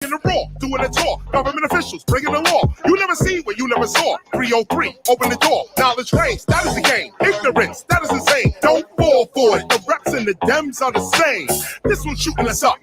In the raw, doing a tour. Government officials bringing the law. You never see what you never saw. 303, open the door. Knowledge reigns, that is the game. Ignorance, that is insane. Don't fall for it. The reps and the Dems are the same. This one's shooting us up.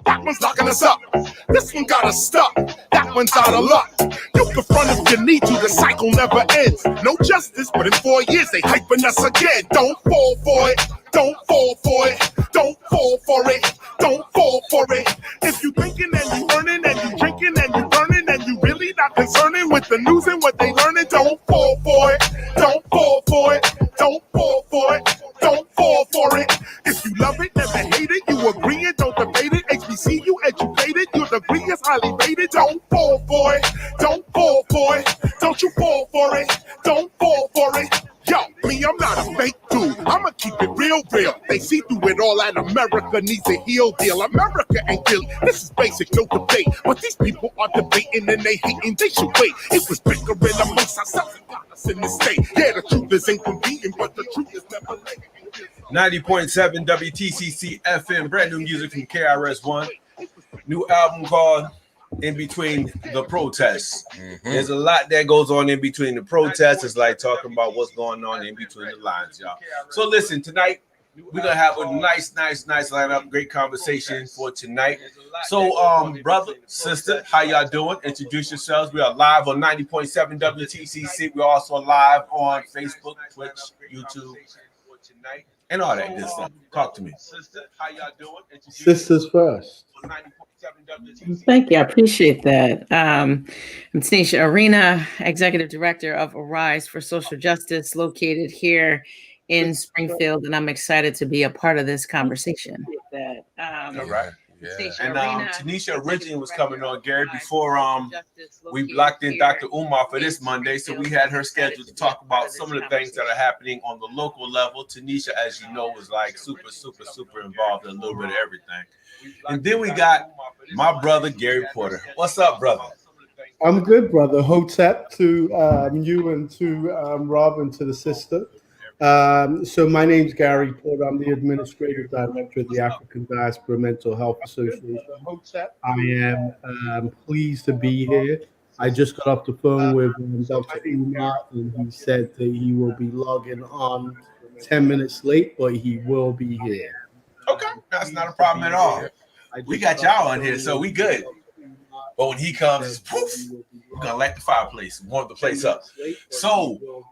That one's locking us up. This one got us stuck. That one's out of luck. You can front if you need to. The cycle never ends. No justice, but in 4 years they hyping us again. Don't fall for it. Don't fall for it. Don't fall for it. Don't fall for it. If you thinking and you earning and you drinking and you burning and you really not concerning with the news and what they learning, don't fall for it. Don't fall for it. Don't fall for it. Don't fall for it. If you love it, never hate it. You agree it, don't debate it. HBC, you educated. Your degree is highly rated. Don't fall for it. Don't fall for it. Don't you fall for it. Don't fall for it. Yo, me, I'm not a fake dude. I'ma keep it real. They see through it all, and America needs a heel deal. America ain't guilty. This is basic, no debate. But these people are debating and they hating. They should wait. It was bickering amongst ourselves and got us in this state. Yeah, the truth is inconvenient, but the truth is never late. 90.7 WTCC FM, brand new music from KRS-One. New album called In Between the Protests. There's a lot that goes on in between the protests. It's like talking about what's going on in between the lines, y'all. So listen, tonight we're gonna have a nice lineup, great conversation for tonight. So brother, sister, how y'all doing? Introduce yourselves. We are live on 90.7 WTCC. We're also live on Facebook, Twitch, YouTube, and all that good stuff. Talk to me. Sister, how y'all doing? Sisters first. Thank you. I appreciate that. I'm Tanisha Arena, Executive Director of Arise for Social Justice, located here in Springfield, and I'm excited to be a part of this conversation. All right. Yeah. And Tanisha originally was coming on, Gary, before we blocked in Dr. Umar for this Monday, so we had her scheduled to talk about some of the things that are happening on the local level. Tanisha, as you know, was like super involved in a little bit of everything. And then we got my brother, Gary Porter. What's up, brother? I'm good, brother. Hotep to you and to Rob and to the sister. So my name's Gary Porter. I'm the Administrative Director of the African Diaspora Mental Health Association. I am pleased to be here. I just got off the phone with Dr. Umar, and he said that he will be logging on 10 minutes late, but he will be here. Okay, that's not a problem at all. We got y'all on here, so we good. But when he comes, poof, we're gonna light the fireplace, warm the place up. So,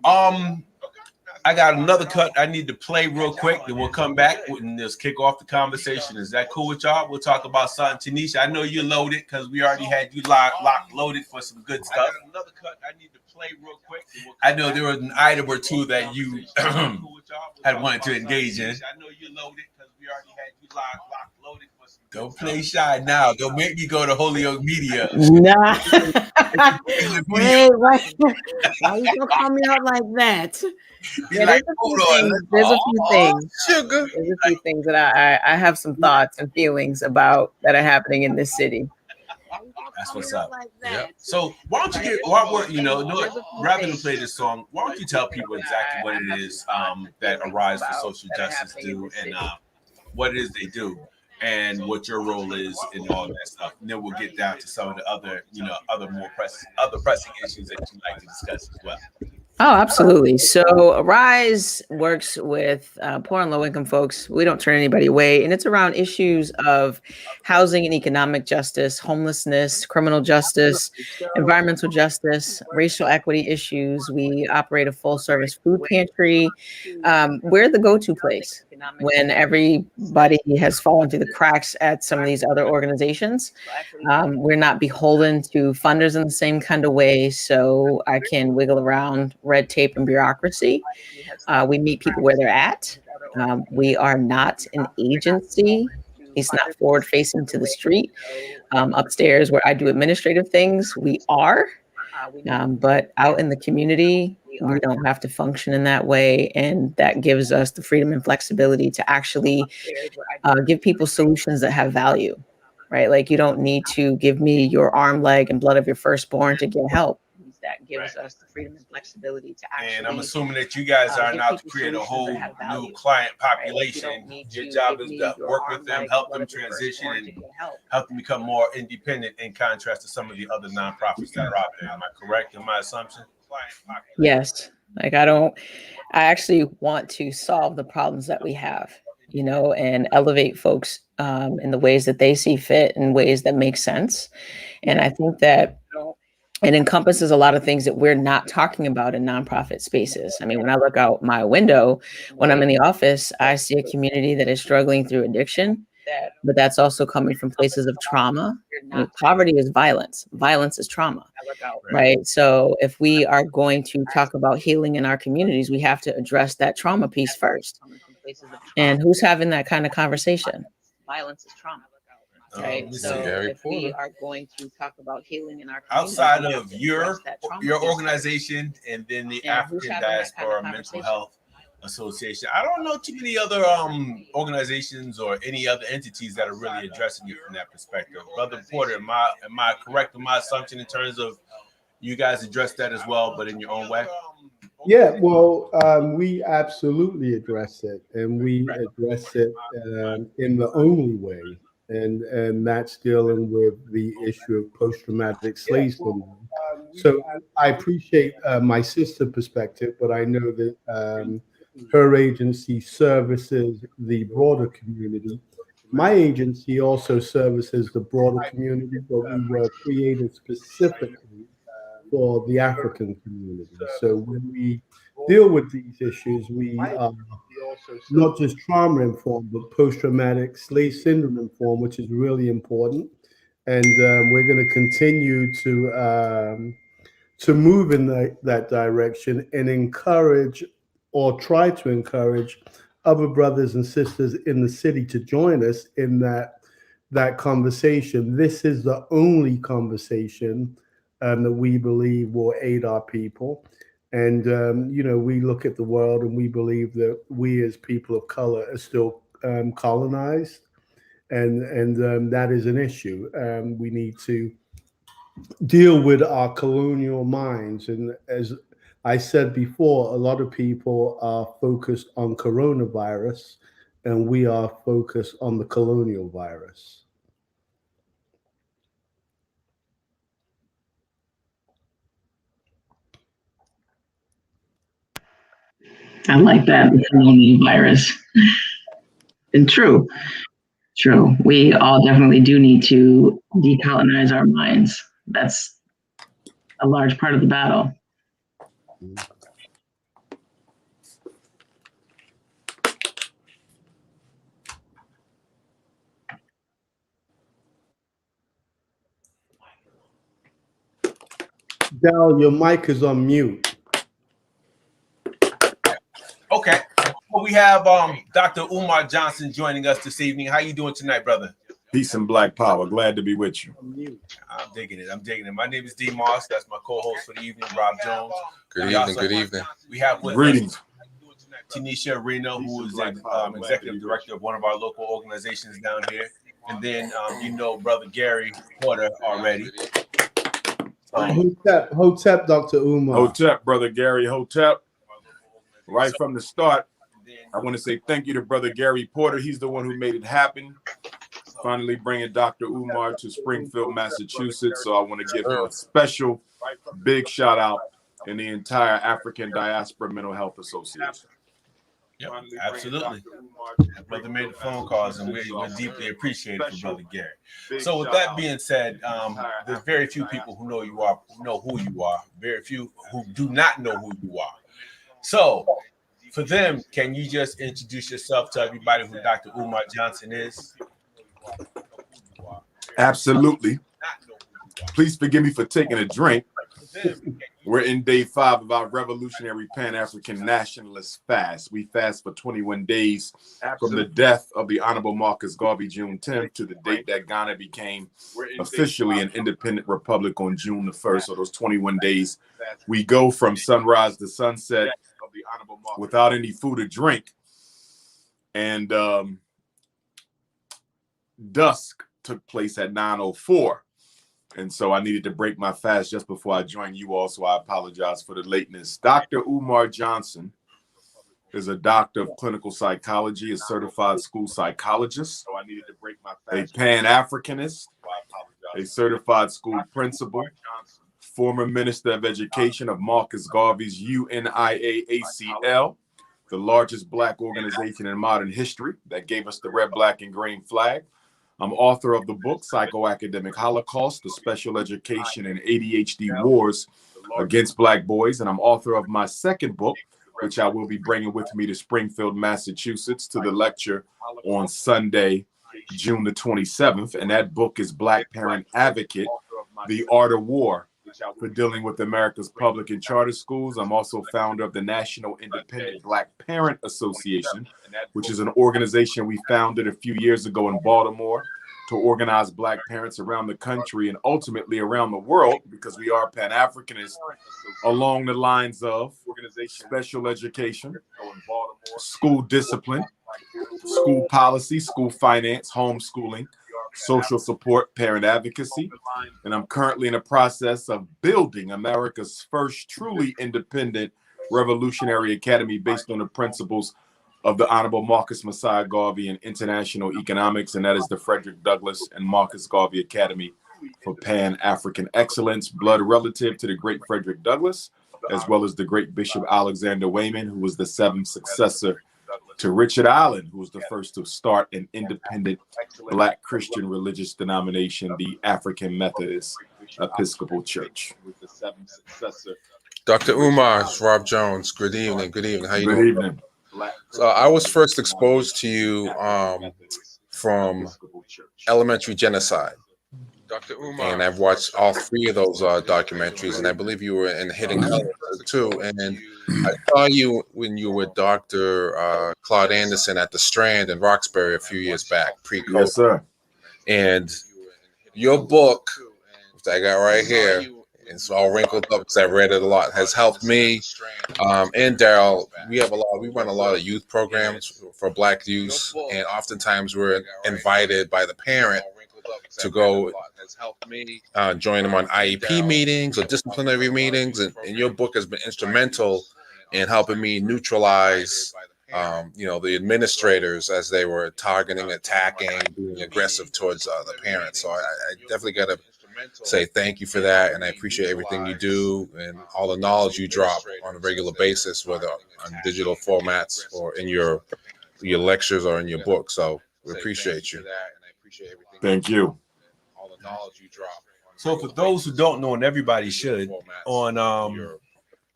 I got another cut I need to play real quick, then we'll come back and just kick off the conversation. Is that cool with y'all? We'll talk about something. Tanisha, I know you're loaded because we already had you locked loaded for some good stuff. I got another cut I need to play real quick. I know there was an item or two that you had wanted to engage in. I know you're loaded because we already had you locked loaded for some. Don't play shy now. Don't make me go to Holyoke Media. Nah. Wait. Why you gonna call me out like that? Yeah, like, there's a few things. Sugar. There's a few things that I have some thoughts and feelings about that are happening in this city. That's what's up. Yeah. So why don't you rather than play this song, why don't you tell people exactly what it is that Arise for Social Justice do and what it is they do and what your role is in all that stuff. And then we'll get down to some of the other pressing issues that you'd like to discuss as well. Oh, absolutely. So Arise works with poor and low-income folks. We don't turn anybody away. And it's around issues of housing and economic justice, homelessness, criminal justice, environmental justice, racial equity issues. We operate a full-service food pantry. We're the go-to place when everybody has fallen through the cracks at some of these other organizations. We're not beholden to funders in the same kind of way, so I can wiggle around red tape and bureaucracy. We meet people where they're at. We are not an agency. It's not forward facing to the street. Upstairs where I do administrative things, we are. But out in the community, we don't have to function in that way. And that gives us the freedom and flexibility to actually give people solutions that have value, right? Like you don't need to give me your arm, leg, and blood of your firstborn to get help. that gives us the freedom and flexibility to actually. And I'm assuming that you guys are give now to people create a solutions whole that have value, new client right? Like, you population. don't need Your to job give is me to your work arm, with them, leg, help them whatever you're transition, born and to get help. help them become more independent in contrast to some of the other nonprofits that are out there. Am I correct in my assumption? Yes. Like I actually want to solve the problems that we have, you know, and elevate folks in the ways that they see fit, in ways that make sense. And I think that it encompasses a lot of things that we're not talking about in nonprofit spaces. I mean, when I look out my window, when I'm in the office, I see a community that is struggling through addiction, but that's also coming from places of trauma. I mean, poverty is violence. Violence is trauma, right? So if we are going to talk about healing in our communities, we have to address that trauma piece first. And who's having that kind of conversation? Violence is trauma. Right. So if we are going to talk about healing in our community, outside of your organization and then the African Diaspora Mental Health Association, I don't know too many other organizations or any other entities that are really addressing it from that perspective. Brother Porter, am I correct in my assumption in terms of you guys address that as well, but in your own way? Yeah, well, we absolutely address it, and we address it in the only way, and that's dealing with the issue of post-traumatic slave syndrome. So I appreciate my sister perspective, but I know that her agency services the broader community. My agency also services the broader community, but we were created specifically for the African community. So when we deal with these issues, we are not just trauma informed, but post traumatic slave syndrome informed, which is really important. And we're going to continue to move in that direction and encourage or try to encourage other brothers and sisters in the city to join us in that conversation. This is the only conversation that we believe will aid our people. And, we look at the world and we believe that we as people of color are still colonized. And that is an issue. We need to deal with our colonial minds. And as I said before, a lot of people are focused on coronavirus, and we are focused on the colonial virus. I like that, the coronavirus. And true. We all definitely do need to decolonize our minds. That's a large part of the battle. Dal, your mic is on mute. Okay. Well, we have Dr. Umar Johnson joining us this evening. How you doing tonight, brother? Peace and black power. Glad to be with you. I'm digging it. My name is D.Moss. That's my co-host for the evening, Rob Jones. Good evening. We have with Greetings. us Tanisha Arena, who is executive director of one of our local organizations down here. And then Brother Gary Porter already. Hotep, Dr. Umar. Hotep, Brother Gary Hotep. Right from the start, I want to say thank you to Brother Gary Porter. He's the one who made it happen. Finally bringing Dr. Umar to Springfield, Massachusetts. So I want to give him a special big shout out in the entire African Diaspora Mental Health Association. Yep, absolutely. That brother made the phone calls, and we're deeply appreciated for Brother Gary. So with that being said, there's very few people who know who you are. Very few who do not know who you are. So for them, can you just introduce yourself to everybody who Dr. Umar Johnson is? Absolutely. Please forgive me for taking a drink. We're in day 5 of our revolutionary Pan-African nationalist fast. We fast for 21 days from the death of the Honorable Marcus Garvey, June 10th, to the date that Ghana became officially an independent republic on June the 1st. So those 21 days, we go from sunrise to sunset without any food or drink. And dusk took place at 9:04. And so I needed to break my fast just before I joined you all, so I apologize for the lateness. Dr. Umar Johnson is a doctor of clinical psychology, a certified school psychologist, a Pan-Africanist, a certified school principal, former Minister of Education of Marcus Garvey's UNIAACL, the largest Black organization in modern history that gave us the red, black, and green flag. I'm author of the book, Psychoacademic Holocaust, the Special Education and ADHD Wars Against Black Boys. And I'm author of my second book, which I will be bringing with me to Springfield, Massachusetts, to the lecture on Sunday, June the 27th. And that book is Black Parent Advocate, The Art of War for Dealing with America's Public and Charter Schools. I'm also founder of the National Independent Black Parent Association, which is an organization we founded a few years ago in Baltimore to organize Black parents around the country and ultimately around the world, because we are Pan-Africanists along the lines of special education, school discipline, school policy, school finance, homeschooling, social support, parent advocacy. And I'm currently in the process of building America's first truly independent revolutionary academy based on the principles of the Honorable Marcus Messiah Garvey in international economics, and that is the Frederick Douglass and Marcus Garvey Academy for Pan-African Excellence, blood relative to the great Frederick Douglass, as well as the great Bishop Alexander Wayman, who was the seventh successor to Richard Allen, who was the first to start an independent Black Christian religious denomination, the African Methodist Episcopal Church. Dr. Umar, it's Rob Jones. Good evening. Good evening. How you doing? Good evening. So I was first exposed to you from Elementary Genocide. Dr. Umar. And I've watched all three of those documentaries, and I believe you were in Hidden Colors too. And I saw you when you were with Dr. Claude Anderson at the Strand in Roxbury a few years back, pre-COVID. Yes, sir. And your book, which I got right here, it's all wrinkled up because I've read it a lot, has helped me and Daryl. We run a lot of youth programs for Black youth, and oftentimes we're invited by the parent to go join them on IEP meetings or disciplinary meetings, and your book has been instrumental in helping me neutralize the administrators as they were targeting, attacking, being aggressive towards the parents. So I definitely got to say thank you for that, and I appreciate everything you do and all the knowledge you drop on a regular basis, whether on digital formats or in your lectures or in your book. So we appreciate you. Thank you. So for those who don't know, and everybody should, on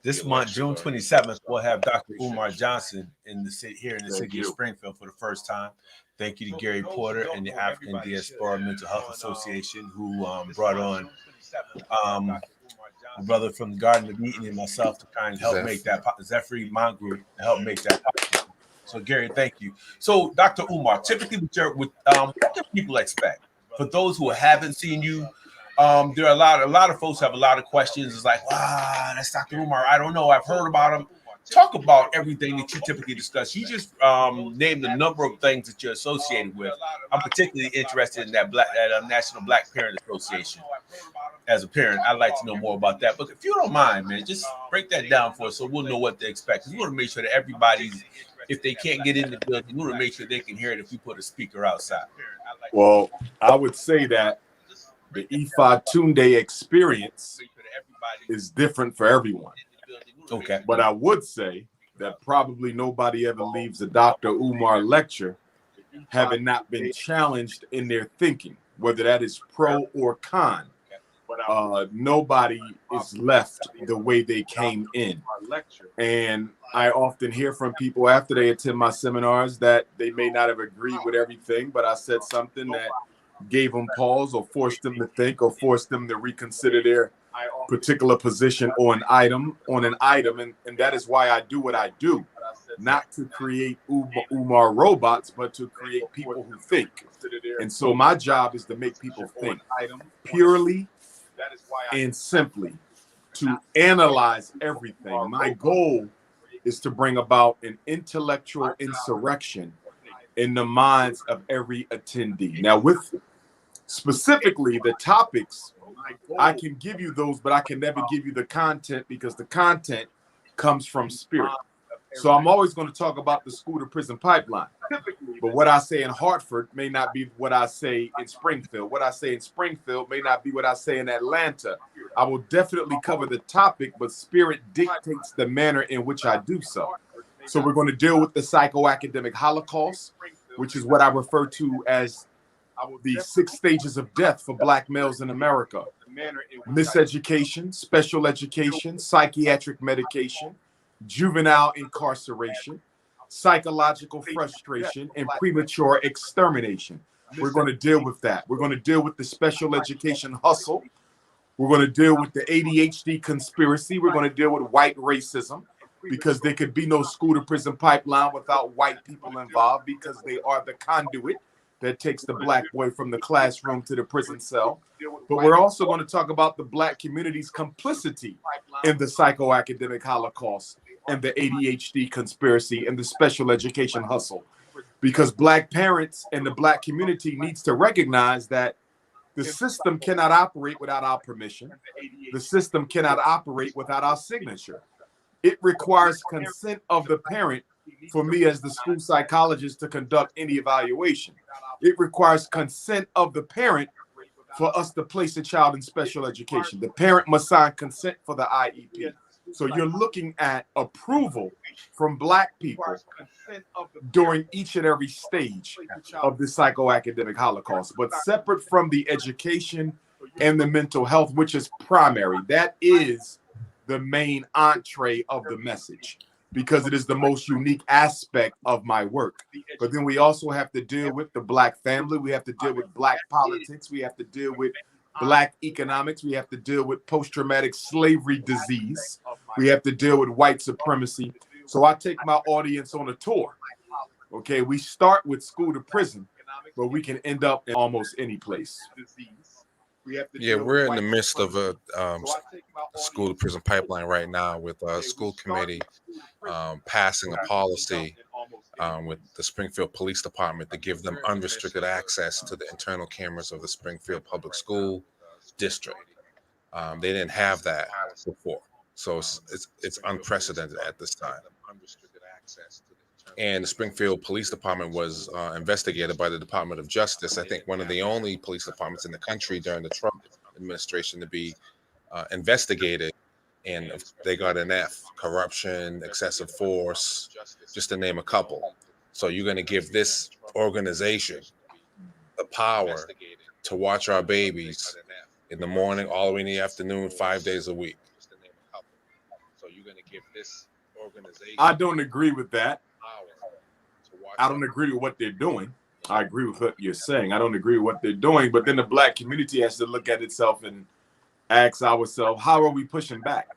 this month, June 27th, we'll have Dr. Umar Johnson in the city of Springfield for the first time. Thank you to Gary Porter and the African Diaspora Mental Health Association, who brought on a brother from the Garden of Eden and myself to kind of help make that Zephyr Mangru to help make that possible. So Gary, thank you. So Dr. Umar, typically what do people expect? For those who haven't seen you, there are a lot of folks have a lot of questions. It's like, wow, that's Dr. Umar. I don't know. I've heard about him. Talk about everything that you typically discuss. You just named a number of things that you're associated with. I'm particularly interested in that National Black Parent Association. As a parent, I'd like to know more about that. But if you don't mind, man, just break that down for us so we'll know what to expect. We want to make sure that everybody's, if they can't get in the building, we want to make sure they can hear it if we put a speaker outside. Well, I would say that the Ifa Tunde experience is different for everyone. Okay. But I would say that probably nobody ever leaves a Dr. Umar lecture having not been challenged in their thinking, whether that is pro or con. Nobody is left the way they came in. And I often hear from people after they attend my seminars that they may not have agreed with everything, but I said something that gave them pause or forced them to think or forced them to reconsider their particular position on an item. And that is why I do what I do, not to create Umar robots, but to create people who think. And so my job is to make people think purely and simply, to analyze everything. My goal is to bring about an intellectual insurrection in the minds of every attendee. Now, with specifically the topics I can give you those, but I can never give you the content because the content comes from spirit. So I'm always going to talk about the school to prison pipeline. But what I say in Hartford may not be what I say in Springfield. What I say in Springfield may not be what I say in Atlanta. I will definitely cover the topic, but spirit dictates the manner in which I do so. So we're going to deal with the psychoacademic Holocaust, which is what I refer to as the 6 stages of death for Black males in America. Miseducation, special education, psychiatric medication, juvenile incarceration, psychological frustration, and premature extermination. We're going to deal with that. We're going to deal with the special education hustle. We're going to deal with the ADHD conspiracy. We're going to deal with white racism, because there could be no school to prison pipeline without white people involved, because they are the conduit that takes the Black boy from the classroom to the prison cell. But we're also going to talk about the Black community's complicity in the psychoacademic Holocaust and the ADHD conspiracy and the special education hustle, because Black parents and the Black community needs to recognize that the system cannot operate without our permission. The system cannot operate without our signature. It requires consent of the parent for me as the school psychologist to conduct any evaluation. It requires consent of the parent for us to place a child in special education. The parent must sign consent for the IEP. So you're looking at approval from Black people during each and every stage of the psychoacademic Holocaust. But separate from the education and the mental health, which is primary, that is the main entree of the message, because it is the most unique aspect of my work. But then we also have to deal with the Black family. We have to deal with Black politics. We have to deal with Black economics. We have to deal with post-traumatic slavery disease. We have to deal with white supremacy. So I take my audience on a tour. Okay, we start with school to prison, but we can end up in almost any place. Yeah, we're in the midst of a school to prison pipeline right now with a school committee passing a policy with the Springfield Police Department to give them unrestricted access to the internal cameras of the Springfield Public School District. They didn't have that before, so it's unprecedented at this time. And the Springfield Police Department was investigated by the Department of Justice. I think one of the only police departments in the country during the Trump administration to be investigated, and they got an F: corruption, excessive force, just to name a couple. So you're going to give this organization the power to watch our babies in the morning, all the way in the afternoon, 5 days a week. So you're going to give this organization. I don't agree with that. I don't agree with what they're doing. I agree with what you're saying. I don't agree with what they're doing. But then the Black community has to look at itself and ask ourselves, how are we pushing back?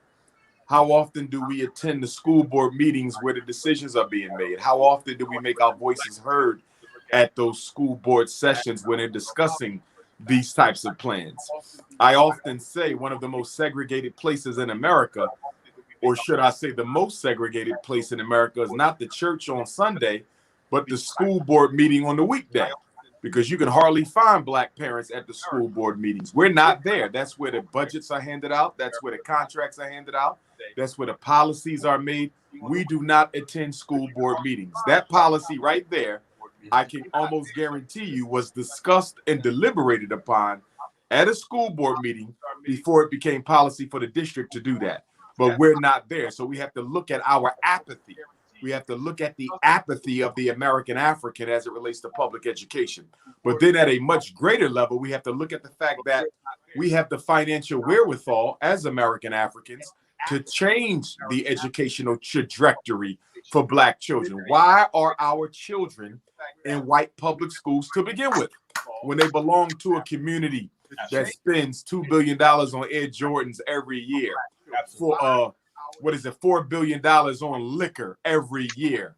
How often do we attend the school board meetings where the decisions are being made? How often do we make our voices heard at those school board sessions when they're discussing these types of plans? I often say one of the most segregated places in America, or should I say the most segregated place in America, is not the church on Sunday, but the school board meeting on the weekday, because you can hardly find Black parents at the school board meetings. We're not there. That's where the budgets are handed out. That's where the contracts are handed out. That's where the policies are made. We do not attend school board meetings. That policy right there, I can almost guarantee you, was discussed and deliberated upon at a school board meeting before it became policy for the district to do that. But we're not there. So we have to look at our apathy. We have to look at the apathy of the American African as it relates to public education. But then at a much greater level, we have to look at the fact that we have the financial wherewithal as American Africans to change the educational trajectory for Black children. Why are our children in white public schools to begin with, when they belong to a community that spends $2 billion on Air Jordans every year, for $4 billion on liquor every year,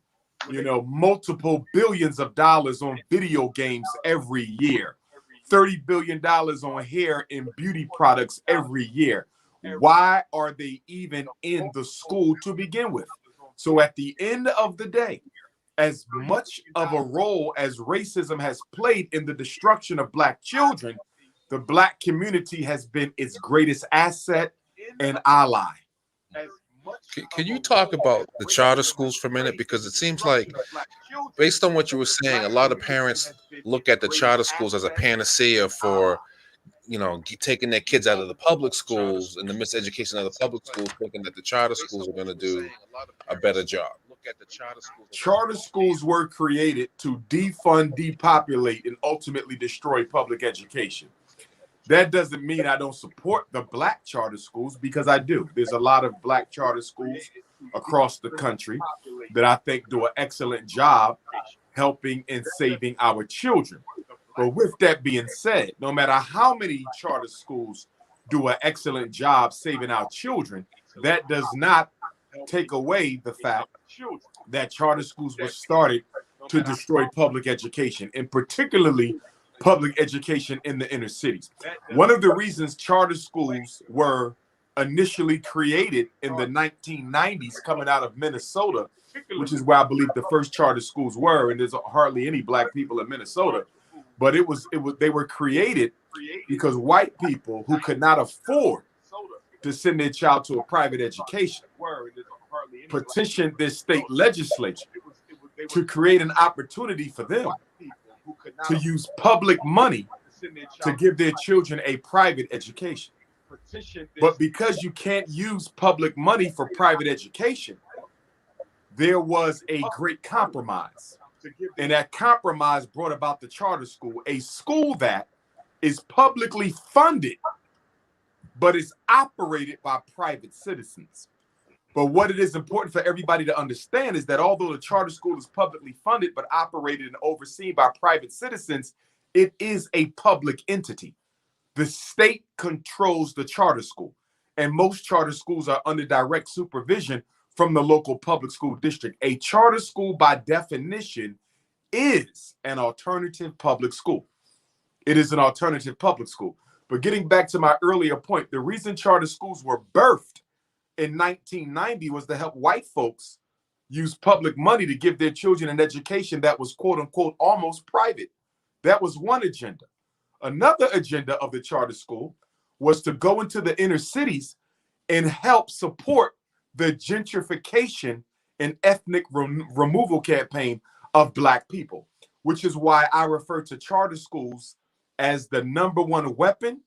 multiple billions of dollars on video games every year, $30 billion on hair and beauty products every year? Why are they even in the school to begin with? So at the end of the day, as much of a role as racism has played in the destruction of Black children, the Black community has been its greatest asset and ally. Can you talk about the charter schools for a minute? Because it seems like, based on what you were saying, a lot of parents look at the charter schools as a panacea for, taking their kids out of the public schools and the miseducation of the public schools, thinking that the charter schools are going to do a better job. Charter schools were created to defund, depopulate, and ultimately destroy public education. That doesn't mean I don't support the Black charter schools, because I do. There's a lot of Black charter schools across the country that I think do an excellent job helping and saving our children. But with that being said, no matter how many charter schools do an excellent job saving our children, that does not take away the fact that charter schools were started to destroy public education, and particularly public education in the inner cities. One of the reasons charter schools were initially created in the 1990s coming out of Minnesota, which is where I believe the first charter schools were, and there's hardly any Black people in Minnesota, but they were created because white people who could not afford to send their child to a private education petitioned this state legislature to create an opportunity for them to use public money to give their children a private education. But because you can't use public money for private education, there was a great compromise. And that compromise brought about the charter school, a school that is publicly funded, but is operated by private citizens. But what it is important for everybody to understand is that although the charter school is publicly funded but operated and overseen by private citizens, it is a public entity. The state controls the charter school, and most charter schools are under direct supervision from the local public school district. A charter school, by definition, is an alternative public school. It is an alternative public school. But getting back to my earlier point, the reason charter schools were birthed in 1990 was to help white folks use public money to give their children an education that was, quote unquote, almost private. That was one agenda. Another agenda of the charter school was to go into the inner cities and help support the gentrification and ethnic removal campaign of Black people, which is why I refer to charter schools as the #1 weapon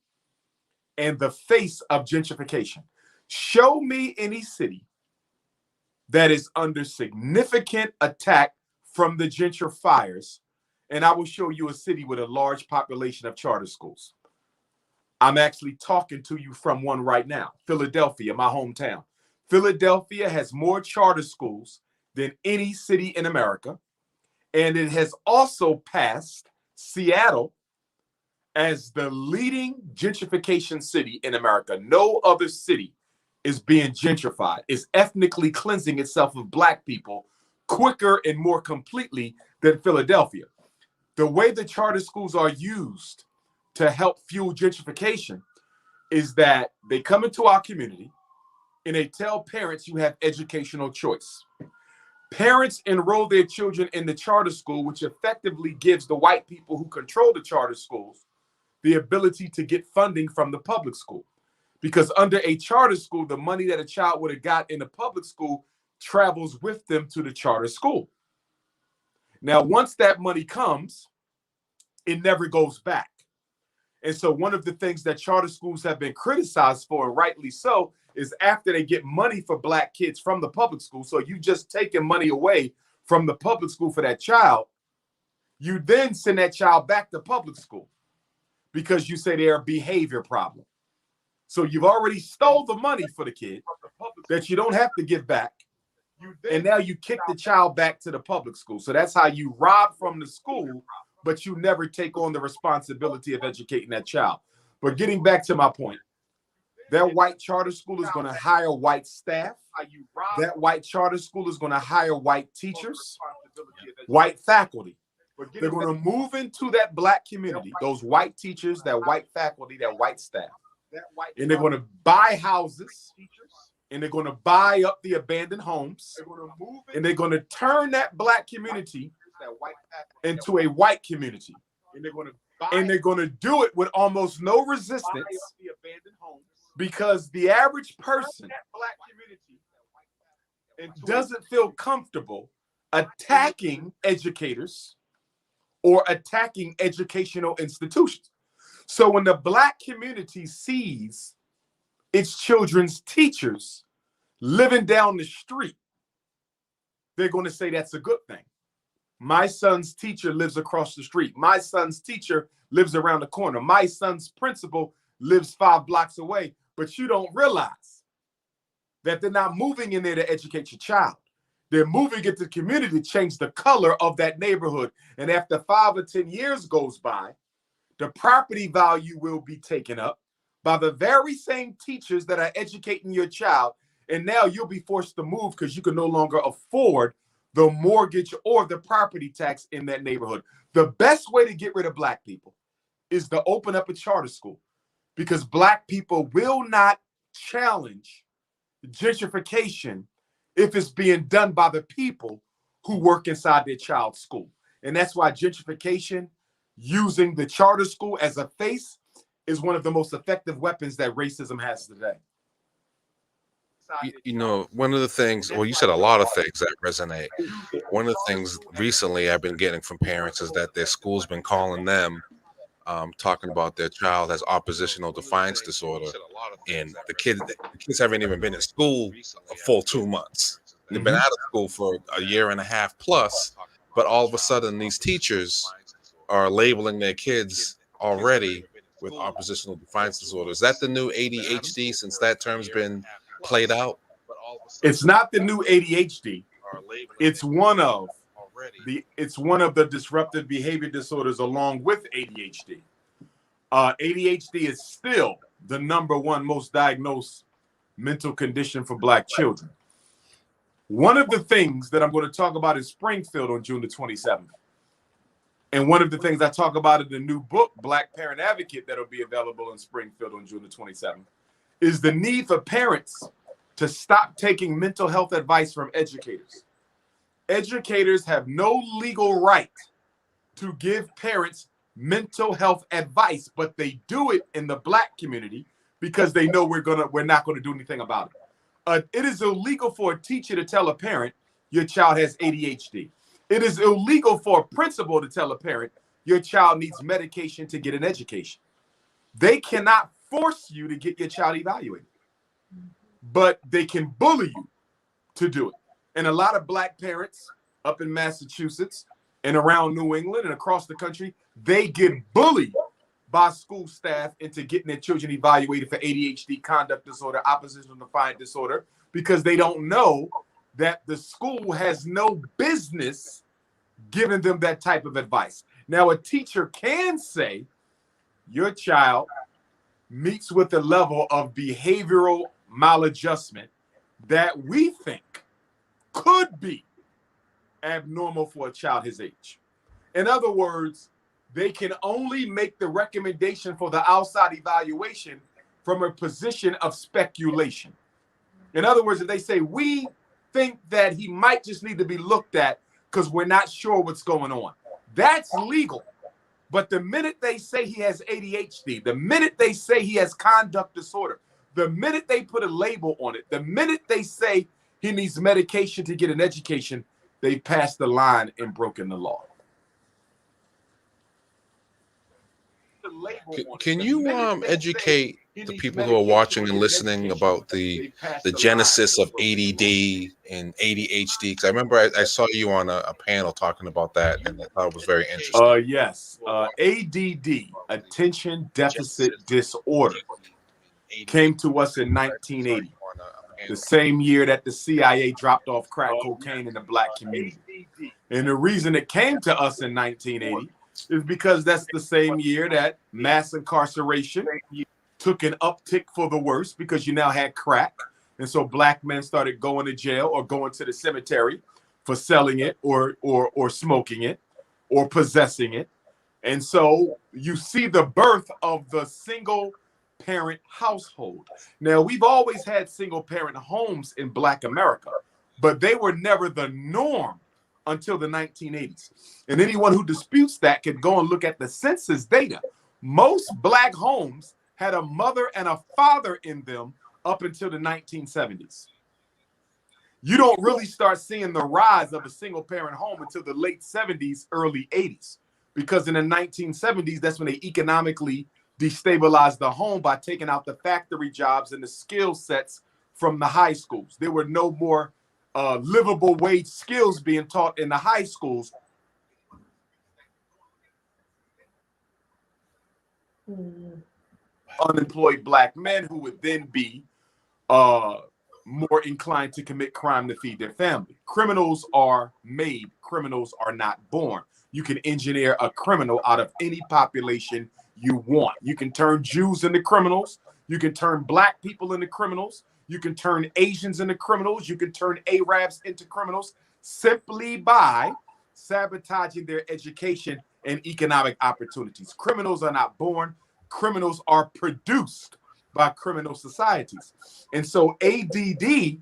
and the face of gentrification. Show me any city that is under significant attack from the gentrifiers, and I will show you a city with a large population of charter schools. I'm actually talking to you from one right now, Philadelphia, my hometown. Philadelphia has more charter schools than any city in America, and it has also passed Seattle as the leading gentrification city in America. No other city is being gentrified, is ethnically cleansing itself of Black people quicker and more completely than Philadelphia. The way the charter schools are used to help fuel gentrification is that they come into our community and they tell parents you have educational choice. Parents enroll their children in the charter school, which effectively gives the white people who control the charter schools the ability to get funding from the public school. Because under a charter school, the money that a child would have got in the public school travels with them to the charter school. Now, once that money comes, it never goes back. And so one of the things that charter schools have been criticized for, and rightly so, is after they get money for Black kids from the public school, so you just taking money away from the public school for that child, you then send that child back to public school because you say they're a behavior problem. So you've already stole the money for the kid that you don't have to give back. And now you kick the child back to the public school. So that's how you rob from the school, but you never take on the responsibility of educating that child. But getting back to my point, that white charter school is going to hire white staff. That white charter school is going to hire white teachers, white faculty. They're going to move into that Black community, those white teachers, that white faculty, that white staff. And they're going to buy houses, and they're going to buy up the abandoned homes, and they're going to turn that Black community into a white community. And they're going to do it with almost no resistance because the average person doesn't feel comfortable attacking educators or attacking educational institutions. So when the Black community sees its children's teachers living down the street, they're going to say that's a good thing. My son's teacher lives across the street. My son's teacher lives around the corner. My son's principal lives 5 blocks away. But you don't realize that they're not moving in there to educate your child. They're moving into the community to change the color of that neighborhood. And after 5 or 10 years goes by, the property value will be taken up by the very same teachers that are educating your child. And now you'll be forced to move because you can no longer afford the mortgage or the property tax in that neighborhood. The best way to get rid of Black people is to open up a charter school, because Black people will not challenge gentrification if it's being done by the people who work inside their child's school. And that's why gentrification, using the charter school as a face, is one of the most effective weapons that racism has today. You know, one of the things, well, you said a lot of things that resonate. One of the things recently I've been getting from parents is that their school's been calling them, talking about their child has oppositional defiance disorder, and the kids haven't even been in school a full 2 months. They've been out of school for a year and a half plus, but all of a sudden these teachers are labeling their kids already with oppositional defiance disorder. Is that the new ADHD, since that term's been played out? It's not the new ADHD. It's one of the disruptive behavior disorders along with ADHD. ADHD is still the #1 most diagnosed mental condition for Black children. One of the things that I'm going to talk about in Springfield on June the 27th, and one of the things I talk about in the new book, Black Parent Advocate, that'll be available in Springfield on June the 27th, is the need for parents to stop taking mental health advice from educators. Educators have no legal right to give parents mental health advice, but they do it in the Black community because they know we're not going to do anything about it. It is illegal for a teacher to tell a parent your child has ADHD. It is illegal for a principal to tell a parent your child needs medication to get an education. They cannot force you to get your child evaluated, but they can bully you to do it. And a lot of Black parents up in Massachusetts and around New England and across the country, they get bullied by school staff into getting their children evaluated for ADHD, conduct disorder, oppositional defiant disorder, because they don't know that the school has no business giving them that type of advice. Now, a teacher can say your child meets with a level of behavioral maladjustment that we think could be abnormal for a child his age. In other words, they can only make the recommendation for the outside evaluation from a position of speculation. In other words, if they say, we think that he might just need to be looked at because we're not sure what's going on, that's legal. But the minute they say he has ADHD, the minute they say he has conduct disorder, the minute they put a label on it, the minute they say he needs medication to get an education, they've passed the line and broken the law. Can you educate the people who are watching and listening about the genesis of ADD and ADHD? Because I remember I saw you on a panel talking about that, and I thought it was very interesting. Yes. ADD, Attention Deficit Disorder, came to us in 1980, the same year that the CIA dropped off crack cocaine in the Black community. And the reason it came to us in 1980 is because that's the same year that mass incarceration took an uptick for the worse, because you now had crack. And so Black men started going to jail or going to the cemetery for selling it or smoking it or possessing it. And so you see the birth of the single parent household. Now, we've always had single parent homes in Black America, but they were never the norm until the 1980s. And anyone who disputes that can go and look at the census data. Most black homes had a mother and a father in them up until the 1970s. You don't really start seeing the rise of a single parent home until the late 70s, early 80s, because in the 1970s, that's when they economically destabilized the home by taking out the factory jobs and the skill sets from the high schools. There were no more livable wage skills being taught in the high schools. Unemployed black men who would then be more inclined to commit crime to feed their family. Criminals are made, criminals are not born. You can engineer a criminal out of any population you want. You can turn Jews into criminals. You can turn black people into criminals. You can turn Asians into criminals. You can turn Arabs into criminals simply by sabotaging their education and economic opportunities. Criminals are not born. Criminals are produced by criminal societies. And so ADD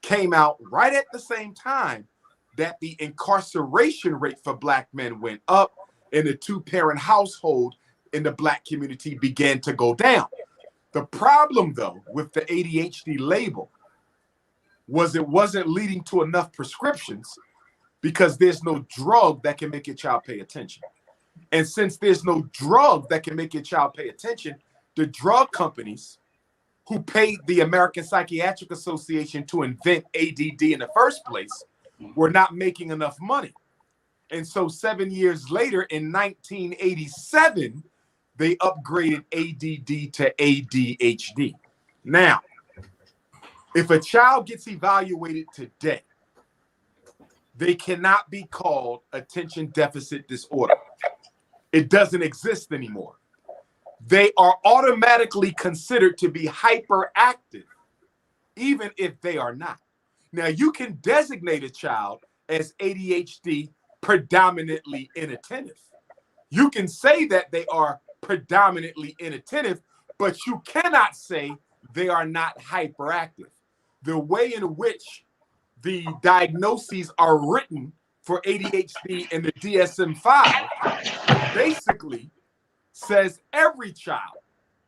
came out right at the same time that the incarceration rate for black men went up and the two-parent household in the black community began to go down. The problem, though, with the ADHD label was it wasn't leading to enough prescriptions because there's no drug that can make your child pay attention. And since there's no drug that can make your child pay attention, the drug companies who paid the American Psychiatric Association to invent ADD in the first place were not making enough money. And so 7 years later, in 1987, they upgraded ADD to ADHD. Now, if a child gets evaluated today, they cannot be called attention deficit disorder. It doesn't exist anymore. They are automatically considered to be hyperactive, even if they are not. Now, you can designate a child as ADHD predominantly inattentive. You can say that they are predominantly inattentive, but you cannot say they are not hyperactive. The way in which the diagnoses are written for ADHD in the DSM-5 basically says every child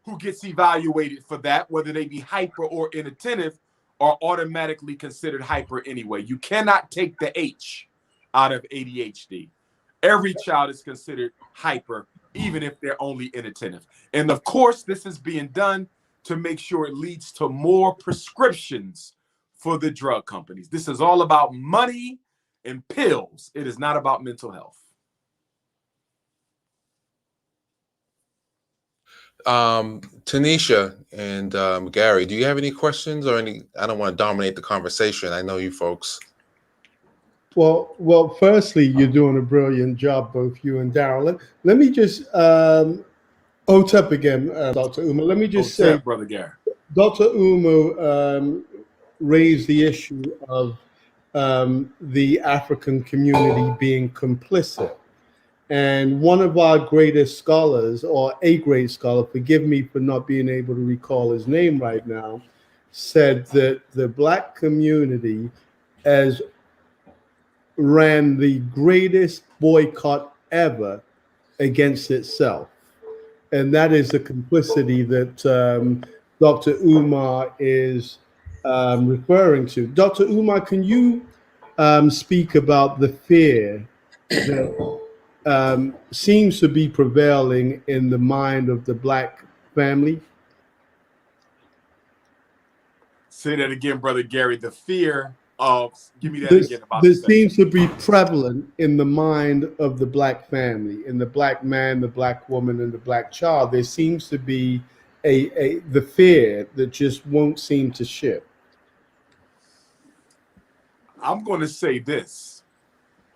who gets evaluated for that, whether they be hyper or inattentive, are automatically considered hyper anyway. You cannot take the H out of ADHD. Every child is considered hyper, even if they're only inattentive. And of course, this is being done to make sure it leads to more prescriptions for the drug companies. This is all about money and pills. It is not about mental health. Tanisha and Gary, do you have any questions or any? I don't want to dominate the conversation. I know you folks. Well, firstly, you're doing a brilliant job, both you and Darryl. Let me just Otep again, Dr. Uma. Let me just say, Brother Gary. Dr. Uma raised the issue of the African community being complicit. And one of our greatest scholars, or a great scholar, forgive me for not being able to recall his name right now, said that the black community ran the greatest boycott ever against itself. And that is the complicity that Dr. Umar is referring to. Dr. Umar, can you speak about the fear that seems to be prevailing in the mind of the black family? Say that again, Brother Gary. The fear of, give me that again. About this seems to be prevalent in the mind of the black family, in the black man, the black woman, and the black child. There seems to be the fear that just won't seem to shift. I'm going to say this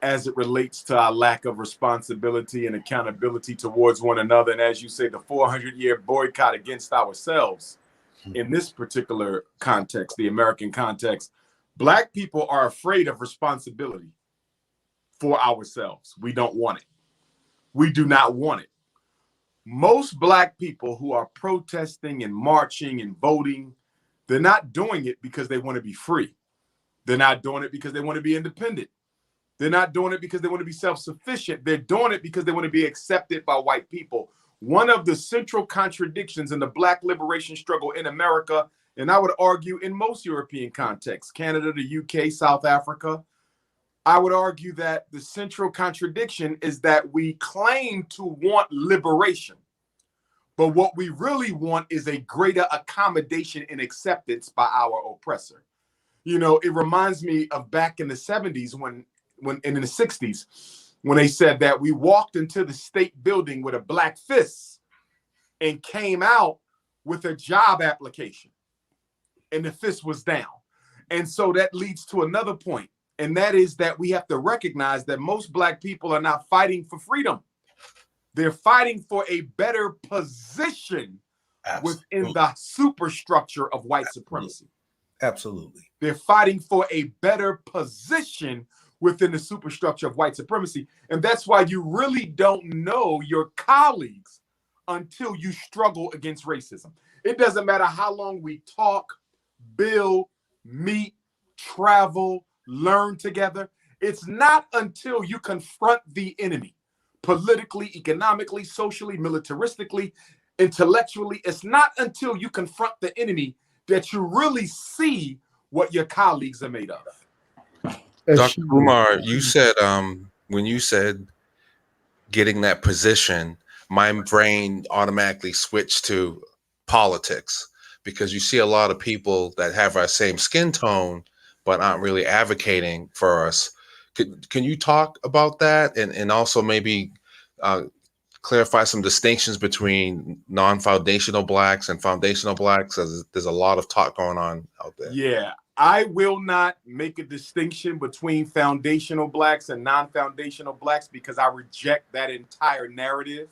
as it relates to our lack of responsibility and accountability towards one another. And as you say, the 400-year boycott against ourselves in this particular context, the American context, black people are afraid of responsibility for ourselves. We don't want it. We do not want it. Most black people who are protesting and marching and voting, they're not doing it because they want to be free. They're not doing it because they want to be independent. They're not doing it because they want to be self-sufficient. They're doing it because they want to be accepted by white people. One of the central contradictions in the Black liberation struggle in America, and I would argue in most European contexts, Canada, the UK, South Africa, I would argue that the central contradiction is that we claim to want liberation, but what we really want is a greater accommodation and acceptance by our oppressor. You know, it reminds me of back in the 70s when in the 60s, when they said that we walked into the state building with a black fist and came out with a job application and the fist was down. And so that leads to another point. And that is that we have to recognize that most black people are not fighting for freedom. They're fighting for a better position within the superstructure of white supremacy. Absolutely. They're fighting for a better position within the superstructure of white supremacy. And that's why you really don't know your colleagues until you struggle against racism. It doesn't matter how long we talk, build, meet, travel, learn together. It's not until you confront the enemy politically, economically, socially, militaristically, intellectually. It's not until you confront the enemy that you really see what your colleagues are made of. Dr. Kumar, you said when you said getting that position, my brain automatically switched to politics, because you see a lot of people that have our same skin tone but aren't really advocating for us. Can you talk about that, and also maybe clarify some distinctions between non-foundational blacks and foundational blacks? There's a lot of talk going on out there. Yeah, I will not make a distinction between foundational blacks and non-foundational blacks because I reject that entire narrative.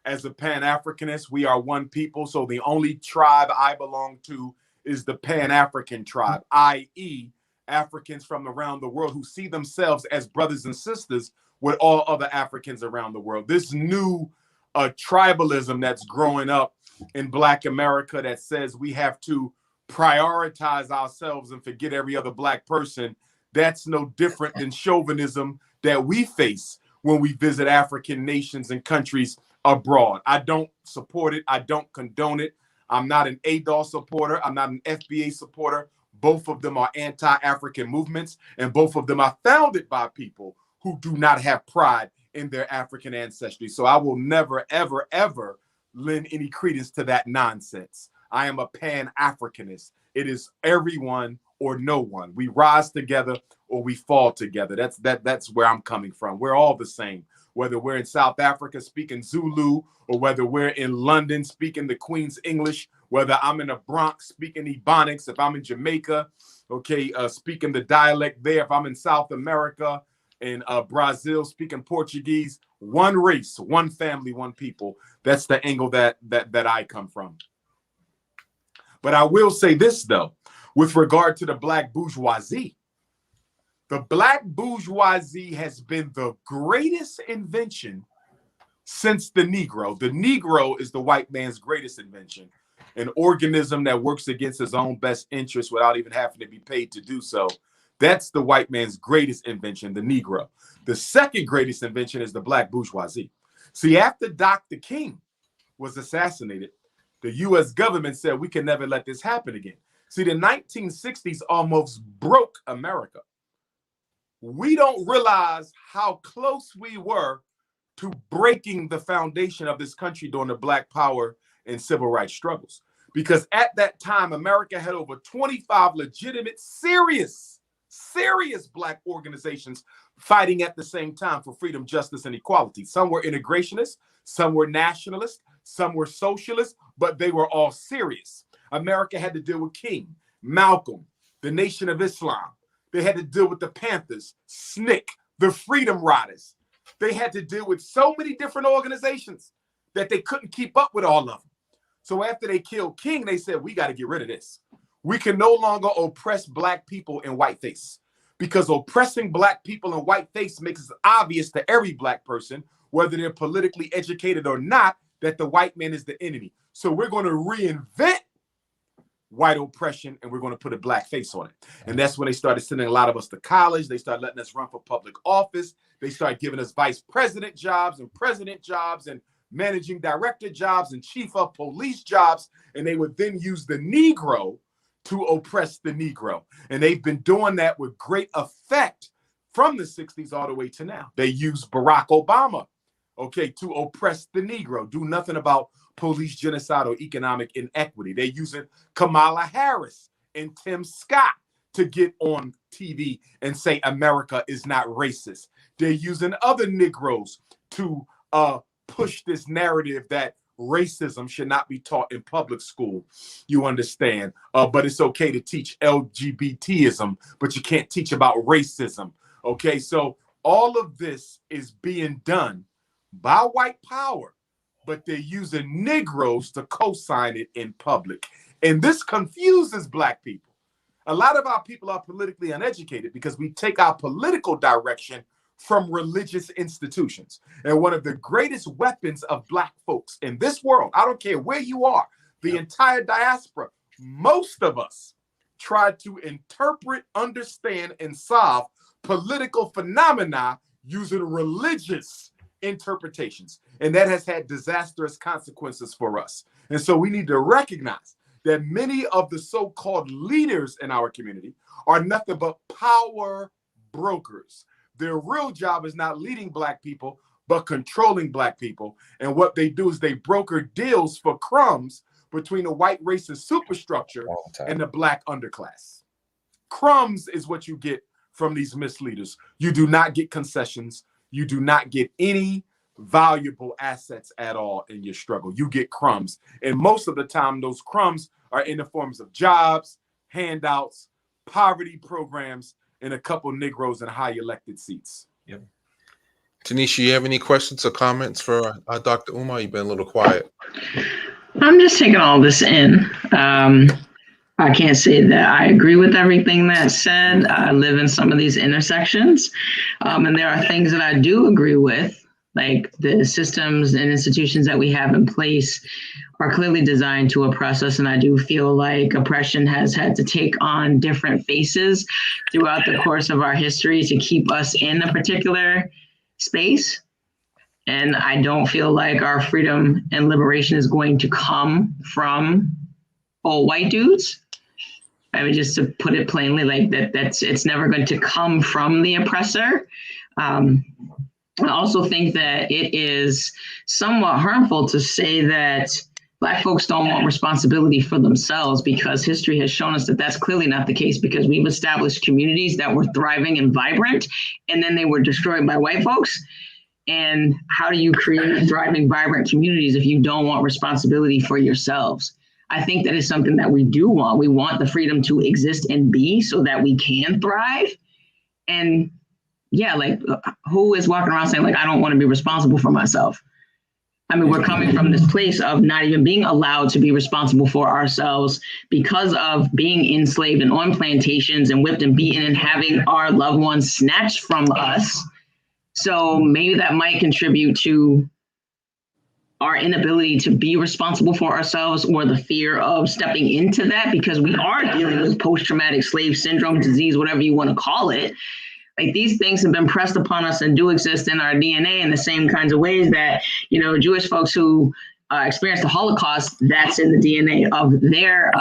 As a Pan-Africanist, we are one people. So the only tribe I belong to is the Pan-African tribe, i.e. Africans from around the world who see themselves as brothers and sisters with all other Africans around the world. This new tribalism that's growing up in Black America that says we have to prioritize ourselves and forget every other Black person, that's no different than chauvinism that we face when we visit African nations and countries abroad. I don't support it. I don't condone it. I'm not an ADOS supporter. I'm not an FBA supporter. Both of them are anti-African movements, and both of them are founded by people who do not have pride in their African ancestry. So I will never, ever, ever lend any credence to that nonsense. I am a Pan-Africanist. It is everyone or no one. We rise together or we fall together. That's where I'm coming from. We're all the same. Whether we're in South Africa speaking Zulu, or whether we're in London speaking the Queen's English, whether I'm in the Bronx speaking Ebonics, if I'm in Jamaica, speaking the dialect there, if I'm in South America, in Brazil speaking Portuguese, one race, one family, one people. That's the angle that I come from. But I will say this, though, with regard to the Black bourgeoisie. The Black bourgeoisie has been the greatest invention since the Negro. The Negro is the white man's greatest invention, an organism that works against his own best interest without even having to be paid to do so. That's the white man's greatest invention, the Negro. The second greatest invention is the Black bourgeoisie. See, after Dr. King was assassinated, the U.S. government said we can never let this happen again. See, the 1960s almost broke America. We don't realize how close we were to breaking the foundation of this country during the Black Power and Civil Rights struggles. Because at that time, America had over 25 legitimate, serious Black organizations fighting at the same time for freedom, justice, and equality. Some were integrationists, some were nationalists, some were socialists, but they were all serious. America had to deal with King, Malcolm, the Nation of Islam. They had to deal with the Panthers, SNCC, the Freedom Riders. They had to deal with so many different organizations that they couldn't keep up with all of them. So after they killed King, they said, we got to get rid of this. We can no longer oppress Black people in whiteface, because oppressing Black people in whiteface makes it obvious to every Black person, whether they're politically educated or not, that the white man is the enemy. So we're going to reinvent white oppression, and we're going to put a black face on it. And that's when they started sending a lot of us to college. They started letting us run for public office. They started giving us vice president jobs and president jobs and managing director jobs and chief of police jobs. And they would then use the Negro to oppress the Negro. And they've been doing that with great effect from the 60s all the way to now. They use Barack Obama, okay, to oppress the Negro, do nothing about police genocide or economic inequity. They're using Kamala Harris and Tim Scott to get on TV and say America is not racist. They're using other Negroes to push this narrative that racism should not be taught in public school. You understand? But it's okay to teach LGBTism, but you can't teach about racism. Okay, so all of this is being done by white power, but they're using Negroes to co-sign it in public. And this confuses black people. A lot of our people are politically uneducated because we take our political direction from religious institutions. And one of the greatest weapons of black folks in this world, I don't care where you are, the entire diaspora, most of us try to interpret, understand, and solve political phenomena using religious interpretations. And that has had disastrous consequences for us. And so we need to recognize that many of the so-called leaders in our community are nothing but power brokers. Their real job is not leading black people, but controlling black people. And what they do is they broker deals for crumbs between the white racist superstructure and the black underclass. Crumbs is what you get from these misleaders. You do not get concessions. You do not get any valuable assets at all in your struggle. You get crumbs. And most of the time, those crumbs are in the forms of jobs, handouts, poverty programs, and a couple Negroes in high elected seats. Yep. Tanisha, you have any questions or comments for Dr. Umar? You've been a little quiet. I'm just taking all this in. I can't say that I agree with everything that's said. I live in some of these intersections, and there are things that I do agree with, like the systems and institutions that we have in place are clearly designed to oppress us. And I do feel like oppression has had to take on different faces throughout the course of our history to keep us in a particular space. And I don't feel like our freedom and liberation is going to come from old white dudes. I mean, just to put it plainly, like it's never going to come from the oppressor. I also think that it is somewhat harmful to say that Black folks don't want responsibility for themselves, because history has shown us that that's clearly not the case, because we've established communities that were thriving and vibrant, and then they were destroyed by white folks. And how do you create thriving, vibrant communities if you don't want responsibility for yourselves? I think that is something that we do want. We want the freedom to exist and be so that we can thrive. And yeah, like who is walking around saying like, I don't want to be responsible for myself? I mean, we're coming from this place of not even being allowed to be responsible for ourselves because of being enslaved and on plantations and whipped and beaten and having our loved ones snatched from us. So maybe that might contribute to our inability to be responsible for ourselves, or the fear of stepping into that, because we are dealing with post-traumatic slave syndrome, disease, whatever you want to call it. Like, these things have been pressed upon us and do exist in our DNA in the same kinds of ways that, you know, Jewish folks who experienced the Holocaust, that's in the DNA of their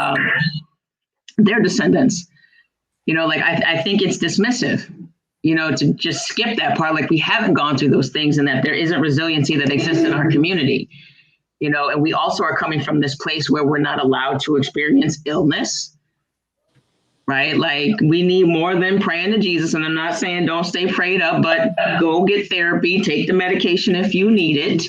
descendants. You know, like I think it's dismissive, you know, to just skip that part, like we haven't gone through those things and that there isn't resiliency that exists in our community, you know. And we also are coming from this place where we're not allowed to experience illness, right? Like, we need more than praying to Jesus. And I'm not saying don't stay prayed up, but go get therapy, take the medication if you need it.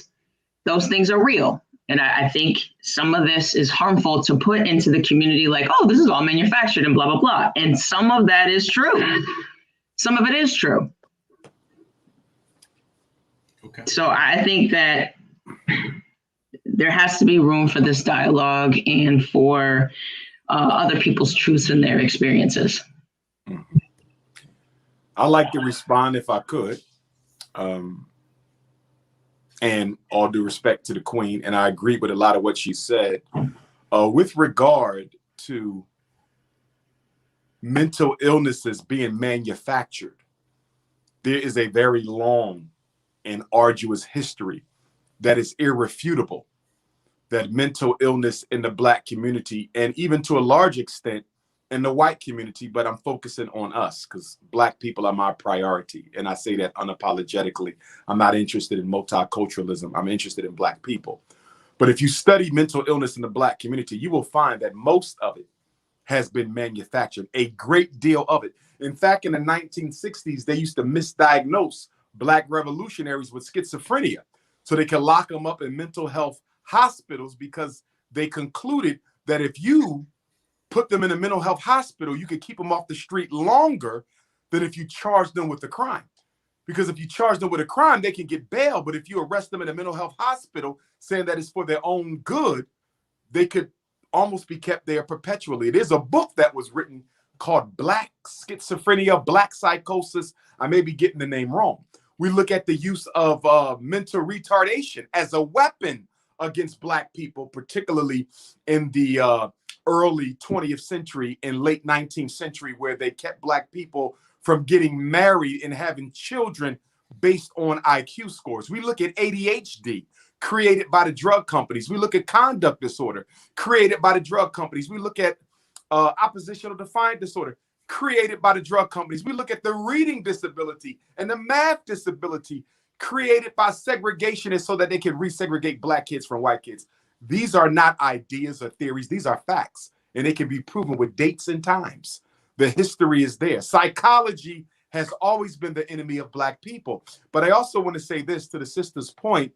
Those things are real. And I think some of this is harmful to put into the community, like, oh, this is all manufactured and blah, blah, blah. And some of that is true. Some of it is true. Okay. So I think that there has to be room for this dialogue and for other people's truths and their experiences. I'd like to respond if I could. And all due respect to the Queen, and I agree with a lot of what she said. With regard to mental illnesses being manufactured, there is a very long and arduous history that is irrefutable, that mental illness in the Black community, and even to a large extent in the white community, but I'm focusing on us because Black people are my priority. And I say that unapologetically. I'm not interested in multiculturalism. I'm interested in Black people. But if you study mental illness in the Black community, you will find that most of it has been manufactured, a great deal of it. In fact, in the 1960s, they used to misdiagnose Black revolutionaries with schizophrenia so they could lock them up in mental health hospitals, because they concluded that if you put them in a mental health hospital, you could keep them off the street longer than if you charge them with the crime. Because if you charge them with a crime, they can get bail. But if you arrest them in a mental health hospital, saying that it's for their own good, they could almost be kept there perpetually. It is a book that was written called Black Schizophrenia, Black Psychosis. I may be getting the name wrong. We look at the use of mental retardation as a weapon against Black people, particularly in the early 20th century and late 19th century, where they kept Black people from getting married and having children based on IQ scores. We look at ADHD, created by the drug companies. We look at conduct disorder, created by the drug companies. We look at oppositional defiant disorder, created by the drug companies. We look at the reading disability and the math disability, created by segregationists so that they can resegregate Black kids from white kids. These are not ideas or theories. These are facts, and they can be proven with dates and times. The history is there. Psychology has always been the enemy of Black people. But I also want to say this to the sister's point,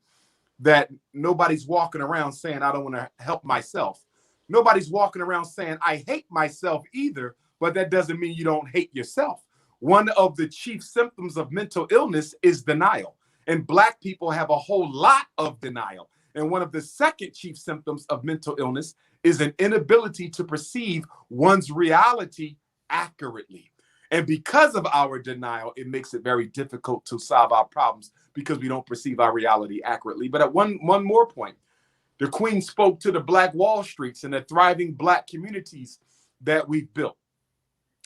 that nobody's walking around saying, I don't want to help myself. Nobody's walking around saying, I hate myself either, but that doesn't mean you don't hate yourself. One of the chief symptoms of mental illness is denial. And Black people have a whole lot of denial. And one of the second chief symptoms of mental illness is an inability to perceive one's reality accurately. And because of our denial, it makes it very difficult to solve our problems, because we don't perceive our reality accurately. But at one more point, the Queen spoke to the Black Wall Streets and the thriving Black communities that we've built.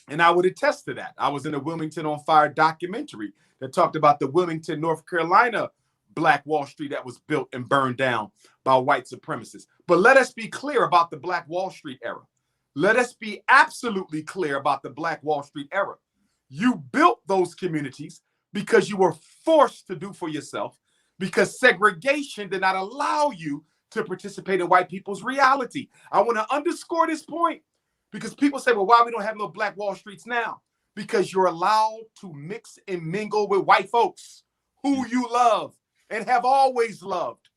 And I would attest to that. I was in a Wilmington on Fire documentary that talked about the Wilmington, North Carolina Black Wall Street that was built and burned down by white supremacists. But let us be clear about the Black Wall Street era. Let us be absolutely clear about the Black Wall Street era. You built those communities because you were forced to do for yourself, because segregation did not allow you to participate in white people's reality. I want to underscore this point, because people say, well, why we don't have no Black Wall Streets now? Because you're allowed to mix and mingle with white folks who you love and have always loved.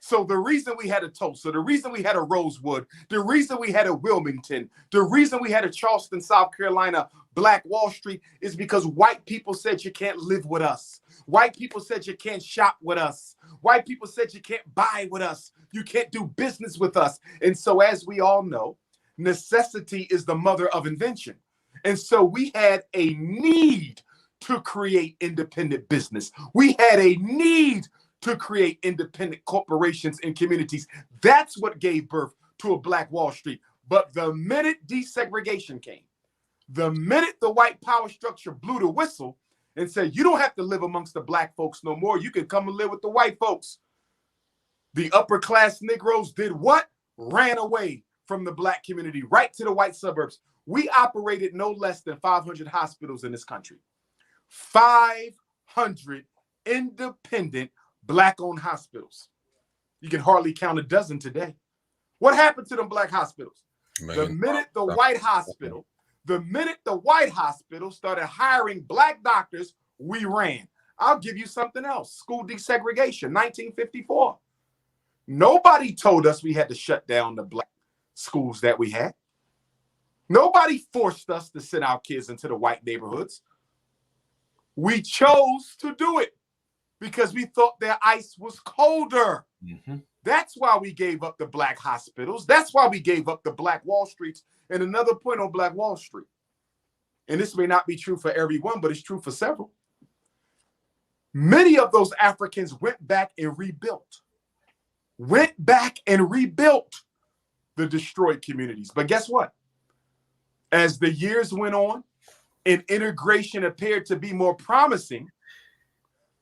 So the reason we had a Tulsa, the reason we had a Rosewood, the reason we had a Wilmington, the reason we had a Charleston, South Carolina Black Wall Street is because white people said you can't live with us. White people said you can't shop with us. White people said you can't buy with us. You can't do business with us. And so, as we all know, necessity is the mother of invention. And so we had a need to create independent business. We had a need to create independent corporations and communities. That's what gave birth to a Black Wall Street. But the minute desegregation came, the minute the white power structure blew the whistle and said, you don't have to live amongst the Black folks no more, you can come and live with the white folks, the upper class Negroes did what? Ran away from the Black community right to the white suburbs. We operated no less than 500 hospitals in this country. 500 independent Black-owned hospitals. You can hardly count a dozen today. What happened to them Black hospitals? The minute the white hospital started hiring Black doctors, we ran. I'll give you something else. School desegregation, 1954. Nobody told us we had to shut down the Black schools that we had. Nobody forced us to send our kids into the white neighborhoods. We chose to do it because we thought their ice was colder. Mm-hmm. That's why we gave up the Black hospitals. That's why we gave up the Black Wall Streets. And another point on Black Wall Street, and this may not be true for everyone, but it's true for several. Many of those Africans went back and rebuilt the destroyed communities. But guess what? As the years went on and integration appeared to be more promising,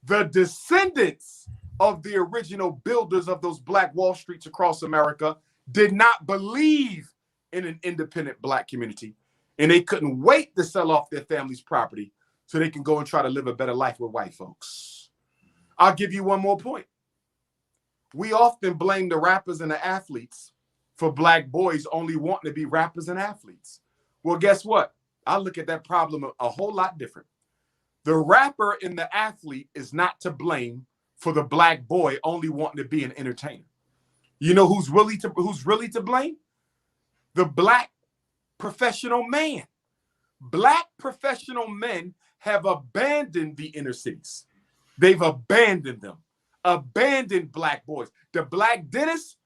the descendants of the original builders of those Black Wall Streets across America did not believe in an independent Black community, and they couldn't wait to sell off their family's property so they can go and try to live a better life with white folks. I'll give you one more point. We often blame the rappers and the athletes for Black boys only wanting to be rappers and athletes. Well, guess what? I look at that problem a whole lot different. The rapper and the athlete is not to blame for the Black boy only wanting to be an entertainer. You know who's really to blame? The Black professional man. Black professional men have abandoned the inner cities. They've abandoned them. Abandoned Black boys. The Black dentist,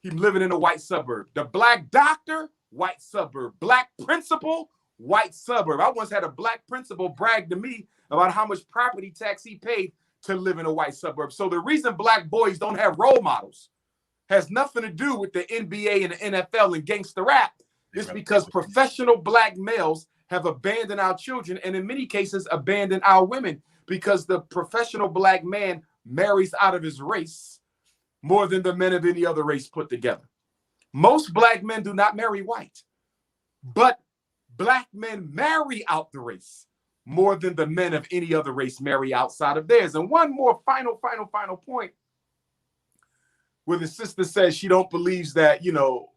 he's living in a white suburb. The Black doctor, white suburb. Black principal, white suburb. I once had a Black principal brag to me about how much property tax he paid to live in a white suburb. So the reason Black boys don't have role models has nothing to do with the NBA and the NFL and gangster rap. It's because professional Black males have abandoned our children and in many cases abandoned our women because the professional Black man marries out of his race more than the men of any other race put together. Most Black men do not marry white, but Black men marry out the race more than the men of any other race marry outside of theirs. And one more final point, where the sister says she don't believe that, you know,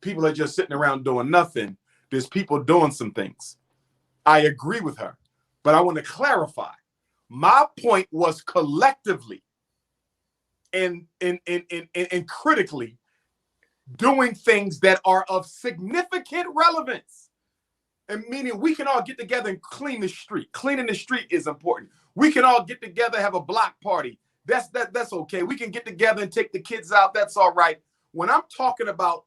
people are just sitting around doing nothing. There's people doing some things. I agree with her, but I want to clarify. My point was collectively and critically doing things that are of significant relevance. And meaning we can all get together and clean the street. Cleaning the street is important. We can all get together, have a block party. That's okay. We can get together and take the kids out. That's all right. When I'm talking about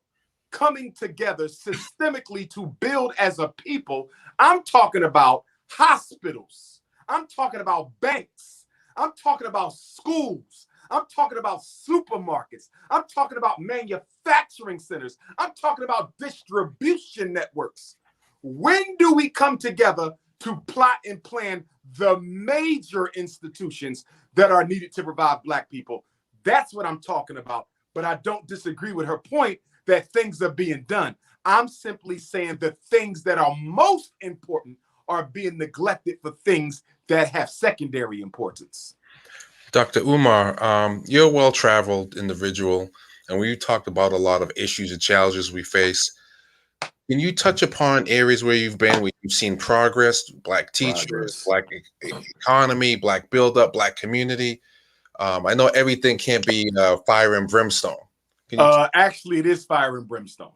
coming together systemically to build as a people, I'm talking about hospitals. I'm talking about banks. I'm talking about schools. I'm talking about supermarkets. I'm talking about manufacturing centers. I'm talking about distribution networks. When do we come together to plot and plan the major institutions that are needed to provide Black people? That's what I'm talking about. But I don't disagree with her point that things are being done. I'm simply saying the things that are most important are being neglected for things that have secondary importance. Dr. Umar, you're a well-traveled individual, and we talked about a lot of issues and challenges we face. Can you touch upon areas where you've been, where you've seen progress, Black teachers, Black economy, Black buildup, Black community? I know everything can't be fire and brimstone. Actually, it is fire and brimstone.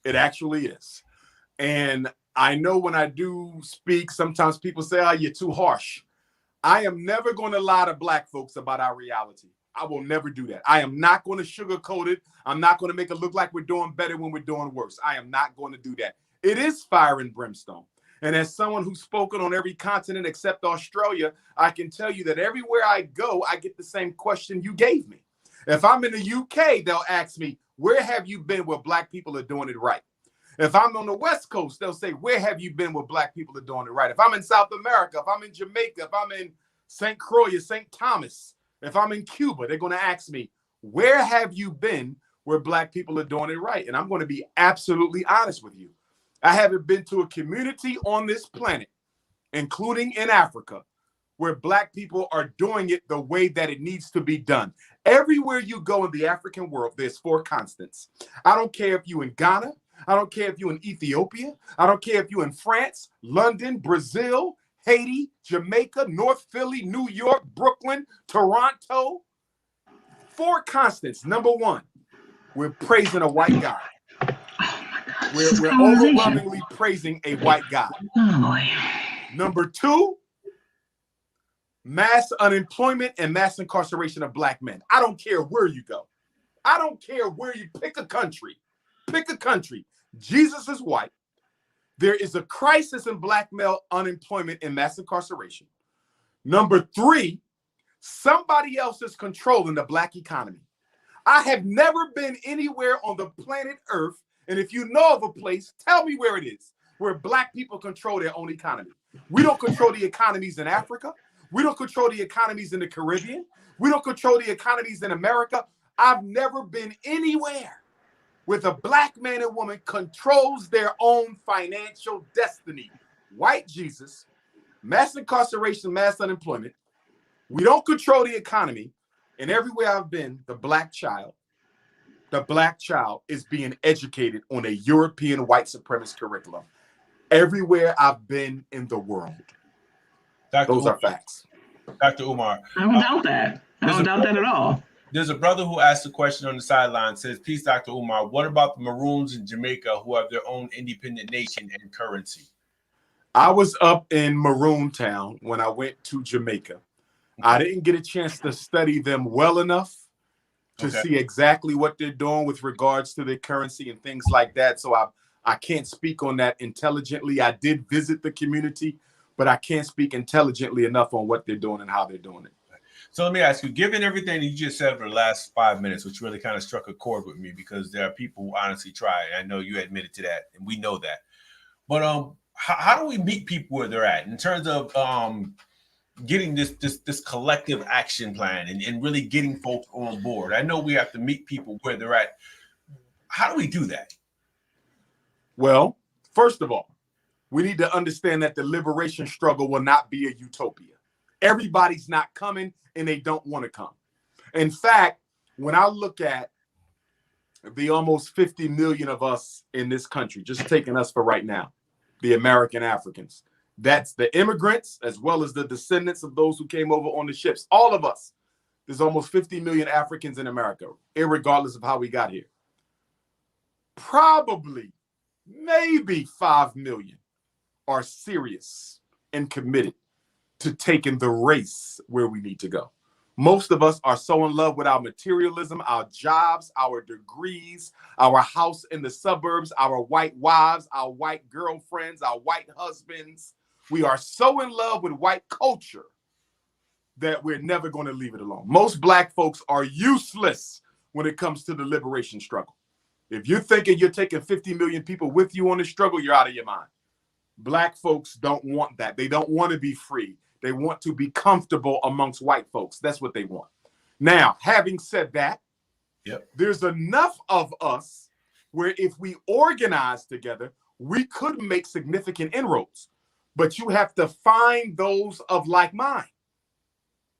It actually is. And I know when I do speak, sometimes people say, oh, you're too harsh. I am never going to lie to Black folks about our reality. I will never do that. I am not going to sugarcoat it. I'm not going to make it look like we're doing better when we're doing worse. I am not going to do that. It is fire and brimstone. And as someone who's spoken on every continent except Australia, I can tell you that everywhere I go, I get the same question you gave me. If I'm in the UK, they'll ask me, where have you been where Black people are doing it right? If I'm on the West Coast, they'll say, where have you been where Black people are doing it right? If I'm in South America, if I'm in Jamaica, if I'm in St. Croix, St. Thomas, if I'm in Cuba, they're going to ask me, where have you been where Black people are doing it right? And I'm going to be absolutely honest with you. I haven't been to a community on this planet, including in Africa, where Black people are doing it the way that it needs to be done. Everywhere you go in the African world, there's 4 constants. I don't care if you're in Ghana. I don't care if you're in Ethiopia. I don't care if you're in France, London, Brazil, Haiti, Jamaica, North Philly, New York, Brooklyn, Toronto. 4 constants. Number 1, we're praising a white God. We're overwhelmingly praising a white God. Oh boy. Number 2, mass unemployment and mass incarceration of Black men. I don't care where you go. I don't care where you pick a country. Pick a country. Jesus is white. There is a crisis in Black male unemployment and mass incarceration. Number 3, somebody else is controlling the Black economy. I have never been anywhere on the planet Earth And if you know of a place, tell me where it is, where black people control their own economy. We don't control the economies in Africa. We don't control the economies in the Caribbean. We don't control the economies in America. I've never been anywhere where the black man and woman controls their own financial destiny. White Jesus, mass incarceration, mass unemployment. We don't control the economy. And everywhere I've been, the black child is being educated on a European white supremacist curriculum. Everywhere I've been in the world. Those are facts. Dr. Umar. I don't doubt that. I don't doubt that at all. There's a brother who asked a question on the sideline, says, peace, Dr. Umar. What about the Maroons in Jamaica who have their own independent nation and currency? I was up in Maroon Town when I went to Jamaica. I didn't get a chance to study them well enough to see exactly what they're doing with regards to their currency and things like that. So I can't speak on that intelligently. I did visit the community, but I can't speak intelligently enough on what they're doing and how they're doing it. So let me ask you, given everything that you just said for the last 5 minutes, which really kind of struck a chord with me because there are people who honestly try, and I know you admitted to that, and we know that. But how do we meet people where they're at in terms of getting this collective action plan and really getting folks on board? I know we have to meet people where they're at. How do we do that? Well, first of all, we need to understand that the liberation struggle will not be a utopia. Everybody's not coming and they don't want to come. In fact, when I look at the almost 50 million of us in this country, just taking us for right now, the American Africans, that's the immigrants as well as the descendants of those who came over on the ships. All of us, there's almost 50 million Africans in America, irregardless of how we got here. Probably, maybe 5 million are serious and committed to taking the race where we need to go. Most of us are so in love with our materialism, our jobs, our degrees, our house in the suburbs, our white wives, our white girlfriends, our white husbands. We are so in love with white culture that we're never going to leave it alone. Most black folks are useless when it comes to the liberation struggle. If you're thinking you're taking 50 million people with you on the struggle, you're out of your mind. Black folks don't want that. They don't want to be free. They want to be comfortable amongst white folks. That's what they want. Now, having said that, there's enough of us where if we organize together, we could make significant inroads. But you have to find those of like mind.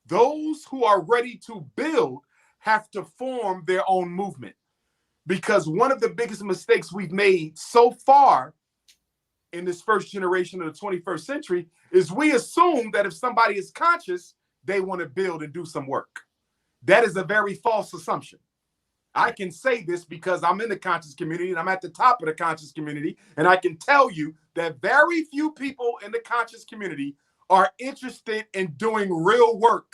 Those who are ready to build have to form their own movement. Because one of the biggest mistakes we've made so far in this first generation of the 21st century is we assume that if somebody is conscious, they want to build and do some work. That is a very false assumption. I can say this because I'm in the conscious community and I'm at the top of the conscious community. And I can tell you that very few people in the conscious community are interested in doing real work.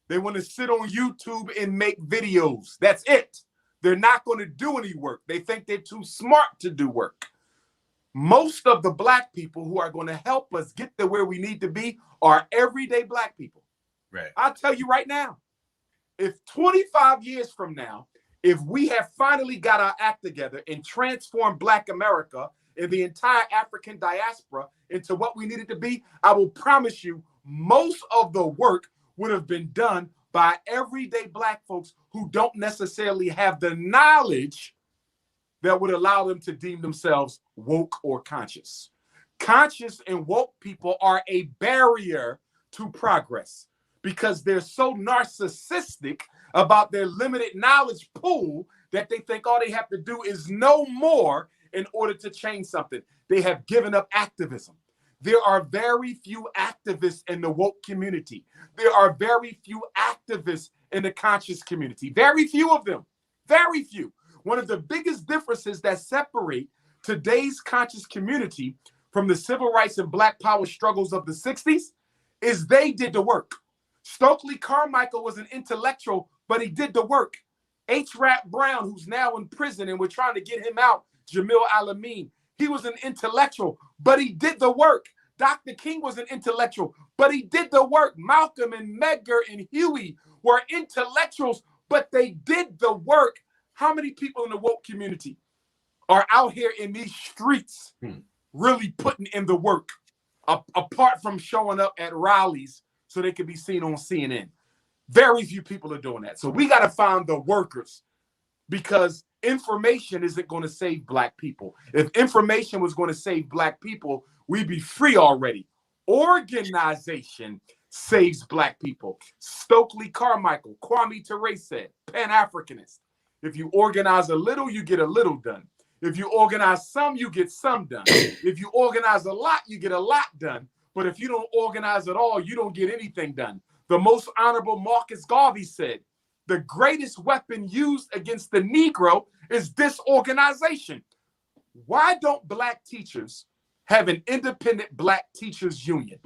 They want to sit on YouTube and make videos. That's it. They're not going to do any work. They think they're too smart to do work. Most of the black people who are going to help us get to where we need to be are everyday black people. Right. I'll tell you right now, if 25 years from now, if we have finally got our act together and transformed Black America and the entire African diaspora into what we needed to be, I will promise you most of the work would have been done by everyday black folks who don't necessarily have the knowledge that would allow them to deem themselves woke or conscious. Conscious and woke people are a barrier to progress because they're so narcissistic about their limited knowledge pool that they think all they have to do is know more in order to change something. They have given up activism. There are very few activists in the woke community. There are very few activists in the conscious community. Very few of them. Very few. One of the biggest differences that separate today's conscious community from the civil rights and black power struggles of the 60s is they did the work. Stokely Carmichael was an intellectual, but he did the work. H. Rap Brown, who's now in prison and we're trying to get him out, Jamil Alameen, he was an intellectual, but he did the work. Dr. King was an intellectual, but he did the work. Malcolm and Medgar and Huey were intellectuals, but they did the work. How many people in the woke community are out here in these streets really putting in the work, apart from showing up at rallies so they can be seen on CNN. Very few people are doing that. So we got to find the workers, because information isn't going to save Black people. If information was going to save Black people, we'd be free already. Organization saves Black people. Stokely Carmichael, Kwame Ture said, Pan-Africanist. If you organize a little, you get a little done. If you organize some, you get some done. If you organize a lot, you get a lot done. But if you don't organize at all, you don't get anything done. The most honorable Marcus Garvey said, the greatest weapon used against the Negro is disorganization. Why don't Black teachers have an independent Black teachers union?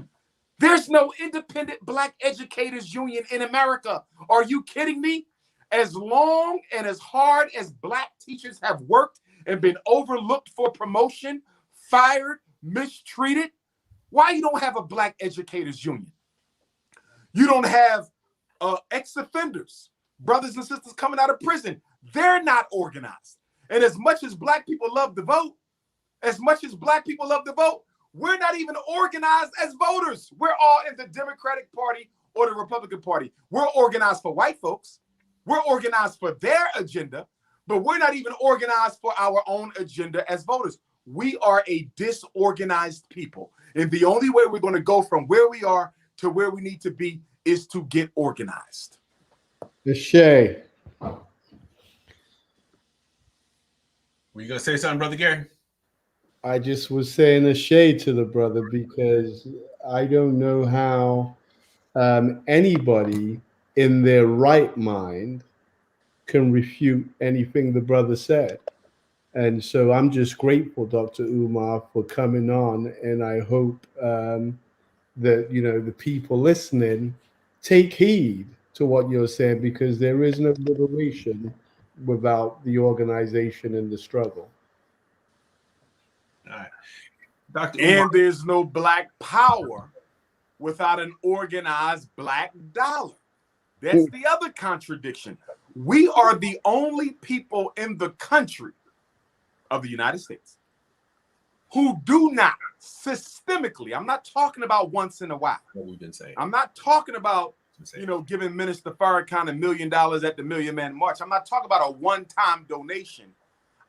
There's no independent Black educators union in America. Are you kidding me? As long and as hard as Black teachers have worked and been overlooked for promotion, fired, mistreated, why you don't have a Black educators union? You don't have ex-offenders, brothers and sisters coming out of prison. They're not organized. And as much as Black people love to vote, we're not even organized as voters. We're all in the Democratic Party or the Republican Party. We're organized for white folks. We're organized for their agenda, but we're not even organized for our own agenda as voters. We are a disorganized people. And the only way we're going to go from where we are to where we need to be is to get organized. Shay. Were you going to say something, Brother Gary? I just was saying a shade to the brother, because I don't know how anybody in their right mind can refute anything the brother said. And so I'm just grateful, Dr. Umar, for coming on. And I hope that, the people listening take heed to what you're saying, because there is no liberation without the organization and the struggle. All right. Dr. And Umar. there's no Black power without an organized Black dollar. That's the other contradiction. We are the only people in the country of the United States who do not systemically, I'm not talking about once in a while. What we've been saying. I'm not talking about, giving Minister Farrakhan $1 million at the Million Man March. I'm not talking about a one-time donation.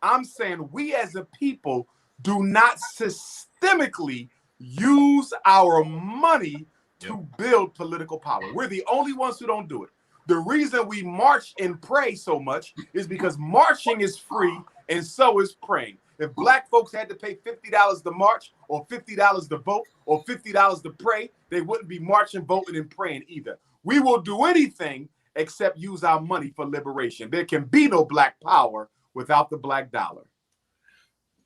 I'm saying we as a people do not systemically use our money to build political power. We're the only ones who don't do it. The reason we march and pray so much is because marching is free and so is praying. If Black folks had to pay $50 to march or $50 to vote or $50 to pray, they wouldn't be marching, voting, and praying either. We will do anything except use our money for liberation. There can be no Black power without the Black dollar.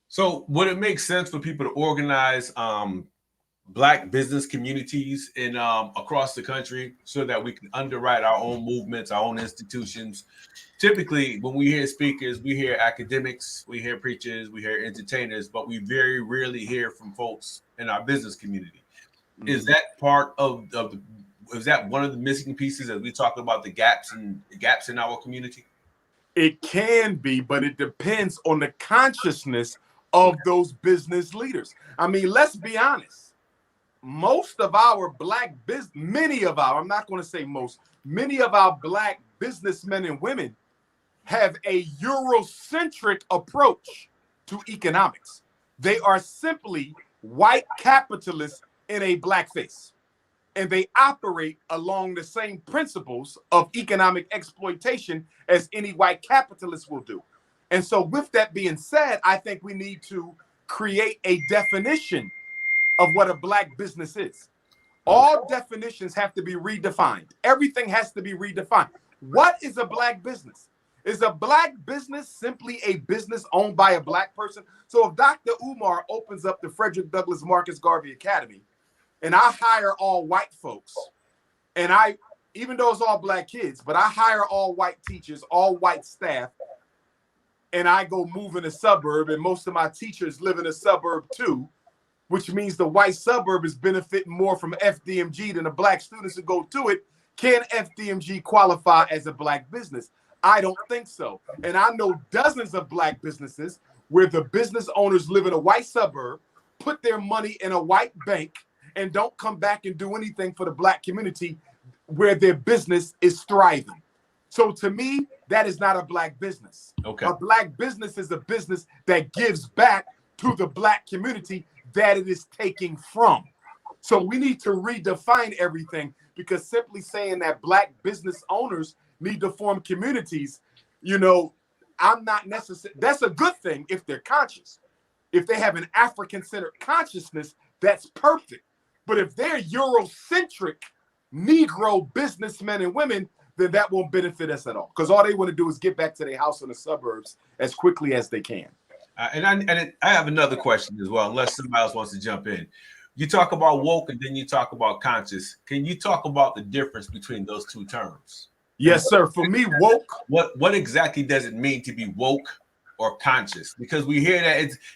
So would it make sense for people to organize Black business communities in across the country so that we can underwrite our own movements, our own institutions? Typically, when we hear speakers, we hear academics, we hear preachers, we hear entertainers, but we very rarely hear from folks in our business community. Mm-hmm. Is that part of the? Is that one of the missing pieces as we talk about the gaps in our community? It can be, but it depends on the consciousness of those business leaders. I mean, let's be honest. Most of our Black business, many of our Black businessmen and women have a Eurocentric approach to economics. They are simply white capitalists in a blackface, and they operate along the same principles of economic exploitation as any white capitalist will do. And so with that being said, I think we need to create a definition of what a Black business is. All definitions have to be redefined. Everything has to be redefined. What is a Black business? Is a Black business simply a business owned by a Black person? So if Dr. Umar opens up the Frederick Douglass Marcus Garvey Academy and I hire all white folks, and even though it's all Black kids, but I hire all white teachers, all white staff, and I go move in a suburb, and most of my teachers live in a suburb too, which means the white suburb is benefiting more from FDMG than the Black students who go to it. Can FDMG qualify as a Black business? I don't think so. And I know dozens of Black businesses where the business owners live in a white suburb, put their money in a white bank, and don't come back and do anything for the black community where their business is thriving. So to me, that is not a black business. Okay. A black business is a business that gives back to the black community that it is taking from. So we need to redefine everything, because simply saying that black business owners need to form communities, you know, I'm not necessarily, that's a good thing if they're conscious. If they have an African-centered consciousness, that's perfect. But if they're Eurocentric Negro businessmen and women, then that won't benefit us at all. Because all they want to do is get back to their house in the suburbs as quickly as they can. And I have another question as well, unless somebody else wants to jump in. You talk about woke and then you talk about conscious. Can you talk about the difference between those two terms? Yes, sir. For me, woke. What exactly does it mean to be woke or conscious? Because we hear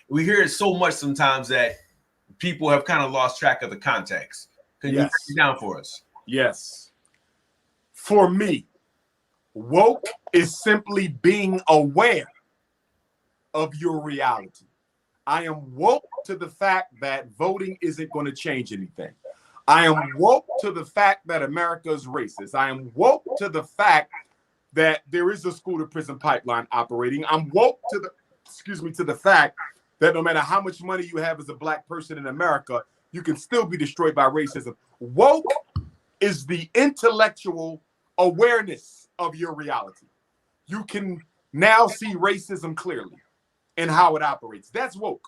it so much sometimes that people have kind of lost track of the context. Can you break it down for us? Yes. For me, woke is simply being aware of your reality. I am woke to the fact that voting isn't going to change anything. I am woke to the fact that America is racist. I am woke to the fact that there is a school to prison pipeline operating. I'm woke to the fact that no matter how much money you have as a black person in America, you can still be destroyed by racism. Woke is the intellectual awareness of your reality. You can now see racism clearly and how it operates. That's woke.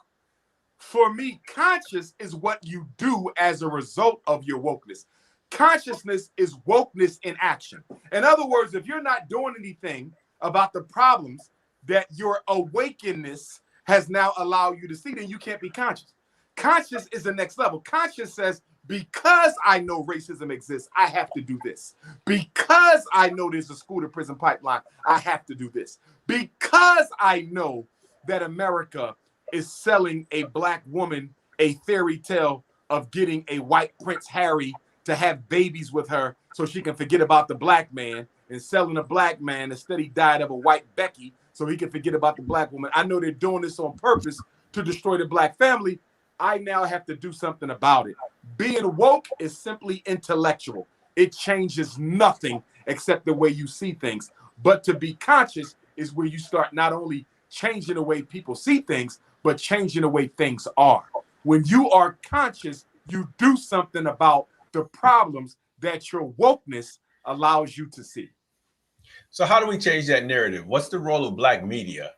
For me, conscious is what you do as a result of your wokeness. Consciousness is wokeness in action. In other words, if you're not doing anything about the problems that your awakeness has now allowed you to see, then you can't be conscious. Conscious is the next level. Conscious says, because I know racism exists, I have to do this. Because I know there's a school to prison pipeline, I have to do this. Because I know that America is selling a black woman a fairy tale of getting a white Prince Harry to have babies with her so she can forget about the black man, and selling a black man instead he died of a white Becky so he can forget about the black woman. I know they're doing this on purpose to destroy the black family. I now have to do something about it. Being woke is simply intellectual. It changes nothing except the way you see things. But to be conscious is where you start not only changing the way people see things, but changing the way things are. When you are conscious, you do something about the problems that your wokeness allows you to see. So how do we change that narrative? What's the role of black media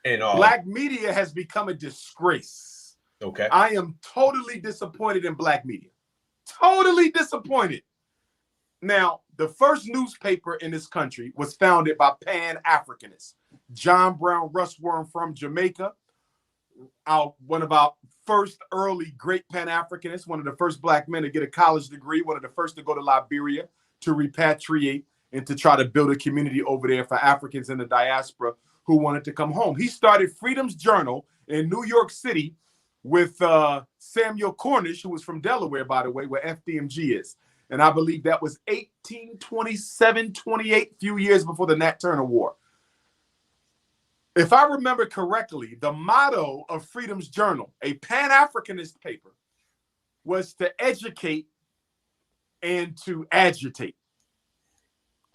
in all? Black media has become a disgrace. Okay. I am totally disappointed in black media. Totally disappointed. Now, the first newspaper in this country was founded by Pan-Africanists. John Brown Rushworm from Jamaica, one of our first early great Pan-Africanists, one of the first black men to get a college degree, one of the first to go to Liberia to repatriate and to try to build a community over there for Africans in the diaspora who wanted to come home. He started Freedom's Journal in New York City with Samuel Cornish, who was from Delaware, by the way, where FDMG is. And I believe that was 1827, 28, few years before the Nat Turner War. If I remember correctly, the motto of Freedom's Journal, a Pan-Africanist paper, was to educate and to agitate.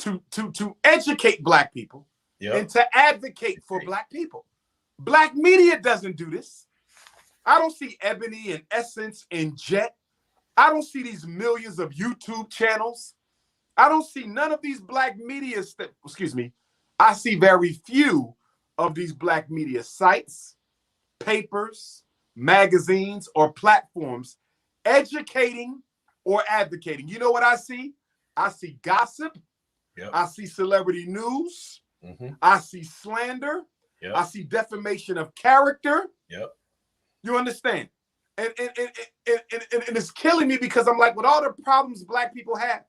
To educate black people and to advocate for black people. Black media doesn't do this. I don't see Ebony and Essence and Jet. I don't see these millions of YouTube channels. I don't see none of these black media, I see very few of these black media sites, papers, magazines, or platforms educating or advocating. You know what I see? I see gossip. Yep. I see celebrity news. Mm-hmm. I see slander. Yep. I see defamation of character. Yep. You understand? And it's killing me because I'm like, with all the problems black people have,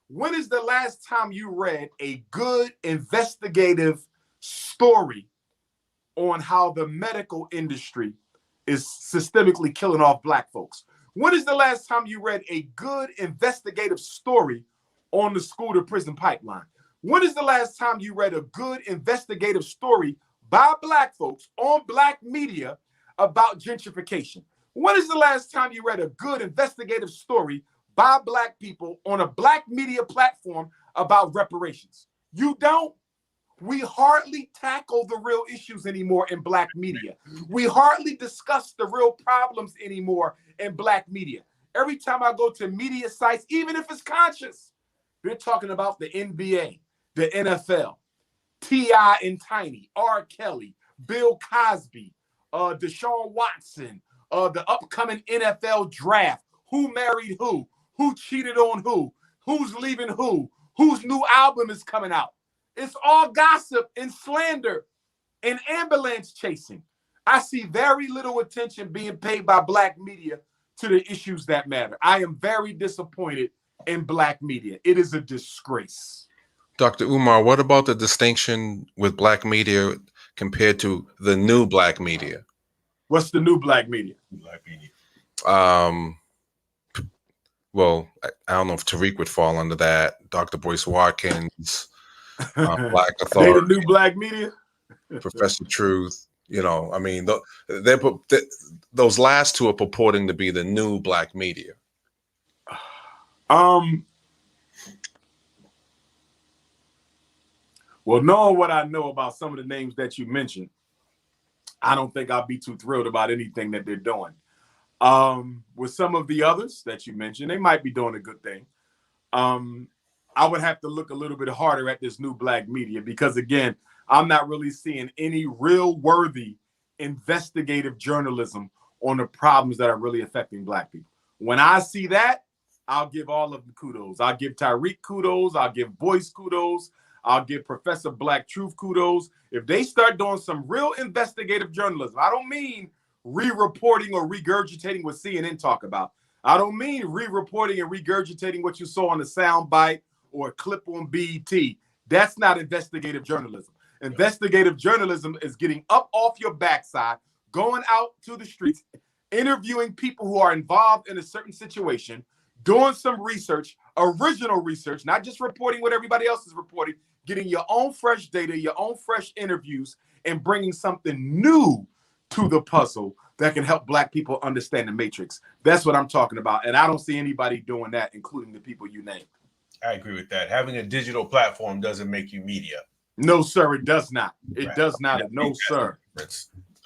when is the last time you read a good investigative story on how the medical industry is systemically killing off black folks? When is the last time you read a good investigative story on the school to prison pipeline? When is the last time you read a good investigative story by black folks on black media about gentrification. When is the last time you read a good investigative story by black people on a black media platform about reparations? You don't. We hardly tackle the real issues anymore in black media. We hardly discuss the real problems anymore in black media. Every time I go to media sites, even if it's conscious, they're talking about the NBA, the NFL, T.I. and Tiny, R. Kelly, Bill Cosby, Deshaun Watson, the upcoming NFL draft, who married who cheated on who's leaving whose new album is coming out. It's all gossip and slander and ambulance chasing. I see very little attention being paid by black media to the issues that matter. I am very disappointed in black media. It is a disgrace. Dr. Umar, what about the distinction with black media compared to the new black media? What's the new black media? Well, I don't know if Tariq would fall under that. Dr. Boyce Watkins, Black Authority. They the new black media? Professor Truth. You know, I mean, those last two are purporting to be the new black media. Well, knowing what I know about some of the names that you mentioned, I don't think I'll be too thrilled about anything that they're doing. With some of the others that you mentioned, they might be doing a good thing. I would have to look a little bit harder at this new black media because, again, I'm not really seeing any real worthy investigative journalism on the problems that are really affecting black people. When I see that, I'll give all of the kudos. I'll give Tyreek kudos. I'll give Boyce kudos. I'll give Professor Black Truth kudos. If they start doing some real investigative journalism, I don't mean re-reporting or regurgitating what CNN talk about. I don't mean re-reporting and regurgitating what you saw on the soundbite or a clip on BET. That's not investigative journalism. Investigative journalism is getting up off your backside, going out to the streets, interviewing people who are involved in a certain situation, doing some research, original research, not just reporting what everybody else is reporting, getting your own fresh data, your own fresh interviews, and bringing something new to the puzzle that can help black people understand the matrix. That's what I'm talking about. And I don't see anybody doing that, including the people you named. I agree with that. Having a digital platform doesn't make you media. No, sir, it does not. It does not. No, sir.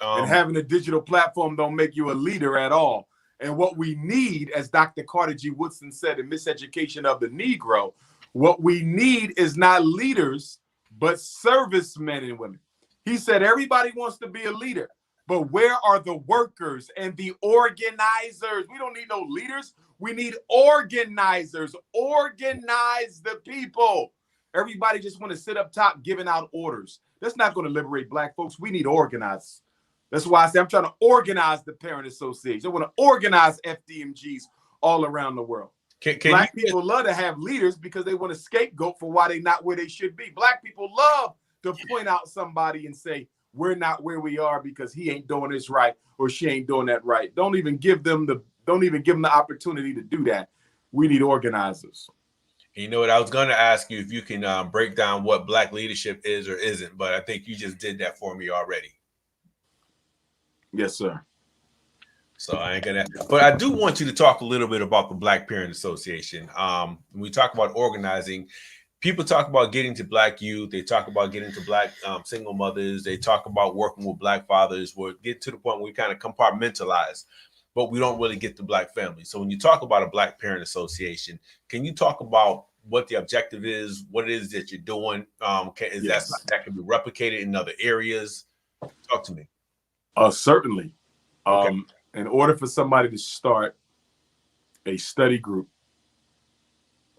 And having a digital platform don't make you a leader at all. And what we need, as Dr. Carter G. Woodson said in Miseducation of the Negro, what we need is not leaders, but servicemen and women. He said everybody wants to be a leader, but where are the workers and the organizers? We don't need no leaders. We need organizers. Organize the people. Everybody just want to sit up top giving out orders. That's not going to liberate black folks. We need organizers. That's why I say I'm trying to organize the parent association. I want to organize FDMGs all around the world. Black people love to have leaders because they want to scapegoat for why they're not where they should be. Black people love to point out somebody and say, we're not where we are because he ain't doing this right or she ain't doing that right. Don't even give them the opportunity to do that. We need organizers. You know what? I was going to ask you if you can break down what black leadership is or isn't, but I think you just did that for me already. Yes, sir. So I ain't gonna, but I do want you to talk a little bit about the Black Parent Association. When we talk about organizing, people talk about getting to black youth. They talk about getting to black single mothers. They talk about working with black fathers. We'll get to the point where we kind of compartmentalize, but we don't really get to black families. So when you talk about a Black Parent Association, can you talk about what the objective is, what it is that you're doing? Yes. That can be replicated in other areas? Talk to me. Certainly. Okay. In order for somebody to start a study group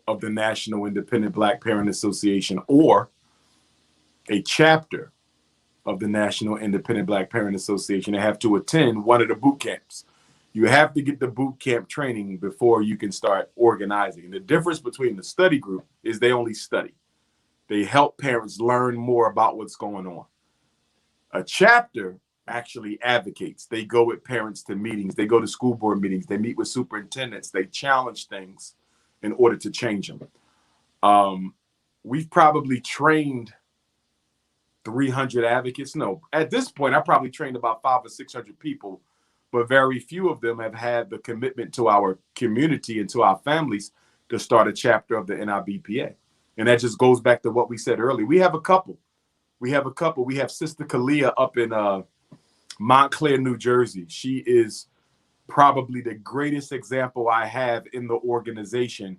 of the National Independent Black Parent Association or a chapter of the National Independent Black Parent Association, they have to attend one of the boot camps. You have to get the boot camp training before you can start organizing. And the difference between the study group is they only study. They help parents learn more about what's going on. A chapter actually advocates. They go with parents to meetings. They go to school board meetings. They meet with superintendents. They challenge things in order to change them. We've probably trained 300 advocates. No, at this point, I probably trained about 500 or 600 people, but very few of them have had the commitment to our community and to our families to start a chapter of the NIBPA. And that just goes back to what we said earlier. We have a couple. We have Sister Kalia up in Montclair, New Jersey. She is probably the greatest example I have in the organization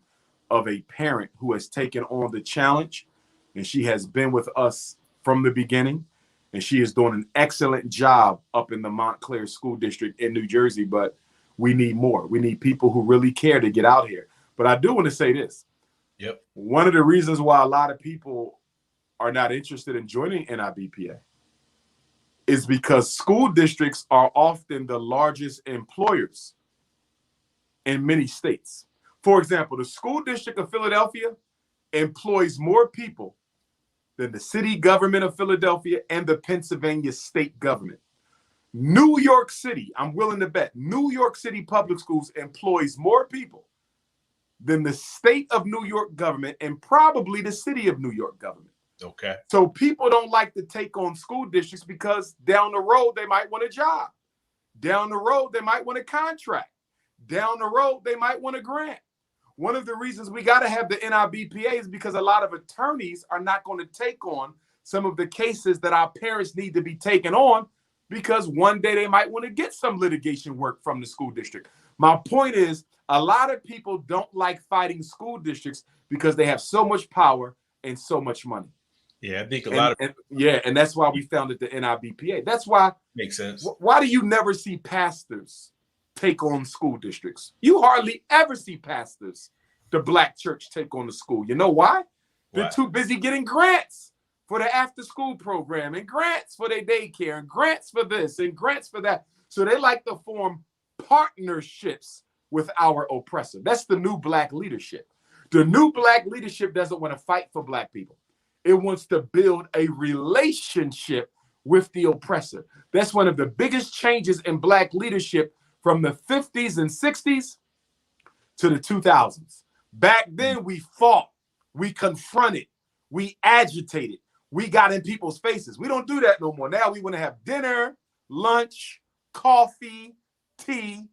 of a parent who has taken on the challenge, and she has been with us from the beginning, and she is doing an excellent job up in the Montclair School District in New Jersey. But we need more. We need people who really care to get out here. But I do want to say this. Yep. One of the reasons why a lot of people are not interested in joining NIBPA is because school districts are often the largest employers in many states. For example, the school district of Philadelphia employs more people than the city government of Philadelphia and the Pennsylvania state government. New York City, I'm willing to bet, New York City Public Schools employs more people than the state of New York government and probably the city of New York government. Okay. So people don't like to take on school districts because down the road, they might want a job. Down the road, they might want a contract. Down the road, they might want a grant. One of the reasons we got to have the NIBPA is because a lot of attorneys are not going to take on some of the cases that our parents need to be taken on because one day they might want to get some litigation work from the school district. My point is, a lot of people don't like fighting school districts because they have so much power and so much money. Yeah, I think a lot of and that's why we founded the NIBPA. That's why makes sense. Why do you never see pastors take on school districts? You hardly ever see pastors, the black church, take on the school. You know why? They're too busy getting grants for the after-school program and grants for their daycare and grants for this and grants for that. So they like to form partnerships with our oppressor. That's the new black leadership. The new black leadership doesn't want to fight for black people. It wants to build a relationship with the oppressor. That's one of the biggest changes in black leadership from the 50s and 60s to the 2000s. Back then, we fought, we confronted, we agitated, we got in people's faces. We don't do that no more. Now we want to have dinner, lunch, coffee, tea.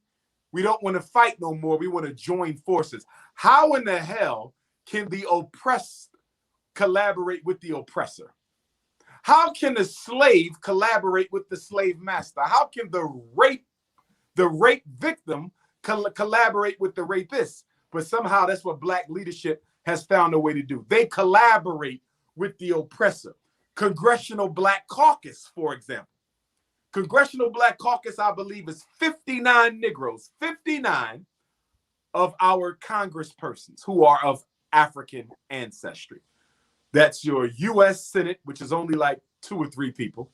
We don't want to fight no more. We want to join forces. How in the hell can the oppressed collaborate with the oppressor? How can the slave collaborate with the slave master? How can the rape victim collaborate with the rapist? But somehow that's what black leadership has found a way to do. They collaborate with the oppressor. Congressional Black Caucus, for example. Congressional Black Caucus, I believe, is 59 Negroes, 59 of our congresspersons who are of African ancestry. That's your U.S. Senate, which is only like 2 or 3 people.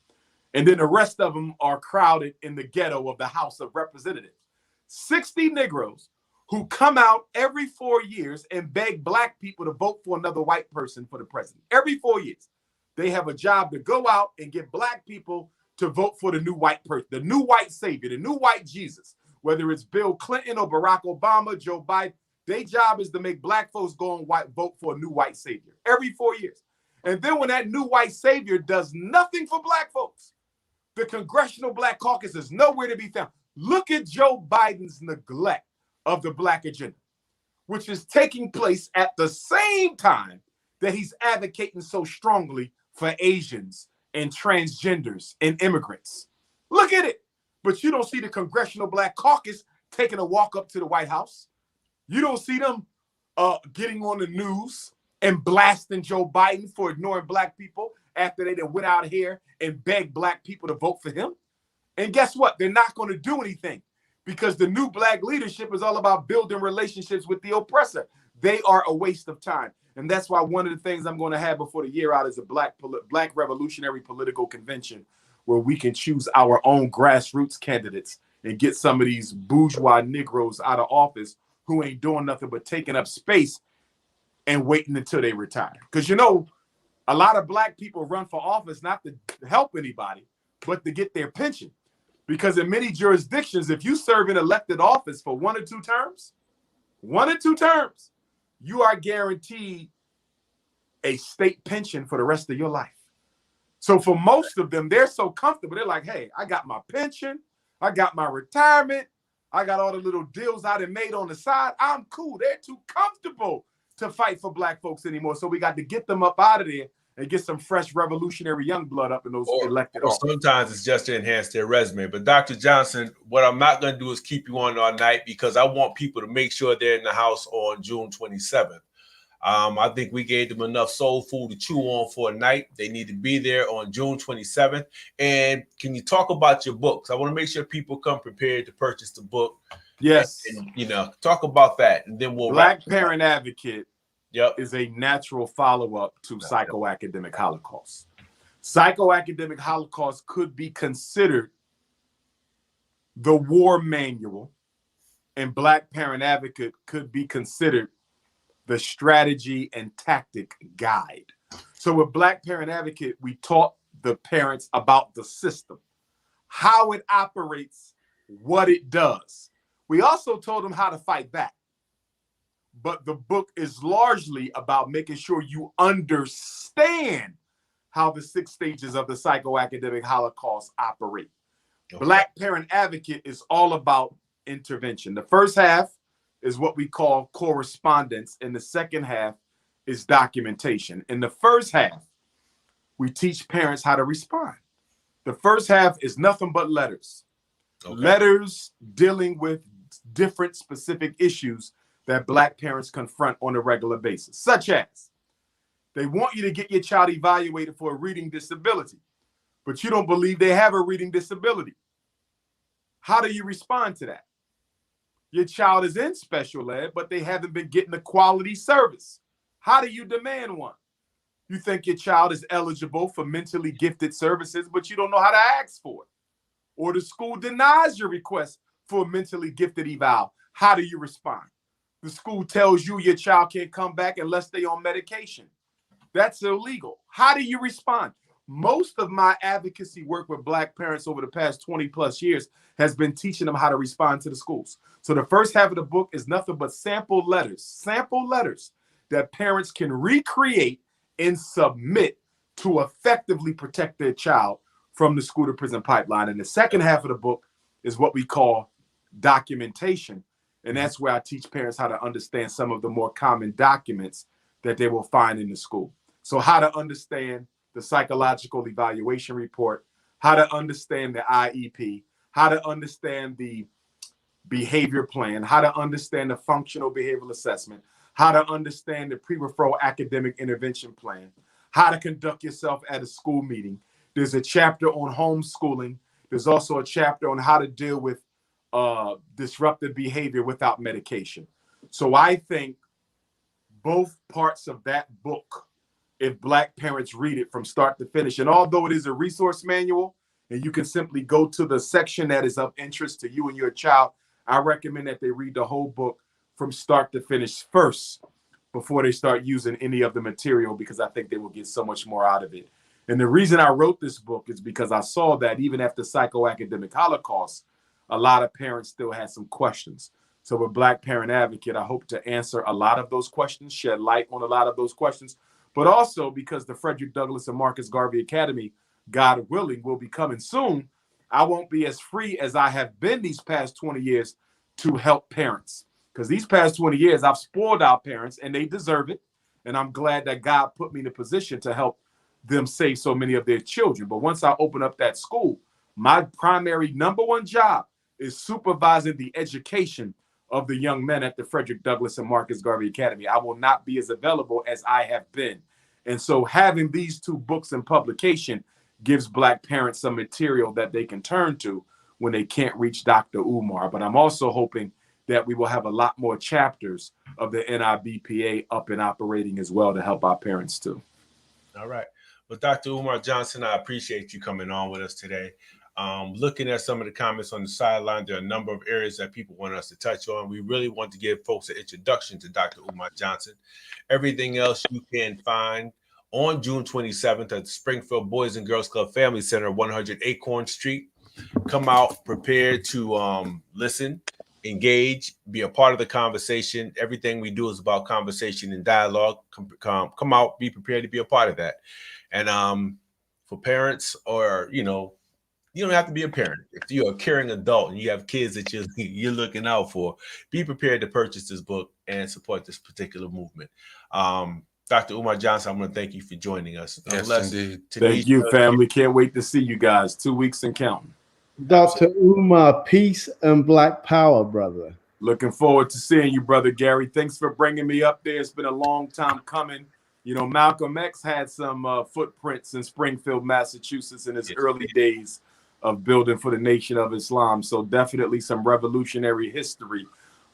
And then the rest of them are crowded in the ghetto of the House of Representatives. 60 Negroes who come out every 4 years and beg black people to vote for another white person for the president. Every 4 years, they have a job to go out and get black people to vote for the new white person, the new white savior, the new white Jesus, whether it's Bill Clinton or Barack Obama, Joe Biden. Their job is to make black folks go and vote for a new white savior every 4 years. And then when that new white savior does nothing for black folks, the Congressional Black Caucus is nowhere to be found. Look at Joe Biden's neglect of the black agenda, which is taking place at the same time that he's advocating so strongly for Asians and transgenders and immigrants. Look at it. But you don't see the Congressional Black Caucus taking a walk up to the White House. You don't see them getting on the news and blasting Joe Biden for ignoring black people after they done went out here and begged black people to vote for him. And guess what? They're not going to do anything because the new black leadership is all about building relationships with the oppressor. They are a waste of time. And that's why one of the things I'm going to have before the year out is a black revolutionary political convention where we can choose our own grassroots candidates and get some of these bourgeois Negroes out of office who ain't doing nothing but taking up space and waiting until they retire. Because, you know, a lot of black people run for office not to help anybody, but to get their pension. Because in many jurisdictions, if you serve in elected office for 1 or 2 terms, you are guaranteed a state pension for the rest of your life. So for most of them, they're so comfortable. They're like, hey, I got my pension. I got my retirement. I got all the little deals I done made on the side. I'm cool. They're too comfortable to fight for black folks anymore. So we got to get them up out of there and get some fresh revolutionary young blood up in those elected offices. Sometimes it's just to enhance their resume. But Dr. Johnson, what I'm not going to do is keep you on all night because I want people to make sure they're in the house on June 27th. I think we gave them enough soul food to chew on for a night. They need to be there on June 27th. And can you talk about your books? I want to make sure people come prepared to purchase the book. Yes. And, talk about that. And then we'll Black Parent Advocate is a natural follow-up to Psychoacademic Holocaust. Psychoacademic Holocaust could be considered the war manual, and Black Parent Advocate could be considered the strategy and tactic guide. So with Black Parent Advocate, we taught the parents about the system, how it operates, what it does. We also told them how to fight back. But the book is largely about making sure you understand how the 6 stages of the psychoacademic Holocaust operate. Okay. Black Parent Advocate is all about intervention. The first half is what we call correspondence, and the second half is documentation. In the first half, we teach parents how to respond. The first half is nothing but letters. Okay. Letters dealing with different specific issues that Black parents confront on a regular basis, such as they want you to get your child evaluated for a reading disability, but you don't believe they have a reading disability. How do you respond to that? Your child is in special ed, but they haven't been getting a quality service. How do you demand one? You think your child is eligible for mentally gifted services, but you don't know how to ask for it. Or the school denies your request for a mentally gifted eval. How do you respond? The school tells you your child can't come back unless they're on medication. That's illegal. How do you respond? Most of my advocacy work with Black parents over the past 20 plus years has been teaching them how to respond to the schools. So the first half of the book is nothing but sample letters that parents can recreate and submit to effectively protect their child from the school to prison pipeline. And the second half of the book is what we call documentation. And that's where I teach parents how to understand some of the more common documents that they will find in the school. So how to understand the psychological evaluation report, how to understand the IEP, how to understand the behavior plan, how to understand the functional behavioral assessment, how to understand the pre-referral academic intervention plan, how to conduct yourself at a school meeting. There's a chapter on homeschooling. There's also a chapter on how to deal with disruptive behavior without medication. So I think both parts of that book, if Black parents read it from start to finish, and although it is a resource manual and you can simply go to the section that is of interest to you and your child, I recommend that they read the whole book from start to finish first before they start using any of the material, because I think they will get so much more out of it. And the reason I wrote this book is because I saw that even after psychoacademic Holocaust, a lot of parents still had some questions. So with Black Parent Advocate, I hope to answer a lot of those questions, shed light on a lot of those questions, but also because the Frederick Douglass and Marcus Garvey Academy, God willing, will be coming soon, I won't be as free as I have been these past 20 years to help parents. Because these past 20 years, I've spoiled our parents, and they deserve it. And I'm glad that God put me in a position to help them save so many of their children. But once I open up that school, my primary number one job is supervising the education of the young men at the Frederick Douglass and Marcus Garvey Academy. I will not be as available as I have been. And so having these two books in publication gives Black parents some material that they can turn to when they can't reach Dr. Umar. But I'm also hoping that we will have a lot more chapters of the NIBPA up and operating as well to help our parents too. All right. Well, Dr. Umar Johnson, I appreciate you coming on with us today. Looking at some of the comments on the sideline, there are a number of areas that people want us to touch on. We really want to give folks an introduction to Dr. Umar Johnson. Everything else you can find on June 27th at the Springfield Boys and Girls Club Family Center, 100 Acorn Street. Come out prepared to listen, engage, be a part of the conversation. Everything we do is about conversation and dialogue. Come out, be prepared to be a part of that. And for parents, or you don't have to be a parent. If you're a caring adult and you have kids that you're looking out for, be prepared to purchase this book and support this particular movement. Dr. Umar Johnson, I'm going to thank you for joining us. Yes, indeed. Thank you, family. Can't wait to see you guys. 2 weeks and counting. Dr. Umar, peace and black power, brother. Looking forward to seeing you, brother Gary. Thanks for bringing me up there. It's been a long time coming. Malcolm X had some footprints in Springfield, Massachusetts in his early days of building for the Nation of Islam. So definitely some revolutionary history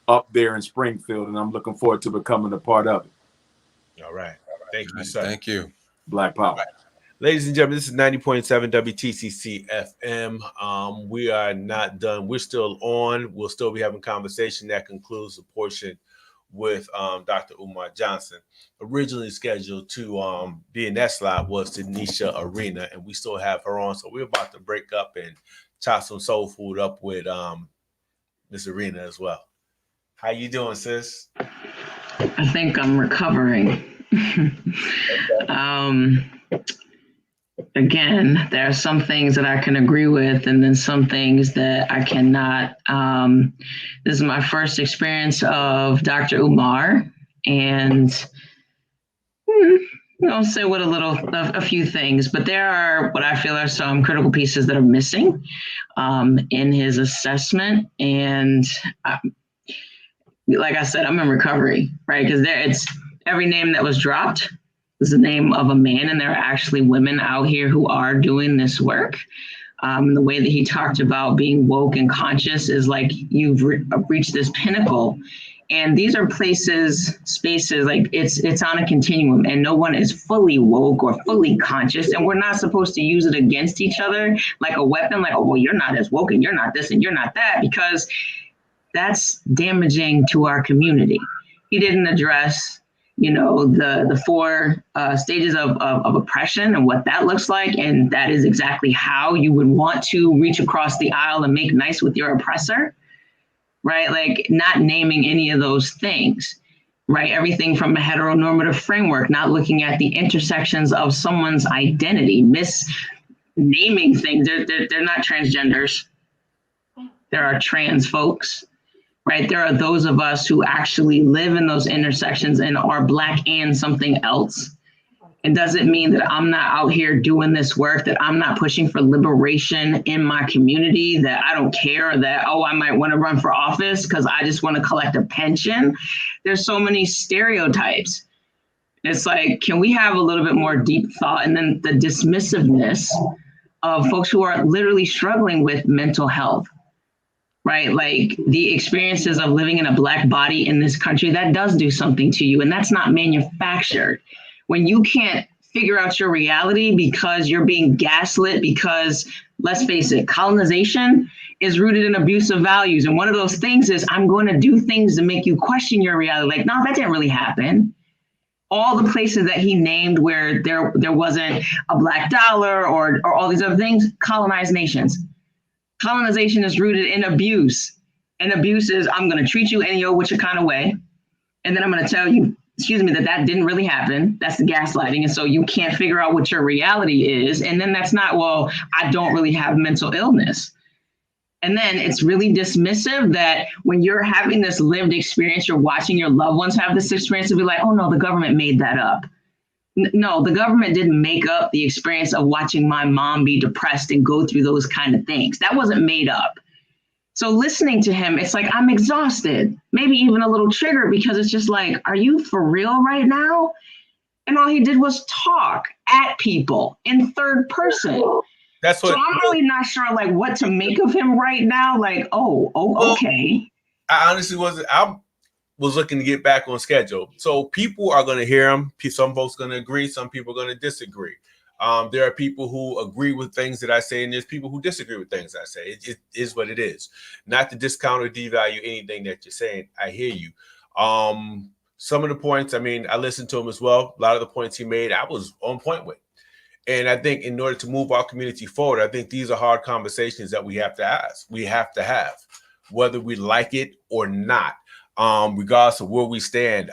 up there in Springfield, and I'm looking forward to becoming a part of it. All right. Thank you, sir. Thank you. Black power. Ladies and gentlemen, this is 90.7 WTCC FM. We are not done. We're still on. We'll still be having conversation. That concludes the portion with Dr. Umar Johnson. Originally scheduled to be in that slot was Tanisha Arena, and we still have her on. So we're about to break up and chop some soul food up with Miss Arena as well. How you doing, sis? I think I'm recovering. Again, there are some things that I can agree with, and then some things that I cannot. This is my first experience of Dr. Umar, and I'll say a few things, but there are what I feel are some critical pieces that are missing in his assessment. And like I said, I'm in recovery, right? Because it's every name that was dropped is the name of a man, and there are actually women out here who are doing this work. The way that he talked about being woke and conscious is like you've reached this pinnacle. And these are spaces, like it's on a continuum, and no one is fully woke or fully conscious. And we're not supposed to use it against each other like a weapon, like, oh, well, you're not as woke and you're not this and you're not that, because that's damaging to our community. He didn't address the four stages of oppression and what that looks like. And that is exactly how you would want to reach across the aisle and make nice with your oppressor, right? Like not naming any of those things, right? Everything from a heteronormative framework, not looking at the intersections of someone's identity, misnaming things. They're not transgenders. There are trans folks. Right. There are those of us who actually live in those intersections and are Black and something else. It doesn't mean that I'm not out here doing this work, that I'm not pushing for liberation in my community, that I don't care, that, I might want to run for office because I just want to collect a pension. There's so many stereotypes. It's like, can we have a little bit more deep thought? And then the dismissiveness of folks who are literally struggling with mental health. Right? Like the experiences of living in a Black body in this country, that does do something to you. And that's not manufactured. When you can't figure out your reality because you're being gaslit, because let's face it, colonization is rooted in abusive values. And one of those things is I'm going to do things to make you question your reality. Like, no, that didn't really happen. All the places that he named where there wasn't a Black dollar or all these other things, colonized nations. Colonization is rooted in abuse. And abuse is, I'm going to treat you any old which kind of way. And then I'm going to tell you, that didn't really happen. That's the gaslighting. And so you can't figure out what your reality is. And then that's not, well, I don't really have mental illness. And then it's really dismissive that when you're having this lived experience, you're watching your loved ones have this experience, to be like, oh no, the government made that up. No, the government didn't make up the experience of watching my mom be depressed and go through those kind of things. That wasn't made up. So listening to him, it's like, I'm exhausted, maybe even a little triggered, because it's just like, are you for real right now? And all he did was talk at people in third person. That's what. So I'm really not sure like what to make of him right now. Like, okay. I honestly wasn't. Was looking to get back on schedule. So people are going to hear him. Some folks are going to agree. Some people are going to disagree. There are people who agree with things that I say, and there's people who disagree with things I say. It is what it is. Not to discount or devalue anything that you're saying. I hear you. Some of the points, I listened to him as well. A lot of the points he made, I was on point with. And I think in order to move our community forward, I think these are hard conversations that we have to ask. We have to have, whether we like it or not. Regardless of where we stand.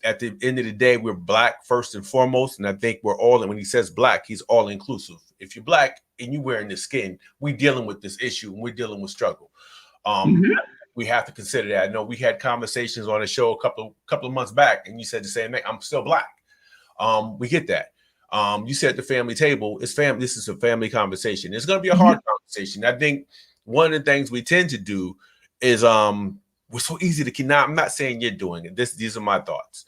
at the end of the day, we're Black first and foremost. And I think we're all, and when he says Black, he's all inclusive. If you're Black and you're wearing the skin, we're dealing with this issue and we're dealing with struggle. We have to consider that. I know we had conversations on the show a couple of months back, and you said the same thing. I'm still Black. We get that. You said at the family table, it's family. This is a family conversation. It's going to be a hard conversation. I think one of the things we tend to do is we're so easy to keep. Now, I'm not saying you're doing it. These are my thoughts.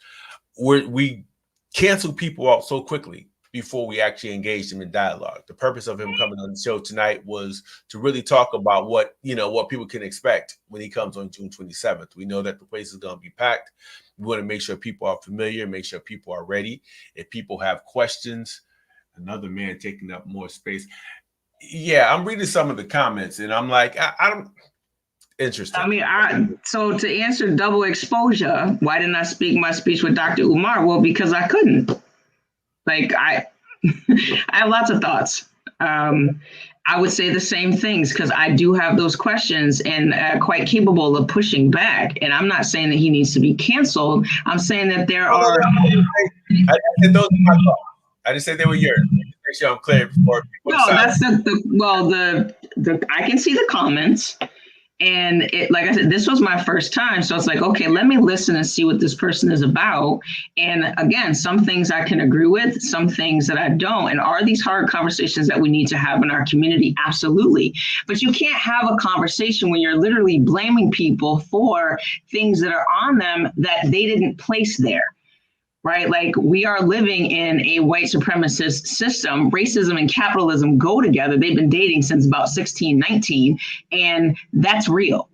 We cancel people out so quickly before we actually engage them in dialogue. The purpose of him coming on the show tonight was to really talk about what people can expect when he comes on June 27th. We know that the place is going to be packed. We want to make sure people are familiar, make sure people are ready. If people have questions, another man taking up more space. Yeah, I'm reading some of the comments and I'm like, I'm interested. I mean, so to answer double exposure, why didn't I speak my speech with Dr. Umar? Well, because I couldn't. Like I have lots of thoughts. I would say the same things because I do have those questions and quite capable of pushing back. And I'm not saying that he needs to be canceled. I'm saying that there are. I said those are my thoughts. I didn't say they were yours. Make sure I'm clear before. No, that's the I can see the comments. And it, like I said, this was my first time. So it's like, okay, let me listen and see what this person is about. And again, some things I can agree with, some things that I don't. And are these hard conversations that we need to have in our community? Absolutely. But you can't have a conversation when you're literally blaming people for things that are on them that they didn't place there. Right? Like we are living in a white supremacist system. Racism and capitalism go together. They've been dating since about 1619, and that's real.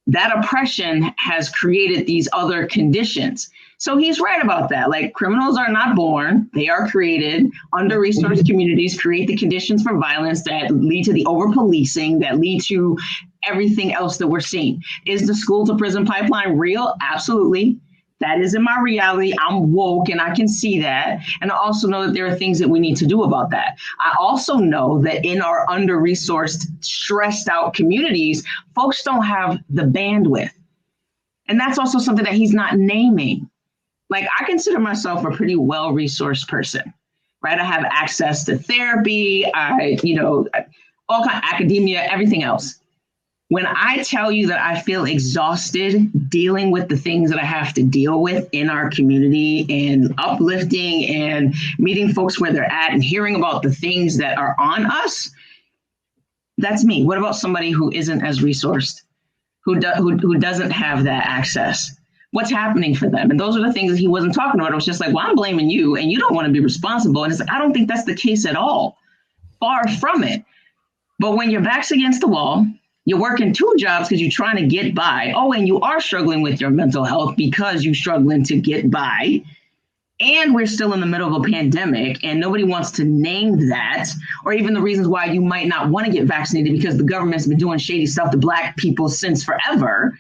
That oppression has created these other conditions. So he's right about that. Like criminals are not born, they are created. Under-resourced communities create the conditions for violence that lead to the over-policing, that lead to everything else that we're seeing. Is the school to prison pipeline real? Absolutely. That is in my reality. I'm woke and I can see that. And I also know that there are things that we need to do about that. I also know that in our under-resourced, stressed out communities, folks don't have the bandwidth. And that's also something that he's not naming. Like I consider myself a pretty well-resourced person, right? I have access to therapy, all kind of academia, everything else. When I tell you that I feel exhausted dealing with the things that I have to deal with in our community and uplifting and meeting folks where they're at and hearing about the things that are on us, that's me. What about somebody who isn't as resourced, who doesn't have that access? What's happening for them? And those are the things that he wasn't talking about. It was just like, well, I'm blaming you and you don't want to be responsible. And it's like, I don't think that's the case at all. Far from it. But when your back's against the wall, you're working two jobs because you're trying to get by. Oh, and you are struggling with your mental health because you're struggling to get by. And we're still in the middle of a pandemic and nobody wants to name that or even the reasons why you might not want to get vaccinated because the government's been doing shady stuff to Black people since forever.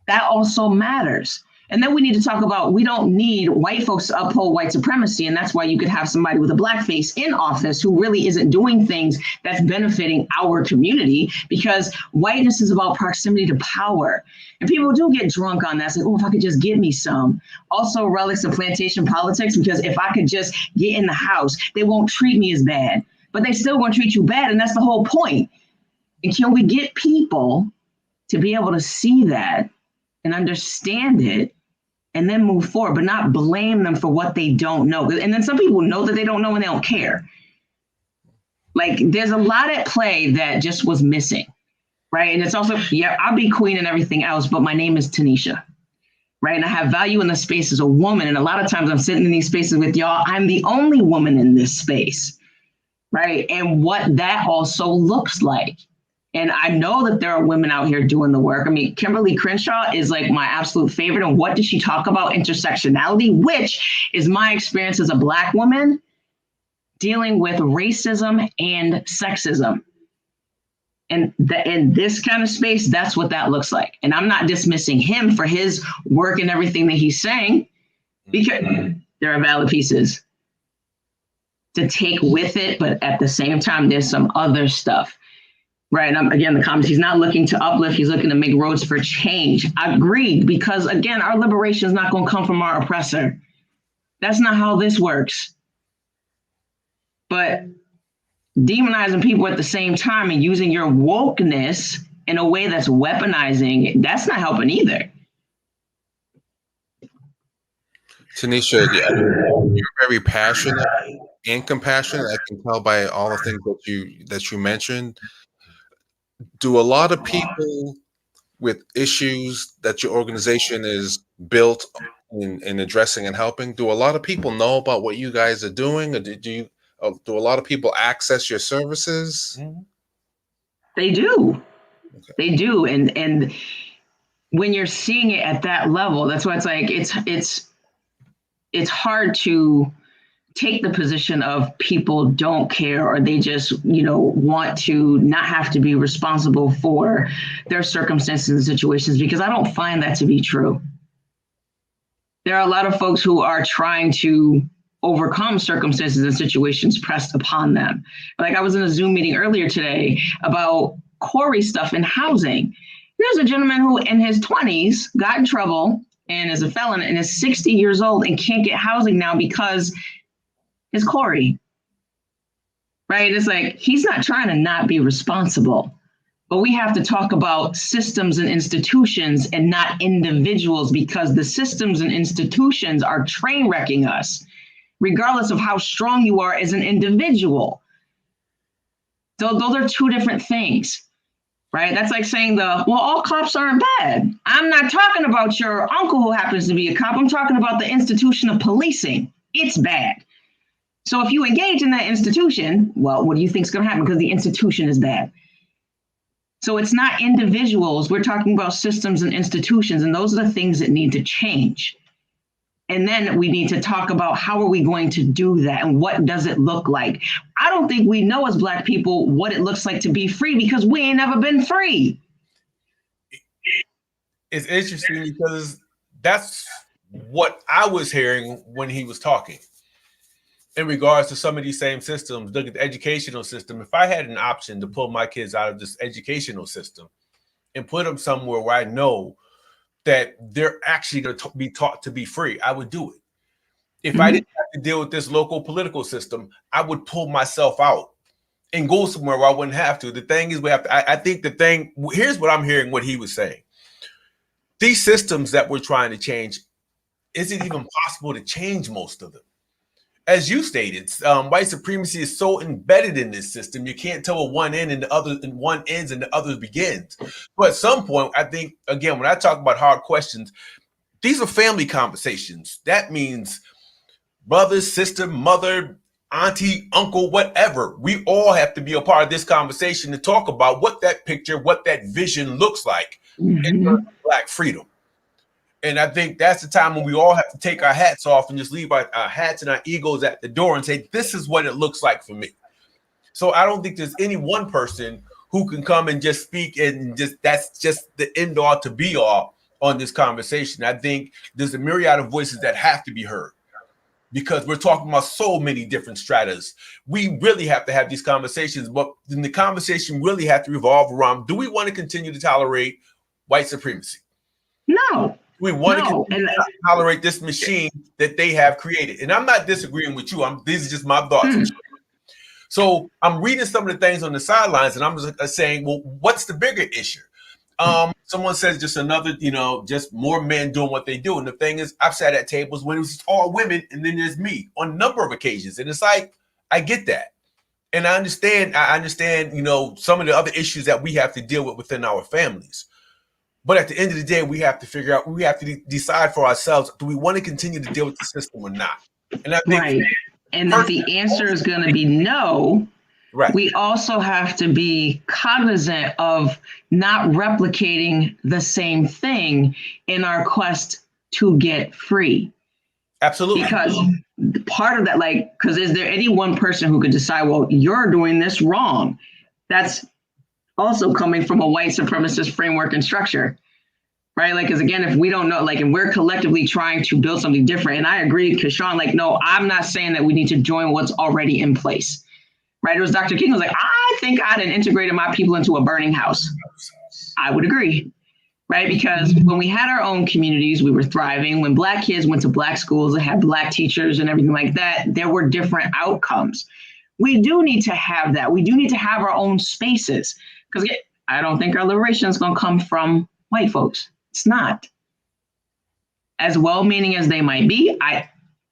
That also matters. And then we need to talk about, we don't need white folks to uphold white supremacy. And that's why you could have somebody with a Black face in office who really isn't doing things that's benefiting our community, because whiteness is about proximity to power. And people do get drunk on that. It's like, oh, if I could just get me some. Also relics of plantation politics, because if I could just get in the house, they won't treat me as bad, but they still won't treat you bad. And that's the whole point. And can we get people to be able to see that and understand it and then move forward, but not blame them for what they don't know? And then some people know that they don't know and they don't care. Like there's a lot at play that just was missing, right? And it's also, yeah, I'll be queen and everything else, but my name is Tanisha, right? And I have value in the space as a woman. And a lot of times I'm sitting in these spaces with y'all, I'm the only woman in this space, right? And what that also looks like. And I know that there are women out here doing the work. I mean, Kimberly Crenshaw is like my absolute favorite. And what did she talk about? Intersectionality, which is my experience as a Black woman dealing with racism and sexism. And in this kind of space, that's what that looks like. And I'm not dismissing him for his work and everything that he's saying, because there are valid pieces to take with it. But at the same time, there's some other stuff. Right. And again, the comments, he's not looking to uplift. He's looking to make roads for change. Agreed. Because again, our liberation is not going to come from our oppressor. That's not how this works. But demonizing people at the same time and using your wokeness in a way that's weaponizing, that's not helping either. Tanisha, you're very passionate and compassionate. I can tell by all the things that you mentioned. Do a lot of people with issues that your organization is built in addressing and helping, do a lot of people know about what you guys are doing, or do a lot of people access your services? They do. Okay. They do. And when you're seeing it at that level, that's why it's like it's hard to take the position of people don't care, or they just, want to not have to be responsible for their circumstances and situations, because I don't find that to be true. There are a lot of folks who are trying to overcome circumstances and situations pressed upon them. Like, I was in a Zoom meeting earlier today about Corey stuff in housing. There's a gentleman who in his 20s got in trouble and is a felon and is 60 years old and can't get housing now because it's Corey, right? It's like, he's not trying to not be responsible, but we have to talk about systems and institutions and not individuals, because the systems and institutions are train wrecking us, regardless of how strong you are as an individual. So those are two different things, right? That's like saying all cops aren't bad. I'm not talking about your uncle who happens to be a cop. I'm talking about the institution of policing. It's bad. So if you engage in that institution, well, what do you think is going to happen? Because the institution is bad. So it's not individuals. We're talking about systems and institutions, and those are the things that need to change. And then we need to talk about how are we going to do that, and what does it look like? I don't think we know as Black people what it looks like to be free, because we ain't never been free. It's interesting because that's what I was hearing when he was talking. In regards to some of these same systems, look at the educational system. If I had an option to pull my kids out of this educational system and put them somewhere where I know that they're actually going to be taught to be free, I would do it. If I didn't have to deal with this local political system, I would pull myself out and go somewhere where I wouldn't have to. The thing is, I think here's what I'm hearing, what he was saying. These systems that we're trying to change, is it even possible to change most of them? As you stated, white supremacy is so embedded in this system, you can't tell where one end and the other, and one ends and the other begins. But at some point, I think, again, when I talk about hard questions, these are family conversations. That means brother, sister, mother, auntie, uncle, whatever. We all have to be a part of this conversation to talk about what that picture, what that vision looks like in Black freedom. And I think that's the time when we all have to take our hats off and just leave our hats and our egos at the door and say, this is what it looks like for me. So I don't think there's any one person who can come and just speak and that's just the end all to be all on this conversation. I think there's a myriad of voices that have to be heard, because we're talking about so many different stratas. We really have to have these conversations, but then the conversation really have to revolve around, do we want to continue to tolerate white supremacy? No. We want to tolerate this machine that they have created. And I'm not disagreeing with you. These are just my thoughts. So I'm reading some of the things on the sidelines, and I'm just saying, well, what's the bigger issue? Someone says just another, just more men doing what they do. And the thing is, I've sat at tables when it was all women, and then there's me on a number of occasions. And it's like, I get that. And I understand, some of the other issues that we have to deal with within our families. But at the end of the day, we have to decide for ourselves, do we want to continue to deal with the system or not? And I think And if the answer is going to be no, we also have to be cognizant of not replicating the same thing in our quest to get free. Absolutely. Because part of that, because is there any one person who could decide, well, you're doing this wrong? That's also coming from a white supremacist framework and structure, right? Because again, if we don't know, and we're collectively trying to build something different, and I agree, Kashawn, no, I'm not saying that we need to join what's already in place. right? It was Dr. King was like, I think I'd integrated my people into a burning house. I would agree, right? Because when we had our own communities, we were thriving. When Black kids went to Black schools and had Black teachers and everything like that, there were different outcomes. We do need to have that. We do need to have our own spaces, because I don't think our liberation is going to come from white folks. It's not. As well-meaning as they might be, I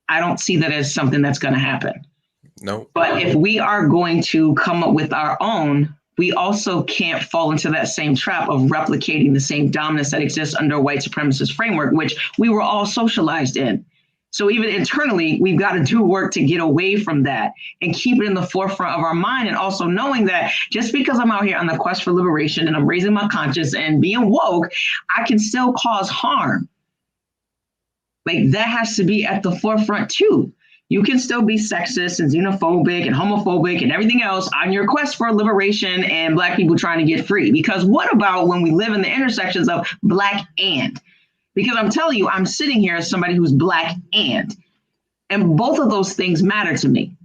don't see that as something that's going to happen. No. But if we are going to come up with our own, we also can't fall into that same trap of replicating the same dominance that exists under a white supremacist framework, which we were all socialized in. So even internally, we've got to do work to get away from that and keep it in the forefront of our mind. And also knowing that just because I'm out here on the quest for liberation and I'm raising my conscience and being woke, I can still cause harm. Like, that has to be at the forefront too. You can still be sexist and xenophobic and homophobic and everything else on your quest for liberation and Black people trying to get free. Because what about when we live in the intersections of Black and? Because I'm telling you, I'm sitting here as somebody who's Black and both of those things matter to me.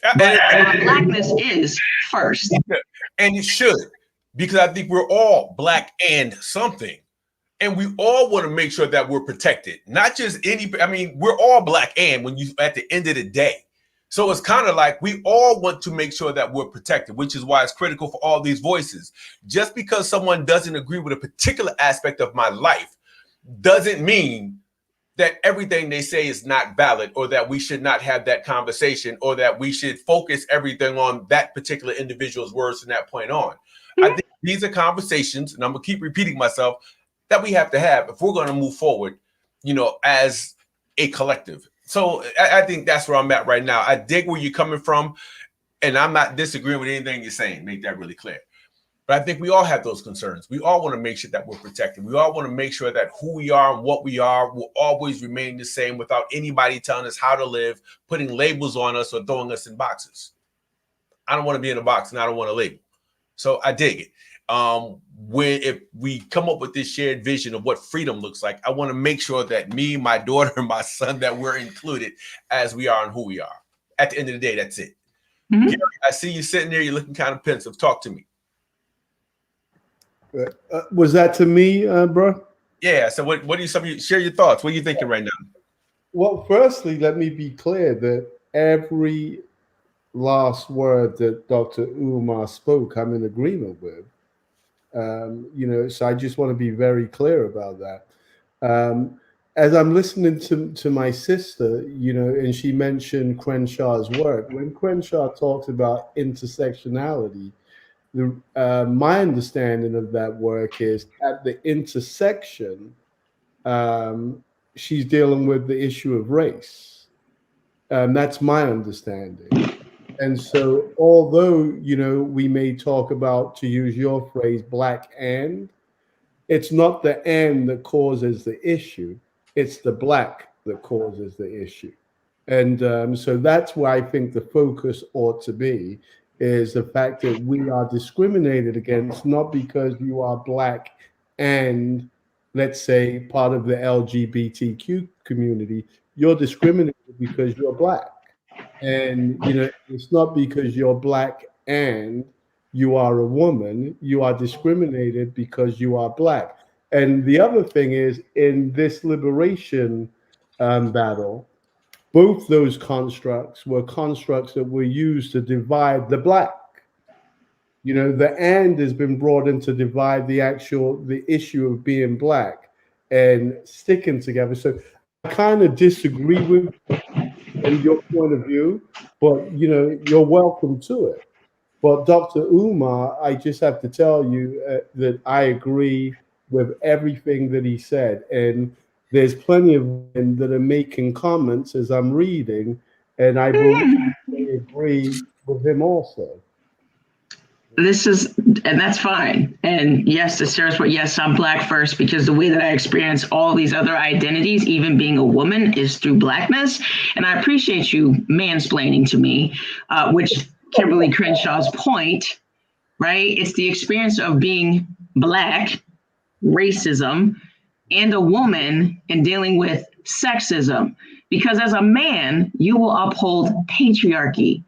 But my Blackness is first. And it should, because I think we're all Black and something. And we all want to make sure that we're protected, not just we're all Black and when you at the end of the day. So it's kind of like we all want to make sure that we're protected, which is why it's critical for all these voices. Just because someone doesn't agree with a particular aspect of my life doesn't mean that everything they say is not valid, or that we should not have that conversation, or that we should focus everything on that particular individual's words from that point on. Mm-hmm. I think these are conversations, and I'm going to keep repeating myself, that we have to have if we're going to move forward, as a collective. So I think that's where I'm at right now. I dig where you're coming from, and I'm not disagreeing with anything you're saying. Make that really clear. But I think we all have those concerns. We all want to make sure that we're protected. We all want to make sure that who we are and what we are will always remain the same without anybody telling us how to live, putting labels on us, or throwing us in boxes. I don't want to be in a box, and I don't want a label. So I dig it. If we come up with this shared vision of what freedom looks like, I want to make sure that me, my daughter, and my son, that we're included as we are and who we are. At the end of the day, that's it. Mm-hmm. Gary, I see you sitting there. You're looking kind of pensive. Talk to me. Was that to me, bro? Yeah. So what do you share your thoughts? What are you thinking right now? Well, firstly, let me be clear that every last word that Dr. Umar spoke, I'm in agreement with. So I just want to be very clear about that. As I'm listening to my sister, and she mentioned Crenshaw's work. When Crenshaw talks about intersectionality, my understanding of that work is at the intersection, she's dealing with the issue of race. That's my understanding. And so, although, we may talk about, to use your phrase, Black and, it's not the and that causes the issue. It's the Black that causes the issue. And so that's where I think the focus ought to be, is the fact that we are discriminated against, not because you are Black and, let's say, part of the LGBTQ community. You're discriminated because you're Black. And, it's not because you're Black and you are a woman. You are discriminated because you are Black. And the other thing is, in this liberation battle, both those constructs were constructs that were used to divide the Black. The and has been brought in to divide the issue of being Black and sticking together. So I kind of disagree with in your point of view, but you're welcome to it. But Dr. Umar, I just have to tell you that I agree with everything that he said, and there's plenty of them that are making comments as I'm reading, and I believe they agree with him also. And that's fine. And yes, to Sarah's point, yes, I'm Black first, because the way that I experience all these other identities, even being a woman, is through Blackness. And I appreciate you mansplaining to me, which Kimberly Crenshaw's point, right? It's the experience of being Black, racism, and a woman, and dealing with sexism. Because as a man, you will uphold patriarchy.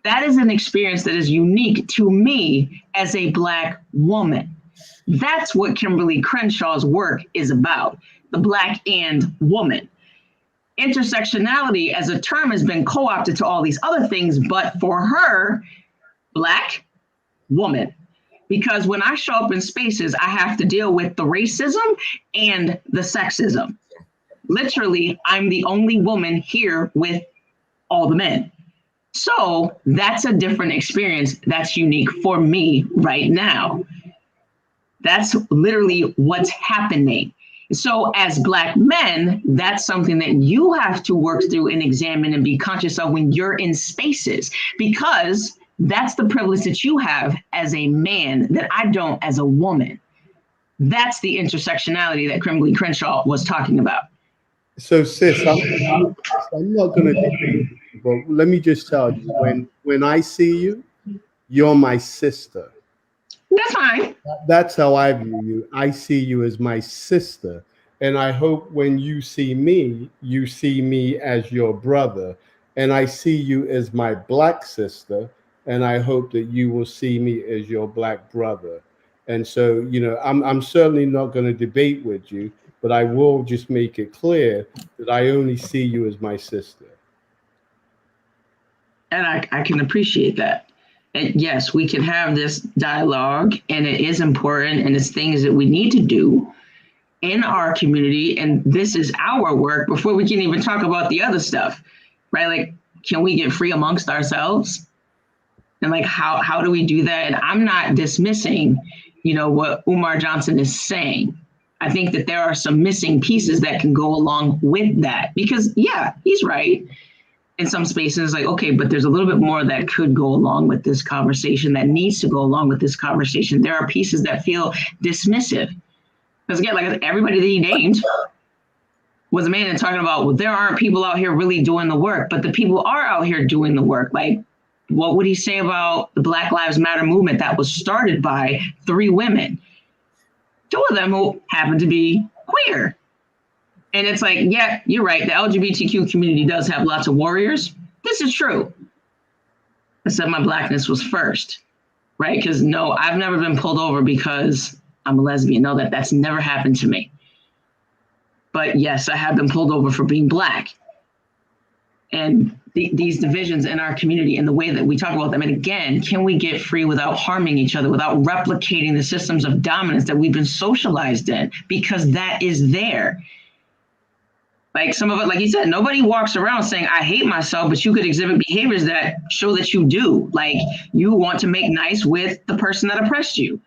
That is an experience that is unique to me as a Black woman. That's what Kimberly Crenshaw's work is about, the Black and woman. Intersectionality as a term has been co-opted to all these other things, but for her, Black woman. Because when I show up in spaces, I have to deal with the racism and the sexism. Literally, I'm the only woman here with all the men. So that's a different experience that's unique for me right now. That's literally what's happening. So as Black men, that's something that you have to work through and examine and be conscious of when you're in spaces, because that's the privilege that you have as a man that I don't as a woman. That's the intersectionality that Kimberly Crenshaw was talking about. So, sis, I'm not going to, but let me just tell you, when I see you, you're my sister. That's fine. That's how I view you. I see you as my sister. And I hope when you see me as your brother. And I see you as my Black sister. And I hope that you will see me as your Black brother. And so, you know, I'm certainly not going to debate with you, but I will just make it clear that I only see you as my sister. And I can appreciate that. And yes, we can have this dialogue, and it is important, and it's things that we need to do in our community. And this is our work before we can even talk about the other stuff, right? Like, can we get free amongst ourselves? And like, how do we do that? And I'm not dismissing, you know, what Umar Johnson is saying. I think that there are some missing pieces that can go along with that, because yeah, he's right. In some spaces, like, okay, but there's a little bit more that could go along with this conversation, that needs to go along with this conversation. There are pieces that feel dismissive. Because again, like everybody that he named was a man and talking about, well, there aren't people out here really doing the work, but the people are out here doing the work. Like, what would he say about the Black Lives Matter movement that was started by 3 women, 2 of them who happen to be queer? And it's like, yeah, you're right. The LGBTQ community does have lots of warriors. This is true. I said my Blackness was first, right? Because no, I've never been pulled over because I'm a lesbian. No, that's never happened to me. But yes, I have been pulled over for being Black. And these divisions in our community and the way that we talk about them. And again, can we get free without harming each other, without replicating the systems of dominance that we've been socialized in? Because that is there. Like some of it, like you said, nobody walks around saying, I hate myself, but you could exhibit behaviors that show that you do. Like you want to make nice with the person that oppressed you.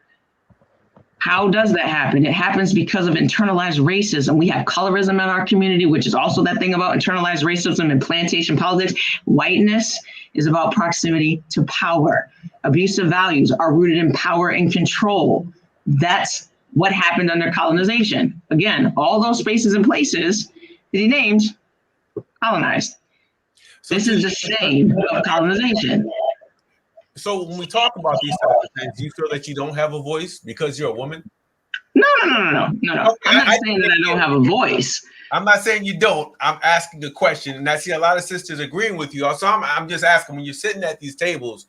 How does that happen? It happens because of internalized racism. We have colorism in our community, which is also that thing about internalized racism and plantation politics. Whiteness is about proximity to power. Abusive values are rooted in power and control. That's what happened under colonization. Again, all those spaces and places that he named, colonized. So this is the same of colonization. So when we talk about these types of things, do you feel that you don't have a voice because you're a woman? No. Okay, I'm not saying that I don't have a voice. I'm not saying you don't. I'm asking a question, and I see a lot of sisters agreeing with you. Also, I'm just asking, when you're sitting at these tables,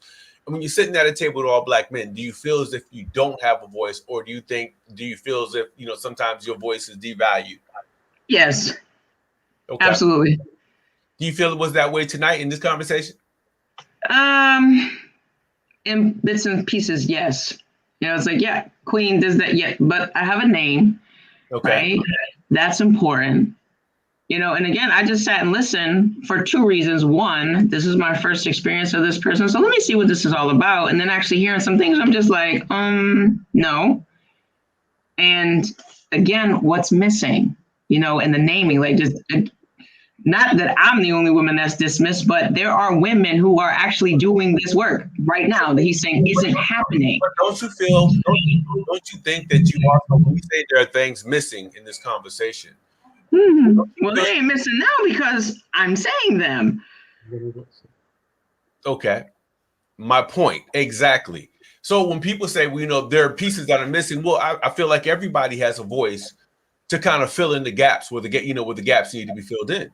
and when you're sitting at a table with all Black men, do you feel as if you don't have a voice, or do you feel as if, you know, sometimes your voice is devalued? Yes. Okay. Absolutely. Do you feel it was that way tonight in this conversation? In bits and pieces, yes. You know, it's like, yeah, Queen does that, yeah, but I have a name, okay, right? That's important. You know, and again, I just sat and listened for 2 reasons. One, this is my first experience of this person, so let me see what this is all about. And then actually hearing some things, I'm just like, no. And again, what's missing? You know, and the naming, like just, not that I'm the only woman that's dismissed, but there are women who are actually doing this work right now that he's saying isn't happening. But don't you think that you also, when you say there are things missing in this conversation? Well, they ain't missing now because I'm saying them. Okay. My point. Exactly. So when people say, well, you know, there are pieces that are missing, well, I feel like everybody has a voice to kind of fill in the gaps where the gaps need to be filled in.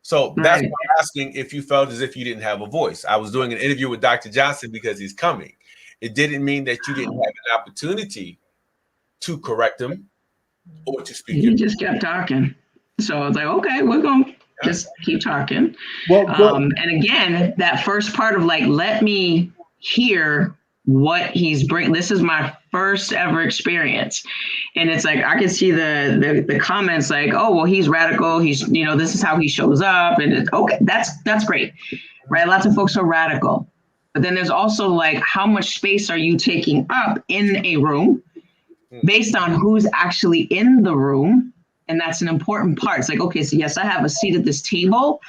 So that's why I'm asking if you felt as if you didn't have a voice. I was doing an interview with Dr. Johnson because he's coming. It didn't mean that you didn't have an opportunity to correct him or to speak. He just kept talking. So I was like, okay, we're going to just keep talking. And again, that first part of like, let me hear what he's bringing. This is my first ever experience. And it's like, I can see the comments like, oh, well, he's radical. He's, this is how he shows up. And it's okay, that's great, right? Lots of folks are radical. But then there's also like, how much space are you taking up in a room based on who's actually in the room? And that's an important part. It's like, okay, so yes, I have a seat at this table.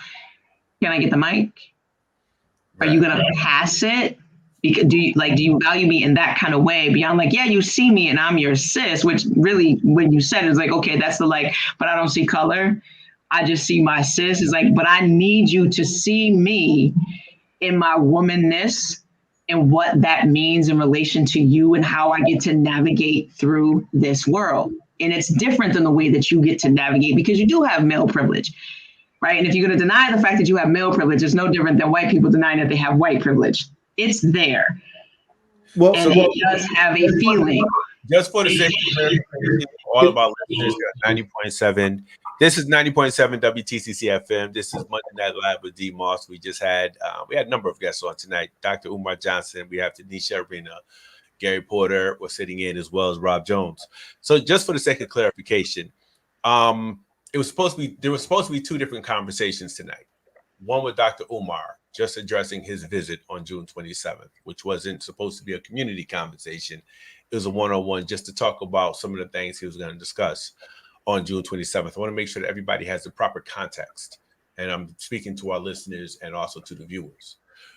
Can I get the mic? Are you going to pass it? Because do you value me in that kind of way beyond like, yeah, you see me and I'm your sis, which really when you said it, it's like, okay, that's the like, but I don't see color. I just see my sis. It's like, but I need you to see me in my womanness and what that means in relation to you and how I get to navigate through this world. And it's different than the way that you get to navigate because you do have male privilege, right? And if you're going to deny the fact that you have male privilege, it's no different than white people denying that they have white privilege. It's there. Well, and it does have a feeling. Just for the sake of all of our listeners, 90.7. This is 90.7 WTCC FM. This is Monday Night Live with D.Moss. We just had we had a number of guests on tonight. Dr. Umar Johnson. We have Tanisha Arena. Gary Porter was sitting in as well as Rob Jones. So just for the sake of clarification, there was supposed to be two different conversations tonight. One with Dr. Umar, just addressing his visit on June 27th, which wasn't supposed to be a community conversation. It was a one-on-one just to talk about some of the things he was going to discuss on June 27th. I want to make sure that everybody has the proper context. And I'm speaking to our listeners and also to the viewers.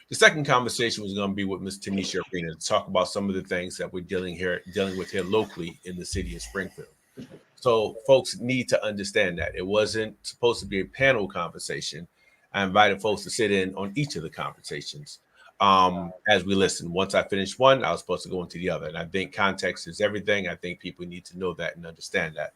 The second conversation was going to be with Ms. Tanisha Arena to talk about some of the things that we're dealing with here locally in the city of Springfield. So folks need to understand that it wasn't supposed to be a panel conversation. I invited folks to sit in on each of the conversations as we listen. Once I finished one, I was supposed to go into the other. And I think context is everything. I think people need to know that and understand that.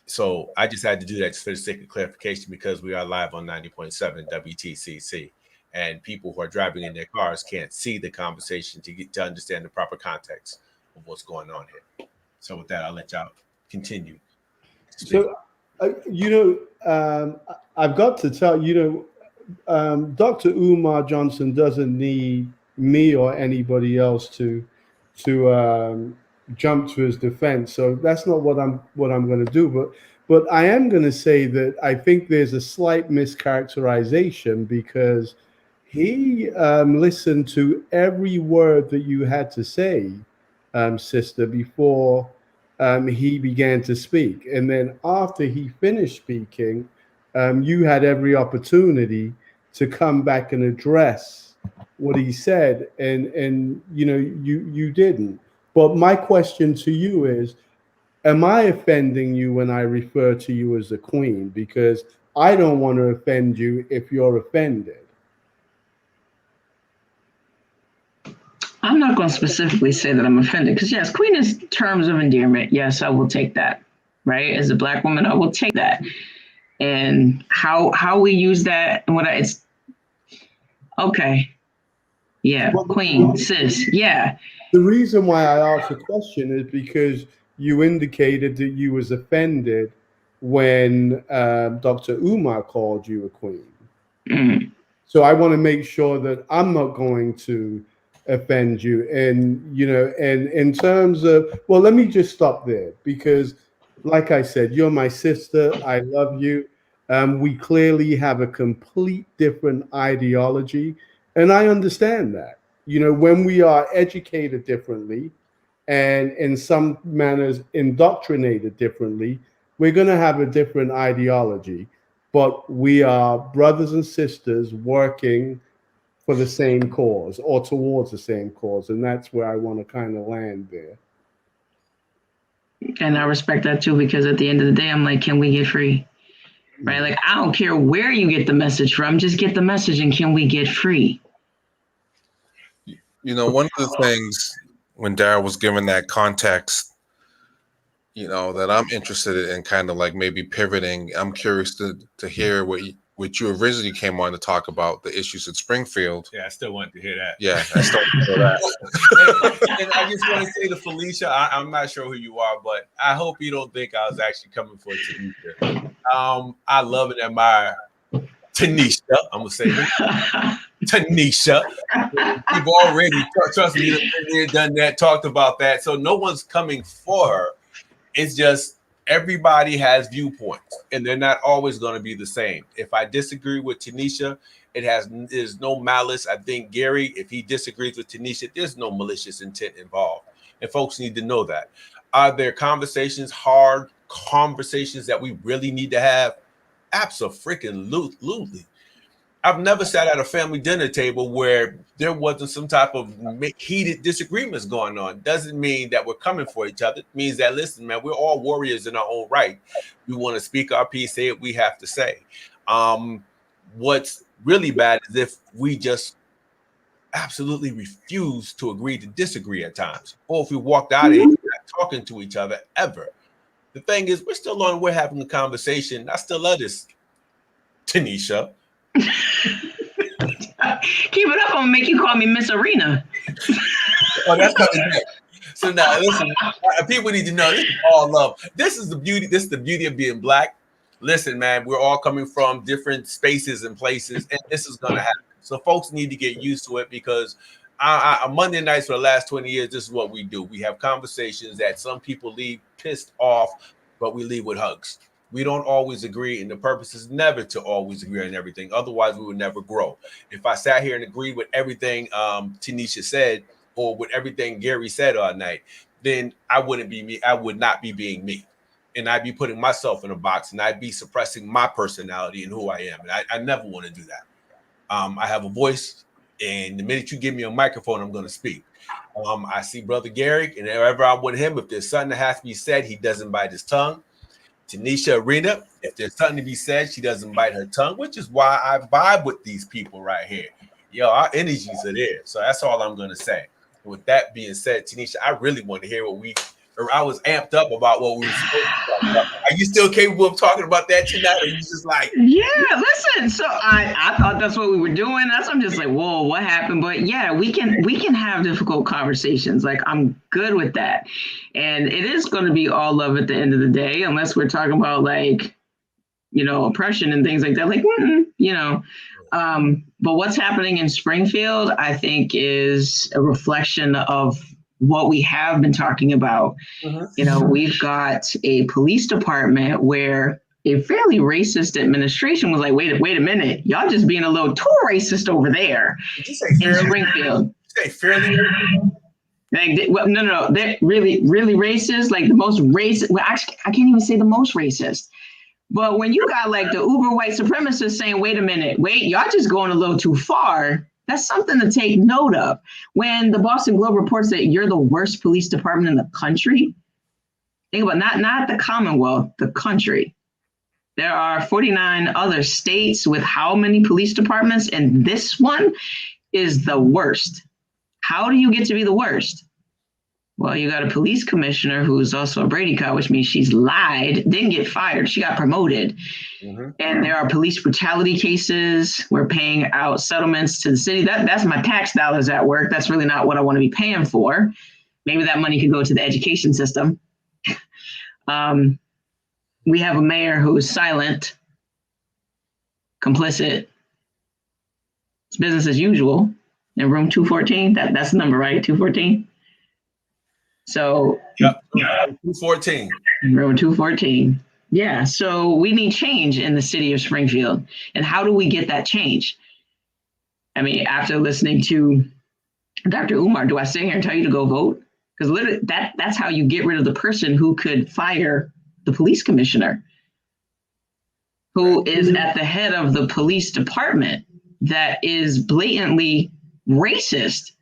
So I just had to do that just for the sake of clarification because we are live on 90.7 WTCC. And people who are driving in their cars can't see the conversation to understand the proper context of what's going on here. So with that, I'll let y'all continue. So, I've got to tell Dr. Umar Johnson doesn't need me or anybody else to jump to his defense. So that's not what I'm going to do. But I am going to say that I think there's a slight mischaracterization because he listened to every word that you had to say, sister, before he began to speak. And then after he finished speaking, you had every opportunity to come back and address what he said. And you didn't. But my question to you is, am I offending you when I refer to you as a queen? Because I don't want to offend you if you're offended. I'm not going to specifically say that I'm offended because, yes, queen is terms of endearment. Yes, I will take that, right? As a Black woman, I will take that. And how we use that and it's okay. Yeah, queen, sis, yeah. The reason why I asked the question is because you indicated that you was offended when Dr. Umar called you a queen. Mm. So I want to make sure that I'm not going to offend you. And, and in terms of, well, let me just stop there because like I said, you're my sister. I love you. We clearly have a complete different ideology. And I understand that, when we are educated differently and in some manners indoctrinated differently, we're going to have a different ideology, but we are brothers and sisters working for the same cause or towards the same cause. And that's where I want to kind of land there. And I respect that too, because at the end of the day, I'm like, can we get free? Right? Like, I don't care where you get the message from, just get the message and can we get free? One of the things when Darryl was given that context, that I'm interested in kind of like maybe pivoting. I'm curious to hear what you originally came on to talk about, the issues in Springfield. Yeah, I still want to hear that. Yeah, I still want to hear that. And I just want to say to Felicia, I'm not sure who you are, but I hope you don't think I was actually coming for Tanisha. I love and admire Tanisha. I'm gonna say Tanisha. We've already trust me, done that, talked about that. So no one's coming for her. It's just everybody has viewpoints, and they're not always going to be the same. If I disagree with Tanisha, there's no malice. I think Gary, if he disagrees with Tanisha, there's no malicious intent involved, and folks need to know that. Are there hard conversations that we really need to have? Absolutely. I've never sat at a family dinner table where there wasn't some type of heated disagreements going on. Doesn't mean that we're coming for each other. It means that, listen, man, we're all warriors in our own right. We want to speak our piece, say what we have to say. What's really bad is if we just absolutely refuse to agree to disagree at times, or if we walked out of here not talking to each other ever. The thing is, we're having a conversation. I still love this, Tanisha. Keep it up, I'm gonna make you call me Miss Arena. Oh, that's coming back. So now listen, people need to know this is all love. This is the beauty of being black. Listen, man, we're all coming from different spaces and places, and this is gonna happen. So folks need to get used to it, because on Monday nights for the last 20 years, this is what we do. We have conversations that some people leave pissed off, but we leave with hugs. We don't always agree, and the purpose is never to always agree on everything. Otherwise, we would never grow. If I sat here and agreed with everything Tanisha said, or with everything Gary said all night, then I wouldn't be me. I would not be being me. And I'd be putting myself in a box, and I'd be suppressing my personality and who I am. And I never want to do that. I have a voice, and the minute you give me a microphone, I'm going to speak. I see Brother Gary, and wherever I'm with him, if there's something that has to be said, he doesn't bite his tongue. Tanisha Arena, if there's something to be said, she doesn't bite her tongue, which is why I vibe with these people right here. Our energies are there. So that's all I'm going to say. And with that being said, Tanisha, I really want to hear I was amped up about what we were supposed to talk about. Are you still capable of talking about that tonight? Or are you just like... Yeah, listen. So I thought that's what we were doing. I'm just like, whoa, what happened? But yeah, we can have difficult conversations. Like, I'm good with that. And it is going to be all love at the end of the day, unless we're talking about like, oppression and things like that. Like, but what's happening in Springfield, I think, is a reflection of what we have been talking about. We've got a police department where a fairly racist administration was like, wait a minute, y'all just being a little too racist over there. Did you say in Springfield? Did you say fairly? No, they're really, really racist. Like the most racist. Well, actually, I can't even say the most racist. But when you got like the uber white supremacists saying, wait a minute, y'all just going a little too far. That's something to take note of. When the Boston Globe reports that you're the worst police department in the country, think about not the Commonwealth, the country. There are 49 other states with how many police departments, and this one is the worst. How do you get to be the worst? Well, you got a police commissioner who's also a Brady cut, which means she's lied, didn't get fired, she got promoted. And there are police brutality cases. We're paying out settlements to the city. That's my tax dollars at work. That's really not what I want to be paying for. Maybe that money could go to the education system. We have a mayor who is silent, complicit. It's business as usual in room 214. That's the number, right? 214. So, yep, 214. Room 214. Yeah. So we need change in the city of Springfield. And how do we get that change? I mean, after listening to Dr. Umar, do I sit here and tell you to go vote? Because literally that's how you get rid of the person who could fire the police commissioner, who is at the head of the police department that is blatantly racist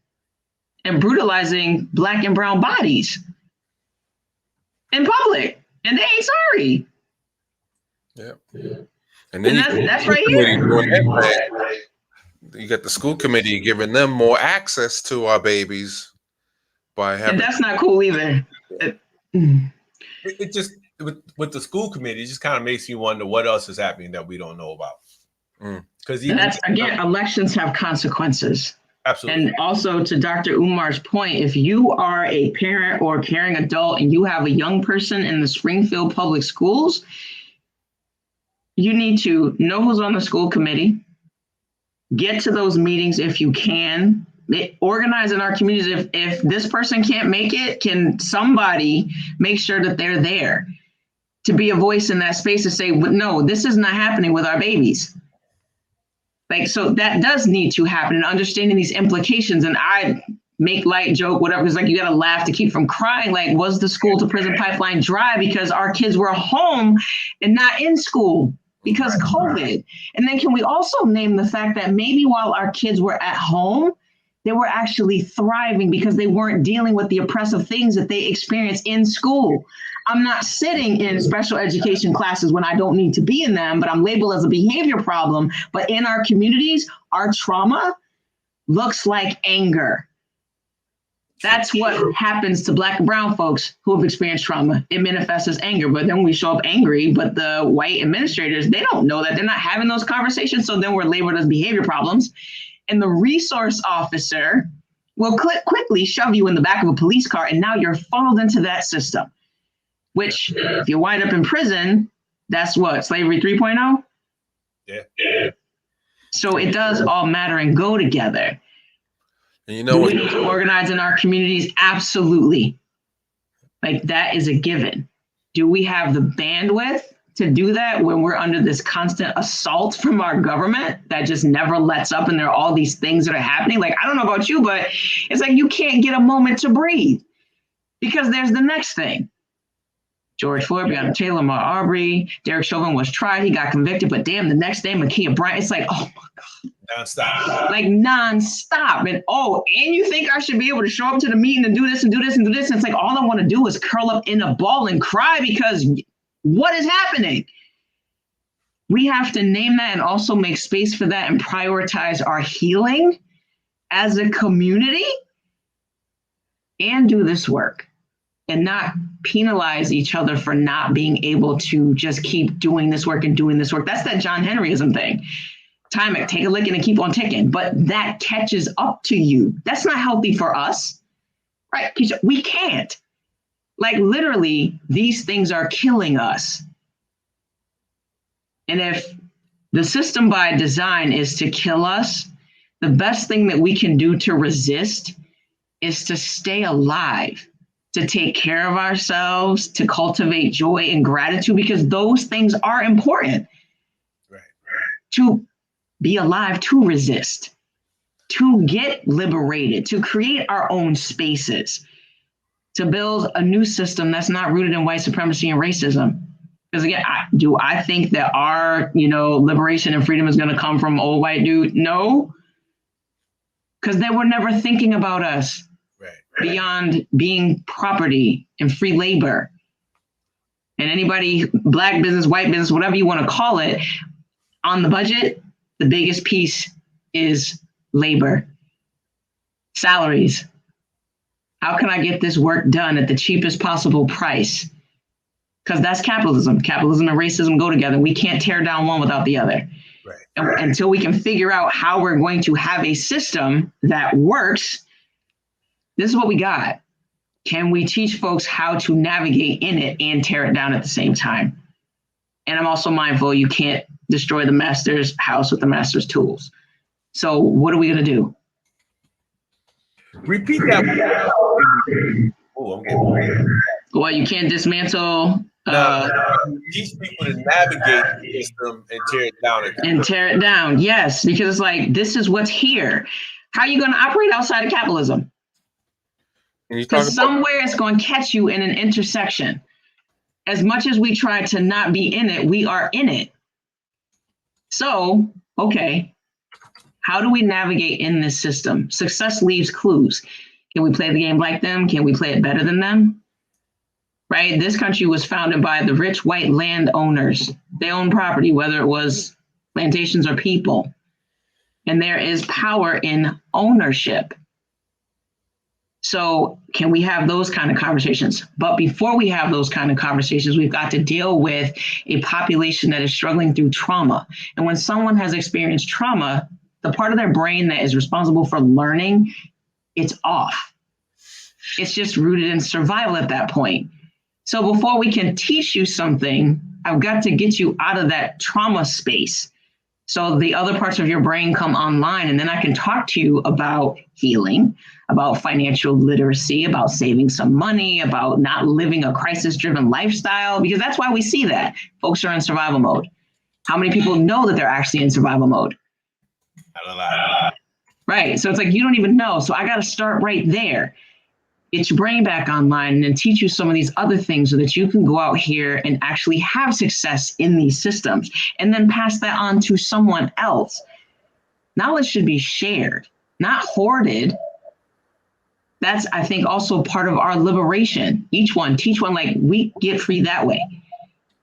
and brutalizing Black and brown bodies in public, and they ain't sorry. Yeah. And then that's right here. You got the school committee giving them more access to our babies by having. And that's not cool either. You it just with the school committee, it just kind of makes you wonder what else is happening that we don't know about. Because that's again, elections have consequences. Absolutely. And also to Dr. Umar's point, if you are a parent or caring adult and you have a young person in the Springfield Public Schools, you need to know who's on the school committee, get to those meetings if you can. Organize in our communities. If this person can't make it, can somebody make sure that they're there to be a voice in that space to say, no, this is not happening with our babies. Like, so that does need to happen, and understanding these implications. And I make light, joke, whatever. It's like, you got to laugh to keep from crying. Like, was the school to prison pipeline dry because our kids were home and not in school because COVID? And then can we also name the fact that maybe while our kids were at home, they were actually thriving because they weren't dealing with the oppressive things that they experienced in school. I'm not sitting in special education classes when I don't need to be in them, but I'm labeled as a behavior problem. But in our communities, our trauma looks like anger. That's what happens to Black and brown folks who have experienced trauma. It manifests as anger, but then we show up angry, but the white administrators, they don't know that. They're not having those conversations. So then we're labeled as behavior problems. And the resource officer will quickly shove you in the back of a police car, and now you're funneled into that system, which if you wind up in prison, that's what, slavery 3.0? Yeah. So it does all matter and go together. And you know what? Do we need to organize in our communities? Absolutely. Like, that is a given. Do we have the bandwidth to do that when we're under this constant assault from our government that just never lets up, and there are all these things that are happening? Like, I don't know about you, but it's like you can't get a moment to breathe because there's the next thing. George Floyd, Breonna Taylor, Ahmaud Arbery, Derek Chauvin was tried, he got convicted, but damn, the next day, Ma'Khia Bryant, it's like, oh my God. Nonstop. Like nonstop. And and you think I should be able to show up to the meeting and do this and do this and do this? And it's like, all I want to do is curl up in a ball and cry because what is happening? We have to name that and also make space for that and prioritize our healing as a community and do this work and not penalize each other for not being able to just keep doing this work and doing this work. That's that John Henryism thing. Time it, take a licking and keep on ticking. But that catches up to you. That's not healthy for us, right? We can't. Like, literally, these things are killing us. And if the system by design is to kill us, the best thing that we can do to resist is to stay alive, to take care of ourselves, to cultivate joy and gratitude, because those things are important. Right. To be alive, to resist, to get liberated, to create our own spaces, to build a new system that's not rooted in white supremacy and racism. Because again, I think that our, liberation and freedom is going to come from old white dude? No, because they were never thinking about us beyond being property and free labor. And anybody, Black business, white business, whatever you want to call it, on the budget, the biggest piece is labor, salaries. How can I get this work done at the cheapest possible price? Because that's capitalism. Capitalism and racism go together. We can't tear down one without the other. Right. And until we can figure out how we're going to have a system that works, this is what we got. Can we teach folks how to navigate in it and tear it down at the same time? And I'm also mindful you can't destroy the master's house with the master's tools. So what are we going to do? Repeat that. Oh, I'm getting worried. Well, you can't dismantle. Teach people to navigate the system and tear it down. And tear it down, yes, because it's like, this is what's here. How are you going to operate outside of capitalism? Because somewhere it's going to catch you in an intersection. As much as we try to not be in it, we are in it. So, okay, how do we navigate in this system? Success leaves clues. Can we play the game like them? Can we play it better than them? Right? This country was founded by the rich white landowners. They own property, whether it was plantations or people. And there is power in ownership. So can we have those kind of conversations? But before we have those kind of conversations, we've got to deal with a population that is struggling through trauma. And when someone has experienced trauma, the part of their brain that is responsible for learning, it's off. It's just rooted in survival at that point. So before we can teach you something, I've got to get you out of that trauma space. So the other parts of your brain come online, and then I can talk to you about healing, about financial literacy, about saving some money, about not living a crisis-driven lifestyle, because that's why we see that folks are in survival mode. How many people know that they're actually in survival mode? Not a lot. Right. So it's like, you don't even know. So I got to start right there. Get your brain back online and then teach you some of these other things so that you can go out here and actually have success in these systems and then pass that on to someone else. Knowledge should be shared, not hoarded. That's, I think, also part of our liberation. Each one, teach one, like we get free that way,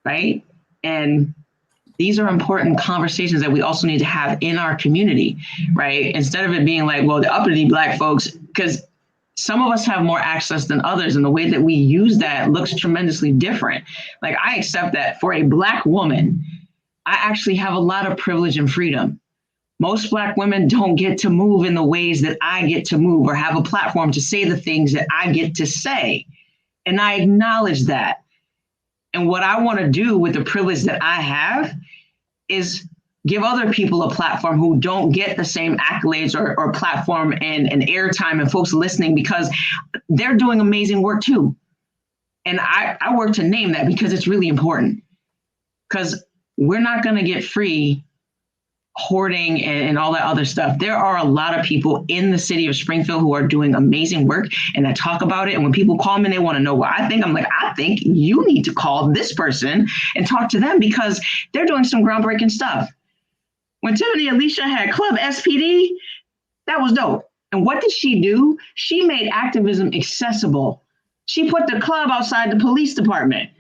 right? And these are important conversations that we also need to have in our community, right? Instead of it being like, well, the uppity Black folks, because some of us have more access than others, and the way that we use that looks tremendously different. Like, I accept that for a Black woman, I actually have a lot of privilege and freedom. Most Black women don't get to move in the ways that I get to move or have a platform to say the things that I get to say. And I acknowledge that. And what I want to do with the privilege that I have is give other people a platform who don't get the same accolades or platform and airtime and folks listening, because they're doing amazing work too. And I work to name that because it's really important, because we're not going to get free hoarding and all that other stuff. There are a lot of people in the city of Springfield who are doing amazing work and that talk about it. And when people call me and they want to know what I think, I'm like, I think you need to call this person and talk to them because they're doing some groundbreaking stuff. When Tiffany Alicia had Club SPD, that was dope. And what did she do? She made activism accessible. She put the club outside the police department.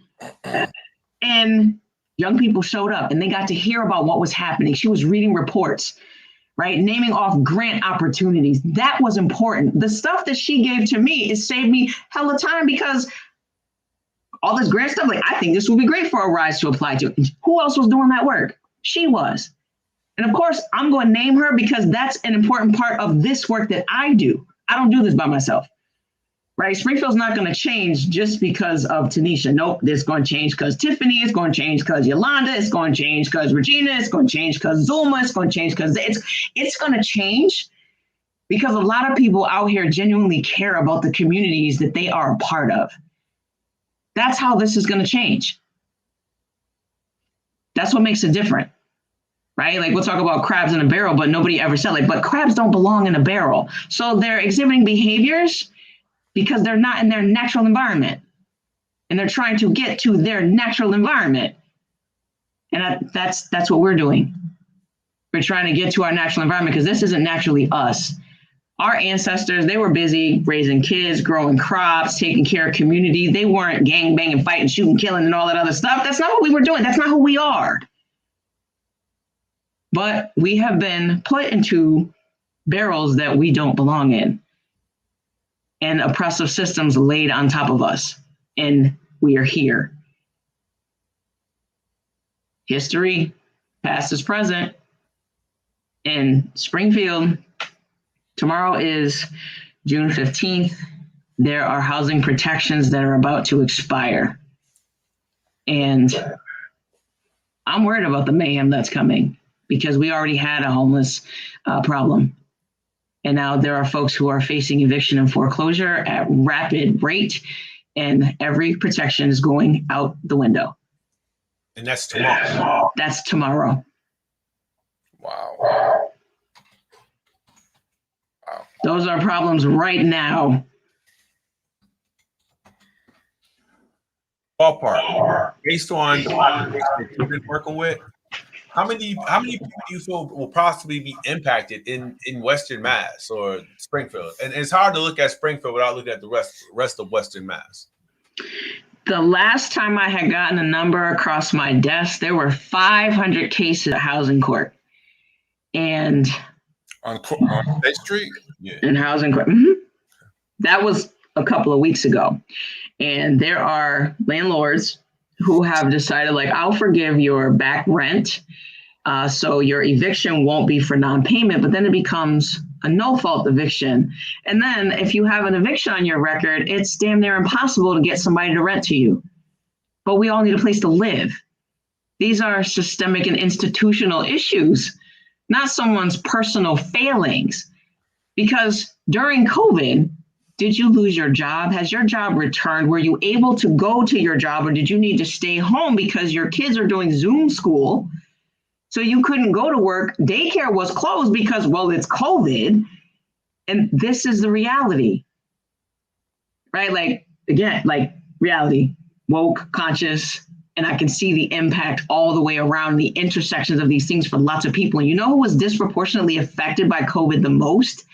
And young people showed up and they got to hear about what was happening. She was reading reports, right? Naming off grant opportunities. That was important. The stuff that she gave to me, it saved me hella time, because all this grant stuff, like, I think this would be great for a Rise to apply to. Who else was doing that work? She was. And of course, I'm going to name her because that's an important part of this work that I do. I don't do this by myself, right? Springfield's not going to change just because of Tanisha. Nope, it's going to change because Tiffany, it's going to change because Yolanda, it's going to change because Regina, it's going to change because Zulma, it's going to change because it's going to change because a lot of people out here genuinely care about the communities that they are a part of. That's how this is going to change. That's what makes it different. Right? Like, we'll talk about crabs in a barrel, but nobody ever said, like, but crabs don't belong in a barrel. So they're exhibiting behaviors because they're not in their natural environment. And they're trying to get to their natural environment. And that's what we're doing. We're trying to get to our natural environment because this isn't naturally us. Our ancestors, they were busy raising kids, growing crops, taking care of community. They weren't gang banging, fighting, shooting, killing, and all that other stuff. That's not what we were doing. That's not who we are. But we have been put into barrels that we don't belong in, and oppressive systems laid on top of us, and we are here. History, past is present. In Springfield, tomorrow is June 15th. There are housing protections that are about to expire. And I'm worried about the mayhem that's coming, because we already had a homeless problem. And now there are folks who are facing eviction and foreclosure at rapid rate, and every protection is going out the window. And that's tomorrow. That's tomorrow. Wow. Those are problems right now. Ballpark, based on that you've been working with, how many people do you feel will possibly be impacted in Western Mass or Springfield? And it's hard to look at Springfield without looking at the rest of Western Mass. The last time I had gotten a number across my desk, there were 500 cases at housing court. And on State Street? Yeah. in housing court. That was a couple of weeks ago. And there are landlords who have decided, like, I'll forgive your back rent. So your eviction won't be for non-payment, but then it becomes a no-fault eviction. And then if you have an eviction on your record, it's damn near impossible to get somebody to rent to you. But we all need a place to live. These are systemic and institutional issues, not someone's personal failings. Because during COVID, did you lose your job? Has your job returned? Were you able to go to your job, or did you need to stay home because your kids are doing Zoom school? So you couldn't go to work. Daycare was closed because, well, it's COVID. And this is the reality, right? Like, again, like reality, woke, conscious, and I can see the impact all the way around the intersections of these things for lots of people. And you know who was disproportionately affected by COVID the most?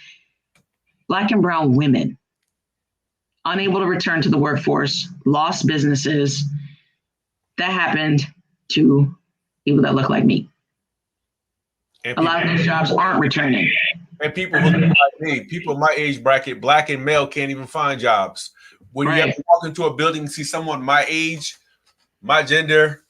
Black and brown women, unable to return to the workforce, lost businesses. That happened to people that look like me. And a lot of those jobs aren't returning. And people who look like me, people in my age bracket, black and male, can't even find jobs. When you have to walk into a building and see someone my age, my gender,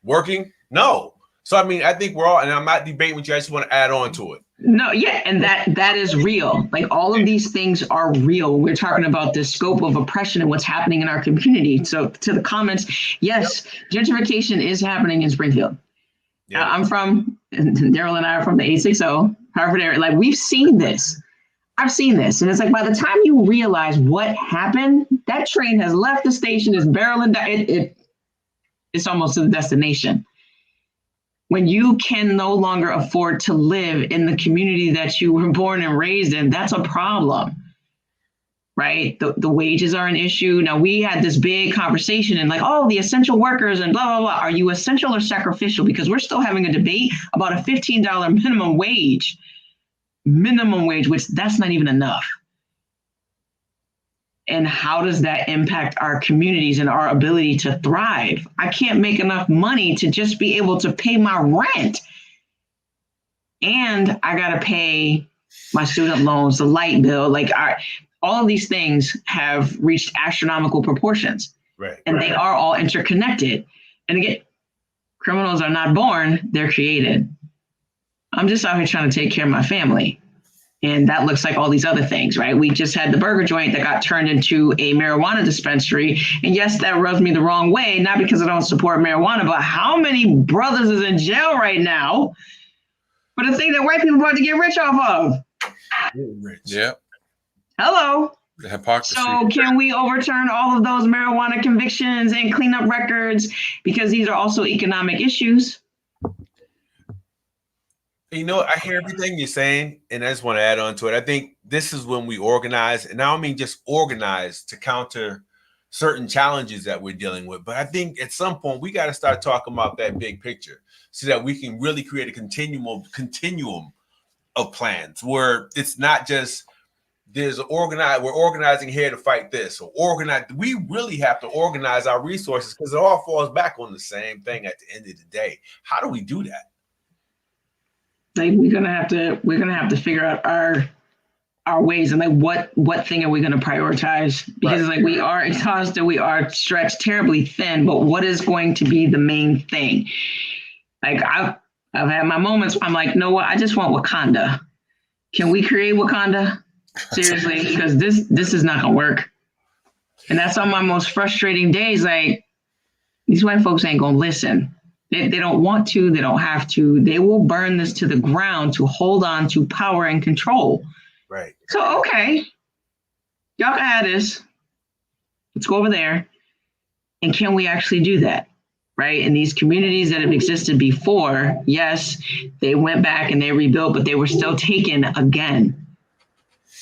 working, no. So, I mean, I think we're all, and I'm not debating with you, I just want to add on to it. No, yeah, and that is real. Like, all of these things are real. We're talking about the scope of oppression and what's happening in our community. So to the comments, yes, gentrification is happening in Springfield. Yeah. I'm from, Daryl and I are from the 860 Harvard area. Like, we've seen this. I've seen this. And it's like, by the time you realize what happened, that train has left the station, is barreling down. It's almost to the destination. When you can no longer afford to live in the community that you were born and raised in, that's a problem, right? The wages are an issue. Now, we had this big conversation and like, oh, the essential workers and blah, blah, blah. Are you essential or sacrificial? Because we're still having a debate about a $15 minimum wage, which that's not even enough. And how does that impact our communities and our ability to thrive? I can't make enough money to just be able to pay my rent. And I got to pay my student loans, the light bill. Like, all of these things have reached astronomical proportions. Right. And they are all interconnected. And again, criminals are not born, they're created. I'm just out here trying to take care of my family. And that looks like all these other things, right? We just had the burger joint that got turned into a marijuana dispensary. And yes, that rubs me the wrong way, not because I don't support marijuana, but how many brothers is in jail right now for the thing that white people are about to get rich off of? Rich. Yeah. Hello. The hypocrisy. So can we overturn all of those marijuana convictions and clean up records? Because these are also economic issues. You know, I hear everything you're saying, and I just want to add on to it. I think this is when we organize, and I don't mean just organize to counter certain challenges that we're dealing with, but I think at some point we got to start talking about that big picture so that we can really create a continuum of plans where it's not just we're organizing here to fight this, or organize. We really have to organize our resources because it all falls back on the same thing at the end of the day. How do we do that? Like, we're gonna have to figure out our ways, and like what thing are we gonna prioritize? Because like, we are exhausted, we are stretched terribly thin, but what is going to be the main thing? Like, I've had my moments. I'm like, no, what? I just want Wakanda. Can we create Wakanda? Seriously, because this is not gonna work. And that's on my most frustrating days. Like, these white folks ain't gonna listen. They don't want to, they don't have to. They will burn this to the ground to hold on to power and control. Right. So, okay, y'all can have this. Let's go over there. And can we actually do that? Right? And these communities that have existed before, yes, they went back and they rebuilt, but they were still taken again.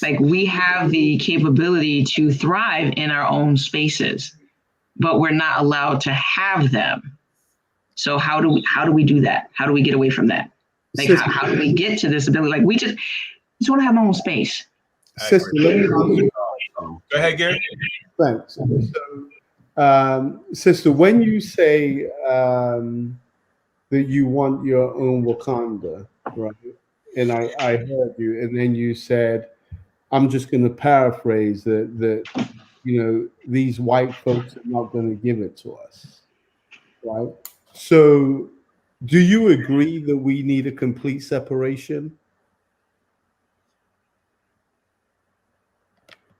Like, we have the capability to thrive in our own spaces, but we're not allowed to have them. So how do we do that? How do we get away from that? Like, how do we get to this ability? Like, we just want to have our own space. Sister, let me Go ahead, Gary. Thanks. So, sister, when you say that you want your own Wakanda, right? And I heard you, and then you said I'm just going to paraphrase that these white folks are not going to give it to us, right? So, do you agree that we need a complete separation?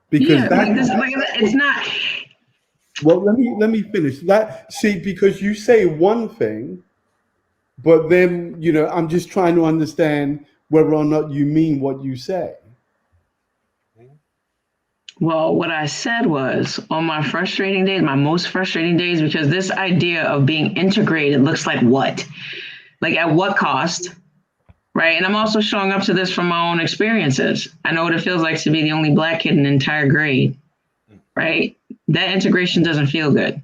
Because Yeah, like this, like it's not. well, let me finish that. See, because you say one thing, but then I'm just trying to understand whether or not you mean what you say. Well, what I said was on my frustrating days, my most frustrating days, because this idea of being integrated looks like what? Like at what cost? Right. And I'm also showing up to this from my own experiences. I know what it feels like to be the only Black kid in an entire grade. Right. That integration doesn't feel good.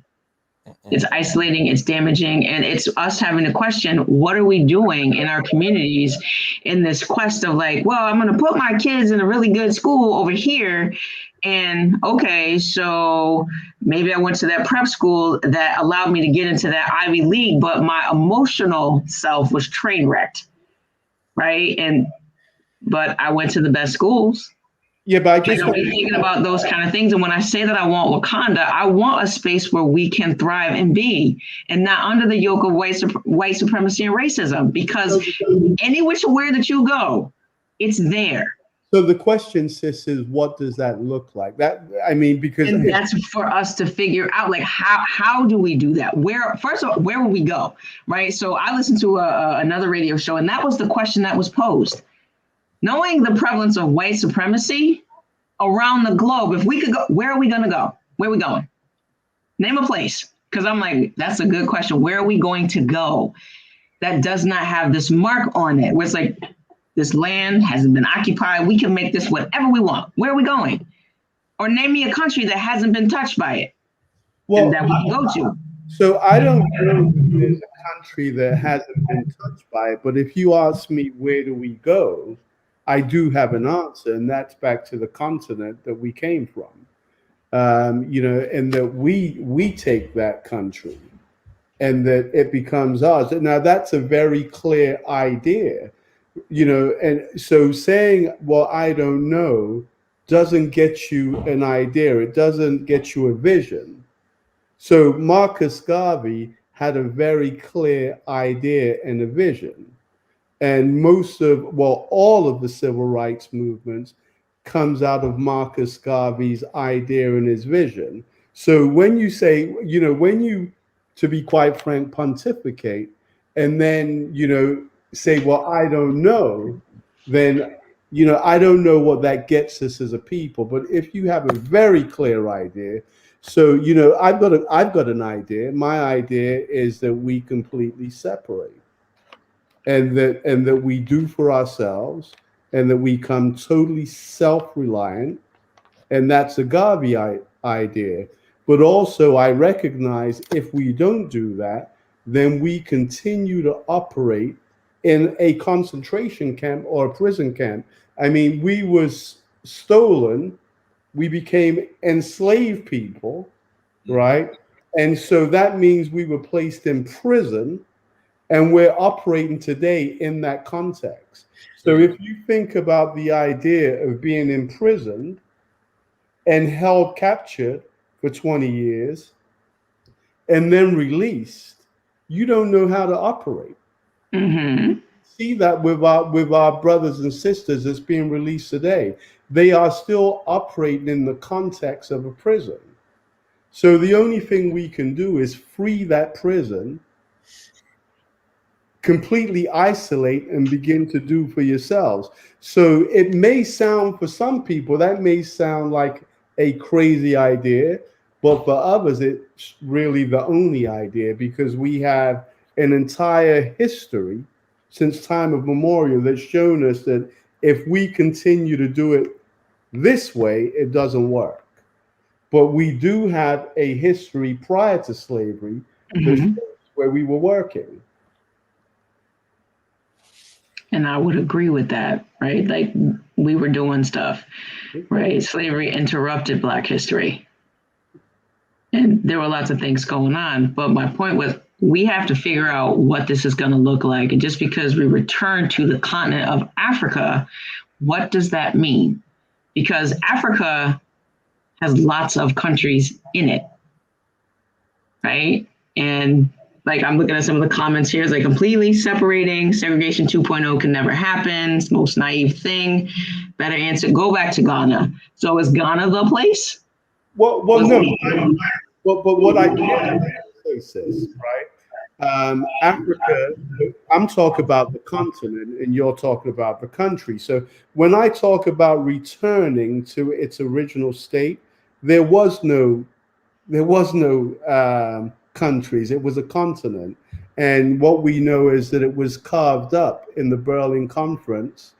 It's isolating, it's damaging, and it's us having to question what are we doing in our communities in this quest of like, well, I'm going to put my kids in a really good school over here. And okay, so maybe I went to that prep school that allowed me to get into that Ivy League, but my emotional self was train wrecked. Right. But I went to the best schools. Yeah, but I just don't be thinking about those kind of things. And when I say that I want Wakanda, I want a space where we can thrive and be, and not under the yoke of white supremacy and racism. Because any which way that you go, it's there. So the question, sis, is what does that look like? Because and that's for us to figure out, like how do we do that? First of all, where will we go? Right. So I listened to another radio show, and that was the question that was posed. Knowing the prevalence of white supremacy around the globe, if we could go, where are we going to go? Where are we going? Name a place. Because I'm like, that's a good question. Where are we going to go that does not have this mark on it? Where it's like, this land hasn't been occupied. We can make this whatever we want. Where are we going? Or name me a country that hasn't been touched by it. Well, and that we can go to. So I don't know if there's a country that hasn't been touched by it. But if you ask me, where do we go? I do have an answer, and that's back to the continent that we came from, and that we take that country, and that it becomes ours. Now that's a very clear idea, and so saying, "Well, I don't know," doesn't get you an idea. It doesn't get you a vision. So Marcus Garvey had a very clear idea and a vision. And all of the civil rights movements comes out of Marcus Garvey's idea and his vision. So when you say, when you, to be quite frank, pontificate, and then, say, well, I don't know, then, I don't know what that gets us as a people. But if you have a very clear idea, so, I've got an idea. My idea is that we completely separate. And that we do for ourselves, and that we come totally self-reliant, and that's a Garvey idea. But also, I recognize if we don't do that, then we continue to operate in a concentration camp or a prison camp. I mean, we was stolen, we became enslaved people, right? And so that means we were placed in prison. And we're operating today in that context. So if you think about the idea of being imprisoned and held captured for 20 years and then released, you don't know how to operate. Mm-hmm. See that with our brothers and sisters that's being released today. They are still operating in the context of a prison. So the only thing we can do is free that prison, completely isolate, and begin to do for yourselves. So it may sound, for some people, that may sound like a crazy idea, but for others, it's really the only idea, because we have an entire history since time of memorial that's shown us that if we continue to do it this way, it doesn't work. But we do have a history prior to slavery where we were working. And I would agree with that, right? Like we were doing stuff, right? Slavery interrupted Black history. And there were lots of things going on. But my point was, we have to figure out what this is going to look like. And just because we return to the continent of Africa, what does that mean? because Africa has lots of countries in it, right? And like I'm looking at some of the comments here, it's like completely separating segregation 2.0 can never happen. It's the most naive thing. Better answer, go back to Ghana. So is Ghana the place? Well, no. But what I can say, sis, right? Africa, I'm talking about the continent and you're talking about the country. So when I talk about returning to its original state, there was no countries. It was a continent. And what we know is that it was carved up in the Berlin Conference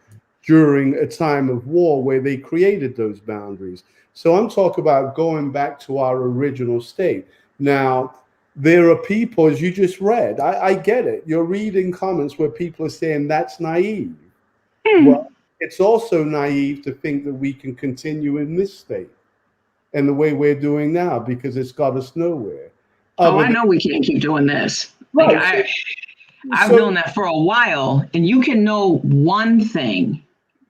during a time of war where they created those boundaries. So I'm talking about going back to our original state. Now, there are people, as you just read, I get it. You're reading comments where people are saying that's naive. Well, it's also naive to think that we can continue in this state and the way we're doing now, because it's got us nowhere. I know we can't keep doing this. Right. Like I've known that for a while, and you can know one thing,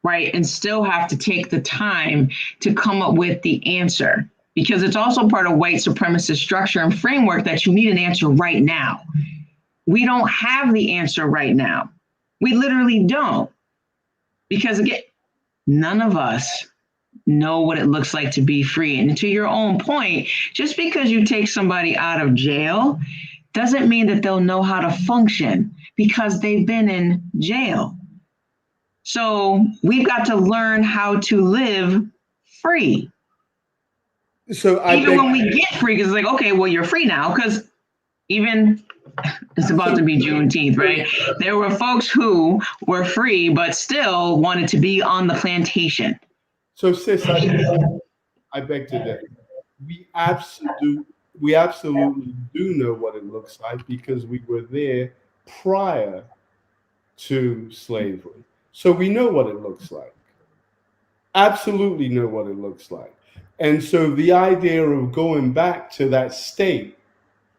right, and still have to take the time to come up with the answer, because it's also part of white supremacist structure and framework that you need an answer right now. We don't have the answer right now. We literally don't. Because again, none of us know what it looks like to be free. And to your own point, just because you take somebody out of jail doesn't mean that they'll know how to function because they've been in jail. So we've got to learn how to live free. So even when we get free, because it's like, okay, well, you're free now, because even it's about to be Juneteenth, right? There were folks who were free, but still wanted to be on the plantation. So, sis, I beg to differ. We absolutely do know what it looks like because we were there prior to slavery. So we know what it looks like. Absolutely know what it looks like. And so the idea of going back to that state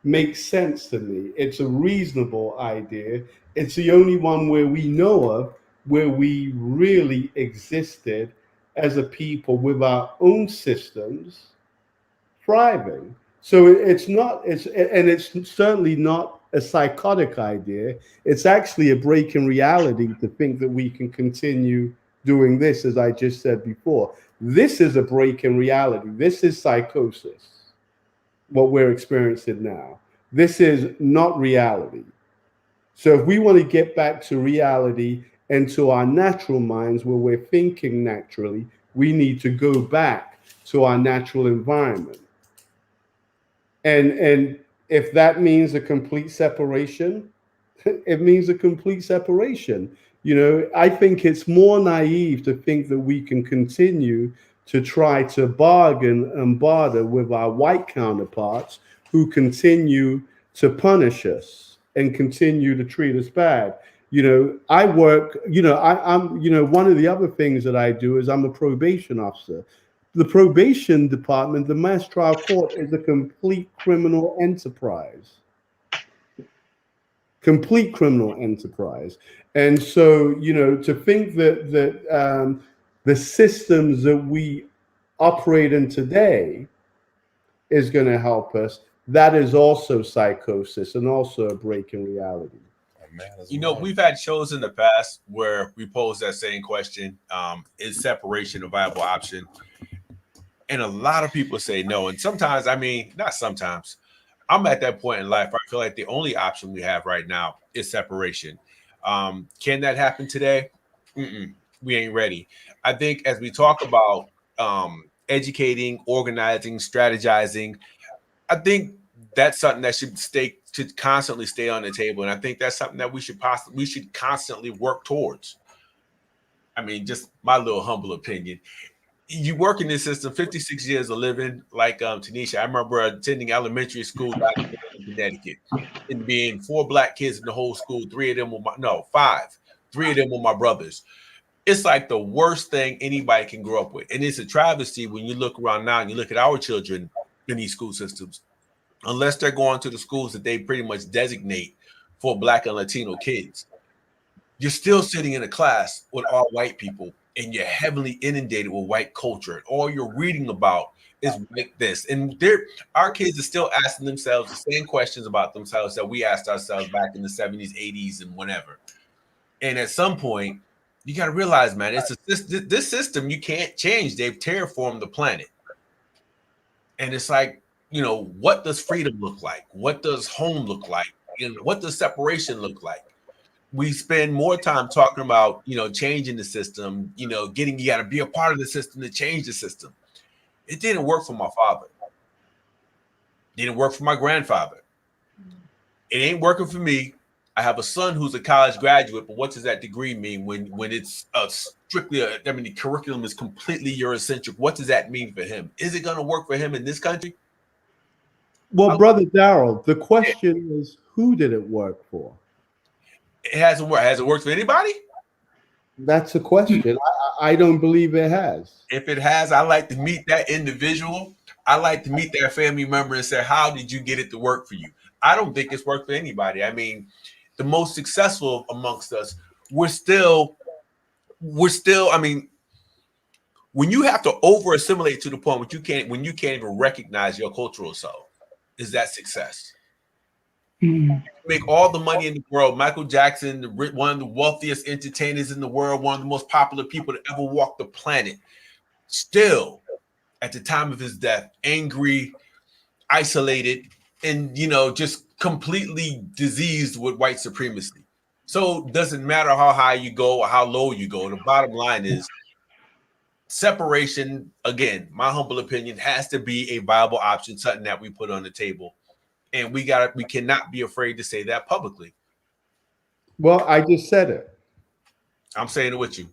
makes sense to me. It's a reasonable idea. It's the only one where we know of where we really existed as a people with our own systems thriving. So it's certainly not a psychotic idea. It's actually a break in reality to think that we can continue doing this, as I just said before. This is a break in reality. This is psychosis, what we're experiencing now. This is not reality. So if we want to get back to reality and to our natural minds where we're thinking naturally, we need to go back to our natural environment. And if that means a complete separation, it means a complete separation. You know, I think it's more naive to think that we can continue to try to bargain and barter with our white counterparts who continue to punish us and continue to treat us bad. You know, I work, I'm one of the other things that I do is I'm a probation officer. The probation department, the mass trial court, is a complete criminal enterprise. Complete criminal enterprise. And so, to think that the systems that we operate in today is going to help us, that is also psychosis and also a break in reality. We've had shows in the past where we pose that same question, is separation a viable option? And a lot of people say no. And sometimes, not sometimes, I'm at that point in life where I feel like the only option we have right now is separation. Can that happen today? We ain't ready. I think as we talk about educating, organizing, strategizing, I think that's something that should constantly stay on the table. And I think that's something that we should constantly work towards. Just my little humble opinion. You work in this system, 56 years of living, like Tanisha. I remember attending elementary school back in Connecticut and being 4 Black kids in the whole school. 5. 3 of them were my brothers. It's like the worst thing anybody can grow up with. And it's a travesty when you look around now and you look at our children in these school systems. Unless they're going to the schools that they pretty much designate for Black and Latino kids, you're still sitting in a class with all white people and you're heavily inundated with white culture, and all you're reading about is like this. And our kids are still asking themselves the same questions about themselves that we asked ourselves back in the 70s, 80s, and whatever. And at some point, you got to realize, man, this system you can't change. They've terraformed the planet. And it's like, what does freedom look like? What does home look like? And what does separation look like? We spend more time talking about, changing the system, you got to be a part of the system to change the system. It didn't work for my father. It didn't work for my grandfather. It ain't working for me. I have a son who's a college graduate, but what does that degree mean when it's strictly, the curriculum is completely Eurocentric? What does that mean for him? Is it going to work for him in this country? Well, Brother Daryl, the question is, who did it work for? It hasn't worked. Has it worked for anybody? That's the question. I don't believe it has. If it has, I like to meet that individual. I like to meet that family member and say, how did you get it to work for you? I don't think it's worked for anybody. I mean, the most successful amongst us, we're still, I mean, when you have to over assimilate to the point when you can't even recognize your cultural self, is that success? You make all the money in the world. Michael Jackson, one of the wealthiest entertainers in the world, one of the most popular people to ever walk the planet, still at the time of his death, angry, isolated, and just completely diseased with white supremacy. So it doesn't matter how high you go or how low you go. The bottom line is separation, again, my humble opinion, has to be a viable option, something that we put on the table. And we cannot be afraid to say that publicly. Well, I just said it. I'm saying it with you.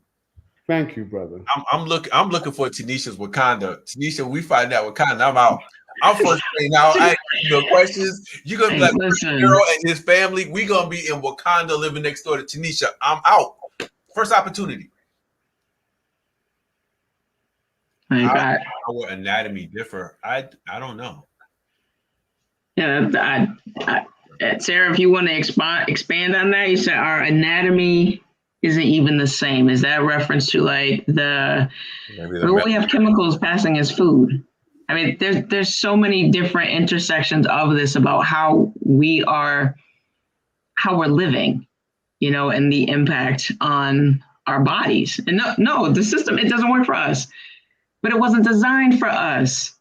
Thank you, brother. I'm looking for Tanisha's Wakanda. Tanisha, we find out Wakanda. I'm out. I'm frustrated now. I no questions. You're gonna be like Daryl and his family. We're gonna be in Wakanda living next door to Tanisha. I'm out. First opportunity. How would anatomy differ? I don't know. Yeah, Sarah, if you want to expand on that, you said our anatomy isn't even the same. Is that reference to like we have chemicals passing as food? I mean, there's so many different intersections of this about how we're living, and the impact on our bodies. And no, the system, it doesn't work for us, but it wasn't designed for us.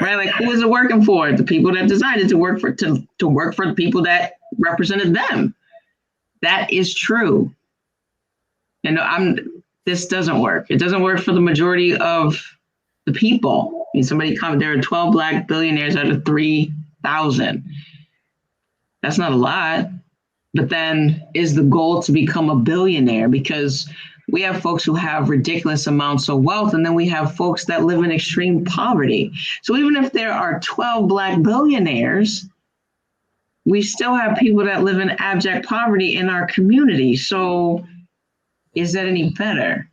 Right? Like, who is it working for? The people that designed it to work for the people that represented them. That is true. And this doesn't work. It doesn't work for the majority of the people. I mean, there are 12 Black billionaires out of 3,000. That's not a lot. But then is the goal to become a billionaire? Because we have folks who have ridiculous amounts of wealth, and then we have folks that live in extreme poverty. So even if there are 12 Black billionaires, we still have people that live in abject poverty in our community. So is that any better?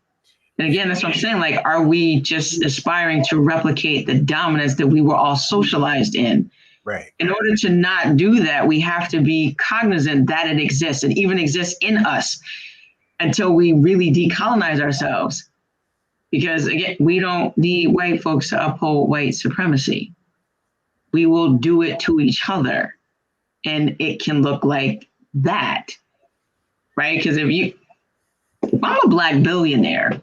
And again, that's what I'm saying. Like, are we just aspiring to replicate the dominance that we were all socialized in? Right. In order to not do that, we have to be cognizant that it exists and even exists in us, until we really decolonize ourselves. Because again, we don't need white folks to uphold white supremacy. We will do it to each other. And it can look like that, right? Because if I'm a Black billionaire,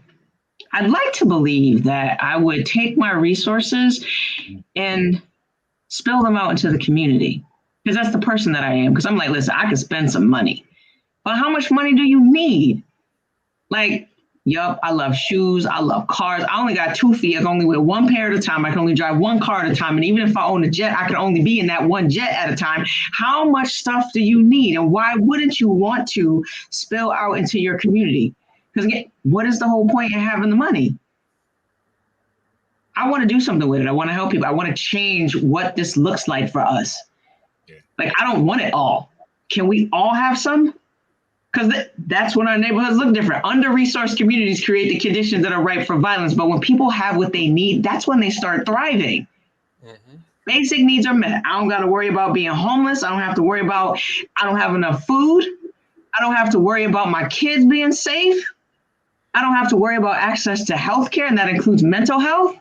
I'd like to believe that I would take my resources and spill them out into the community. Because that's the person that I am. Because I'm like, listen, I could spend some money. But how much money do you need? Like, I love shoes. I love cars. I only got 2 feet. I can only wear one pair at a time. I can only drive one car at a time. And even if I own a jet, I can only be in that one jet at a time. How much stuff do you need? And why wouldn't you want to spill out into your community? Because again, what is the whole point in having the money? I want to do something with it. I want to help people. I want to change what this looks like for us. Like, I don't want it all. Can we all have some? Because that's when our neighborhoods look different. Under-resourced communities create the conditions that are ripe for violence. But when people have what they need, that's when they start thriving. Mm-hmm. Basic needs are met. I don't got to worry about being homeless. I don't have to worry about, I don't have enough food. I don't have to worry about my kids being safe. I don't have to worry about access to healthcare, and that includes mental health.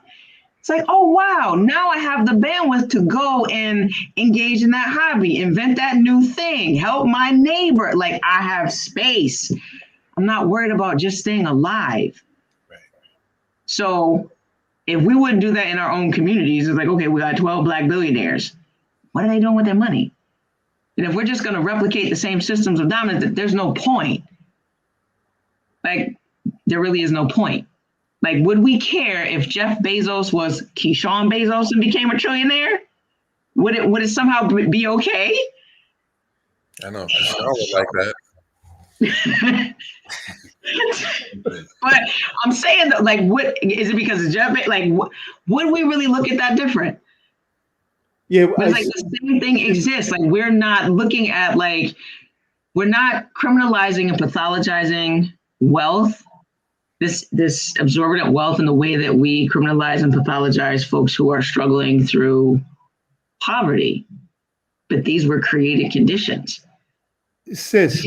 It's like, oh, wow, now I have the bandwidth to go and engage in that hobby, invent that new thing, help my neighbor. Like, I have space. I'm not worried about just staying alive. Right. So if we wouldn't do that in our own communities, it's like, okay, we got 12 Black billionaires. What are they doing with their money? And if we're just going to replicate the same systems of dominance, there's no point. Like, there really is no point. Like, would we care if Jeff Bezos was Keyshawn Bezos and became a trillionaire? Would it somehow be okay? I know. I would like that. But I'm saying that, like, what is it because of Jeff? Like, would we really look at that different? Yeah, but it's like the same thing exists. Like, we're not looking at, like, we're not criminalizing and pathologizing wealth. This absorbent wealth in the way that we criminalize and pathologize folks who are struggling through poverty. But these were created conditions. Sis,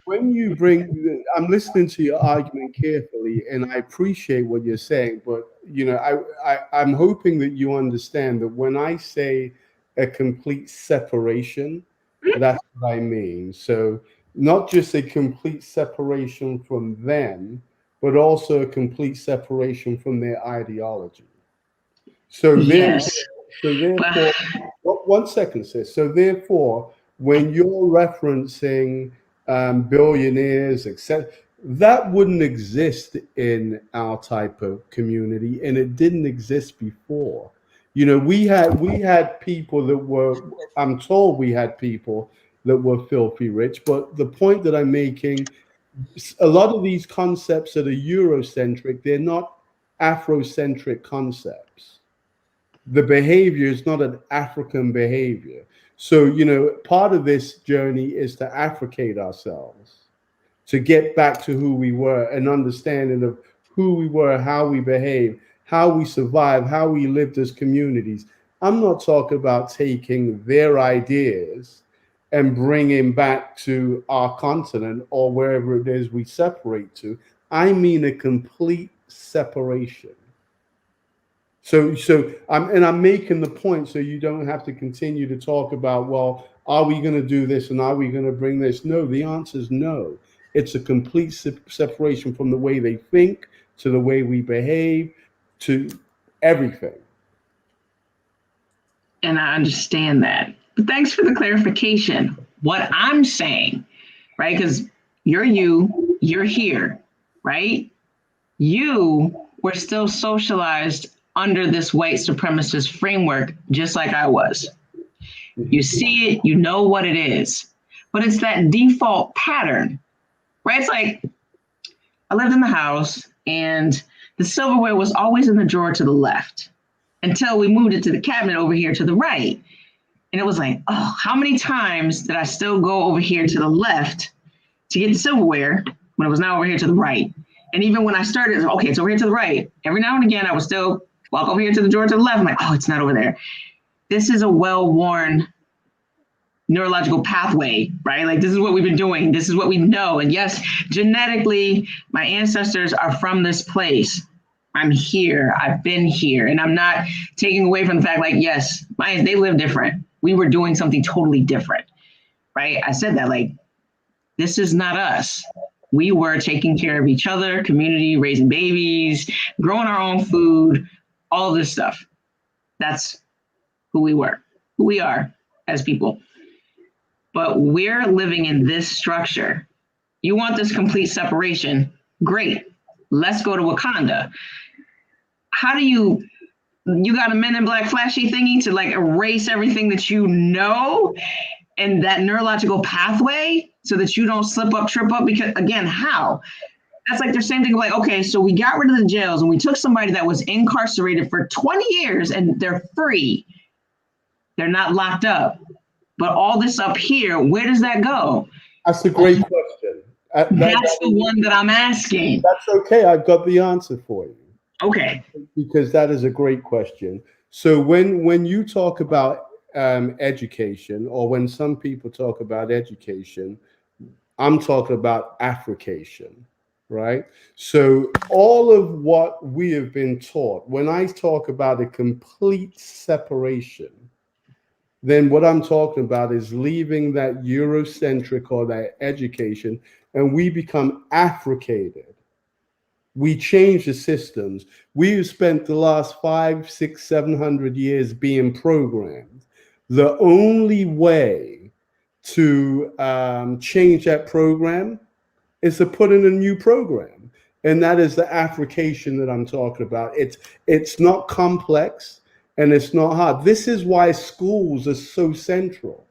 when you bring, I'm listening to your argument carefully, and I appreciate what you're saying, but I'm hoping that you understand that when I say a complete separation, that's what I mean. So not just a complete separation from them, but also a complete separation from their ideology. So yes. therefore, one second, sis. So therefore, when you're referencing billionaires, etc., that wouldn't exist in our type of community, and it didn't exist before. We had people that were, I'm told we had people that were filthy rich, but the point that I'm making, a lot of these concepts that are Eurocentric, they're not Afrocentric concepts. The behavior is not an African behavior. So, part of this journey is to Africate ourselves, to get back to who we were, an understanding of who we were, how we behave, how we survive, how we lived as communities. I'm not talking about taking their ideas and bringing back to our continent or wherever it is we separate to. I mean a complete separation. So I'm making the point so you don't have to continue to talk about, well, are we going to do this and are we going to bring this? No, the answer is no. It's a complete separation from the way they think to the way we behave to everything. And I understand that. But thanks for the clarification. What I'm saying, right? Because you're here, right? You were still socialized under this white supremacist framework, just like I was. You see it, you know what it is, but it's that default pattern, right? It's like, I lived in the house and the silverware was always in the drawer to the left until we moved it to the cabinet over here to the right. And it was like, oh, how many times did I still go over here to the left to get the silverware when it was now over here to the right? And even when I started, okay, it's over here to the right. Every now and again, I would still walk over here to the drawer to the left. I'm like, oh, it's not over there. This is a well-worn neurological pathway, right? Like, this is what we've been doing. This is what we know. And yes, genetically, my ancestors are from this place. I'm here. I've been here. And I'm not taking away from the fact, like, yes, they live different. We were doing something totally different, right? I said that, like, this is not us. We were taking care of each other, community, raising babies, growing our own food, all of this stuff. That's who we were, who we are as people. But we're living in this structure. You want this complete separation? Great. Let's go to Wakanda. How do you got a Men in Black flashy thingy to, like, erase everything that you know and that neurological pathway so that you don't slip up, trip up? Because, again, how? That's like the same thing, like, okay, so we got rid of the jails and we took somebody that was incarcerated for 20 years and they're free. They're not locked up. But all this up here, where does that go? That's a great question. That's the one that I'm asking. That's okay. I've got the answer for you. Okay. Because that is a great question. So when you talk about education, or when some people talk about education, I'm talking about Africation. right? So all of what we have been taught, when I talk about a complete separation, then what I'm talking about is leaving that Eurocentric or that education, and we become Africated. We change the systems. We've spent the last 5, 6, 700 years being programmed. The only way to change that program is to put in a new program, and that is the Africation that I'm talking about. It's not complex and it's not hard. This is why schools are so central.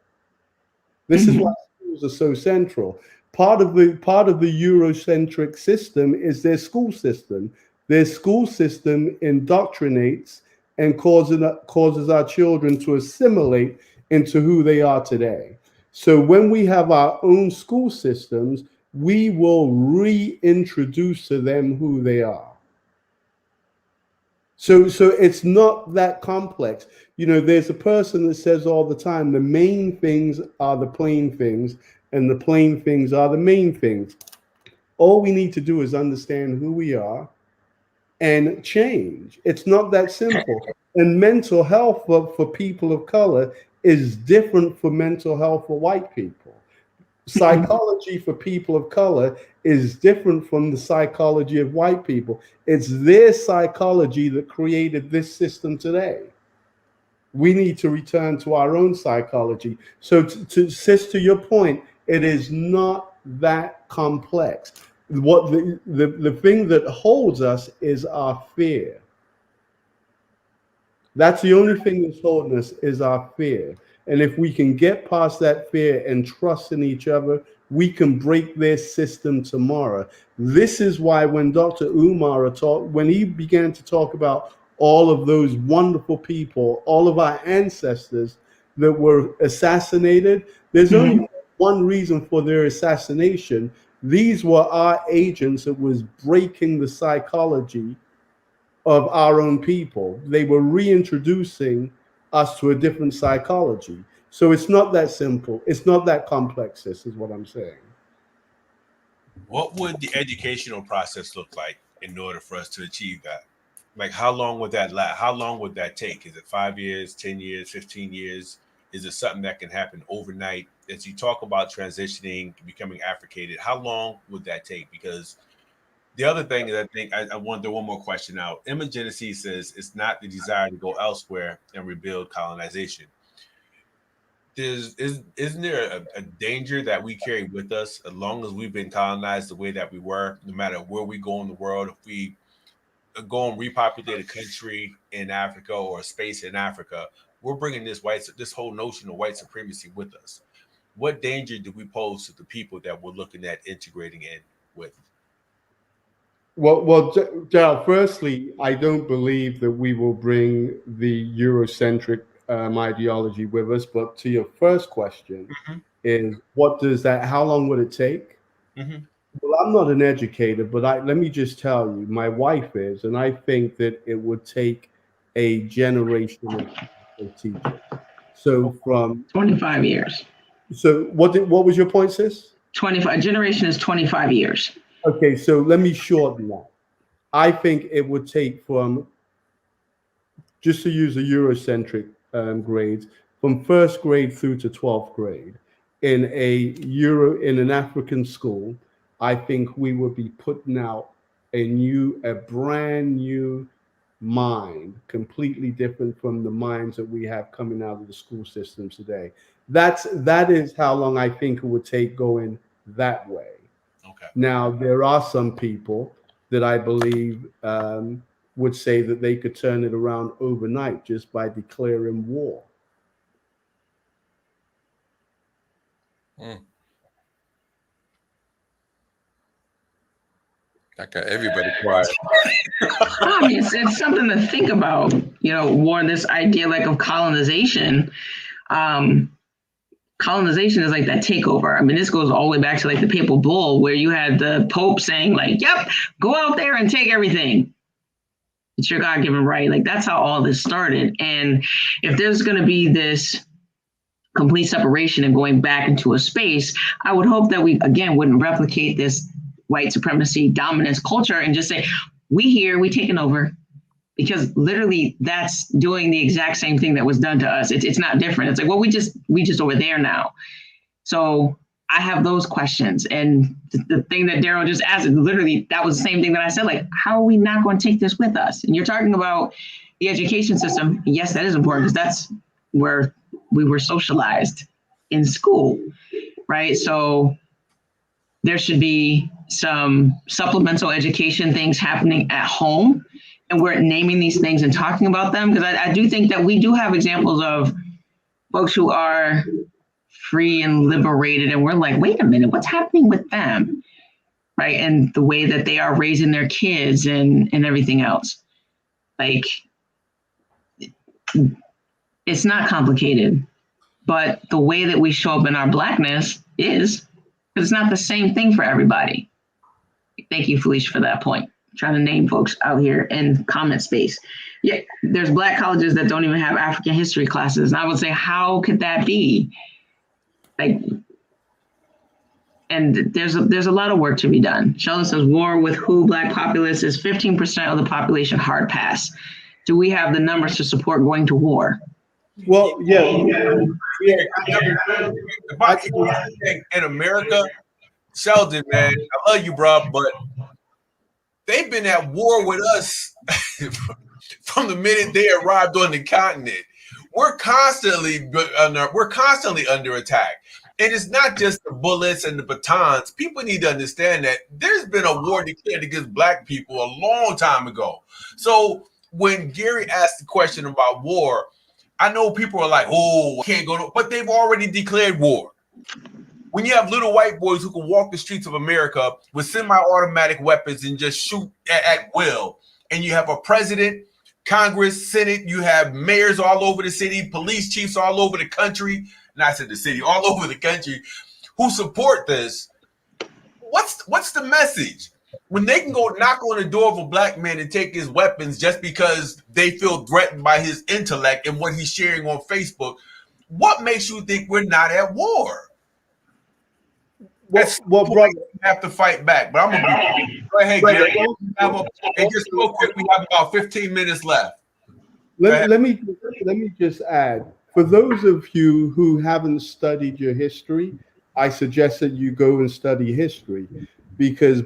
This is why schools are so central. Part of the Eurocentric system is their school system. Their school system indoctrinates and causes our children to assimilate into who they are today. So when we have our own school systems, we will reintroduce to them who they are. So it's not that complex. You know, there's a person that says all the time, the main things are the plain things, and the plain things are the main things. All we need to do is understand who we are and change. It's not that simple. And mental health for people of color is different from mental health for white people. Psychology for people of color is different from the psychology of white people. It's their psychology that created this system today. We need to return to our own psychology. So to your point, it is not that complex. What the thing that holds us is our fear. That's the only thing that's holding us, is our fear. And if we can get past that fear and trust in each other, we can break their system tomorrow. This is why when Dr. Umar when he began to talk about all of those wonderful people, all of our ancestors that were assassinated, there's only one reason for their assassination. These were our agents that was breaking the psychology of our own people. They were reintroducing us to a different psychology. So it's not that simple. It's not that complex. This is what I'm saying. What would the educational process look like in order for us to achieve that? Like, how long would that last? How long would that take? Is it 5 years, 10 years, 15 years? Is it something that can happen overnight? As you talk about transitioning, becoming Africated, how long would that take? Because the other thing is, I think I want to throw one more question out. Imogenesis says it's not the desire to go elsewhere and rebuild colonization. Isn't there a danger that we carry with us as long as we've been colonized the way that we were, no matter where we go in the world? If we go and repopulate a country in Africa or a space in Africa, we're bringing this whole notion of white supremacy with us. What danger do we pose to the people that we're looking at integrating in with? Well, Dal, firstly, I don't believe that we will bring the Eurocentric ideology with us. But to your first question, is how long would it take? Well, I'm not an educator, but let me just tell you, my wife is, and I think that it would take a generation of teaching. So from 25 years. So what was your point, sis? 25 generation is 25 years. Okay, so let me shorten that. I think it would take from, just to use the Eurocentric grades, from first grade through to 12th grade in an African school. I think we would be putting out a brand new mind, completely different from the minds that we have coming out of the school systems today. That is how long I think it would take going that way. Okay. Now, there are some people that I believe would say that they could turn it around overnight just by declaring war. I got everybody quiet. I mean, it's something to think about, war, this idea like of colonization. Colonization is like that takeover. I mean, this goes all the way back to like the Papal Bull, where you had the Pope saying like, yep, go out there and take everything. It's your God-given right. Like, that's how all this started. And if there's going to be this complete separation and going back into a space, I would hope that we, again, wouldn't replicate this white supremacy dominance culture and just say, we taking over. Because literally that's doing the exact same thing that was done to us. It's not different. It's like, well, we just over there now. So I have those questions. And the thing that Daryl just asked, literally, that was the same thing that I said, like, how are we not going to take this with us? And you're talking about the education system. Yes, that is important because that's where we were socialized in school, right? So there should be some supplemental education things happening at home. And we're naming these things and talking about them, because I do think that we do have examples of folks who are free and liberated, and we're like, wait a minute, what's happening with them, right? And the way that they are raising their kids and everything else. Like, it's not complicated, but the way that we show up in our Blackness is, because it's not the same thing for everybody. Thank you, Felicia, for that point. Trying to name folks out here in comment space. Yeah, there's Black colleges that don't even have African history classes. And I would say, how could that be? Like, and there's a lot of work to be done. Sheldon says, war with who Black populace is 15% of the population hard pass. Do we have the numbers to support going to war? Well, yeah. In America, Sheldon, man, I love you, bro, but they've been at war with us from the minute they arrived on the continent. We're constantly under attack. And it's not just the bullets and the batons. People need to understand that there's been a war declared against Black people a long time ago. So when Gary asked the question about war, I know people are like, oh, can't go to, but they've already declared war. When you have little white boys who can walk the streets of America with semi-automatic weapons and just shoot at will, and you have a president, Congress, Senate, you have mayors all over the city, police chiefs all over the country, not in the city, all over the country, who support this, what's the message? When they can go knock on the door of a Black man and take his weapons just because they feel threatened by his intellect and what he's sharing on Facebook, what makes you think we're not at war? Well, brother, you have to fight back. But I'm gonna go ahead, Gary. And just real quick, we have about 15 minutes left. Let me just add, for those of you who haven't studied your history, I suggest that you go and study history, because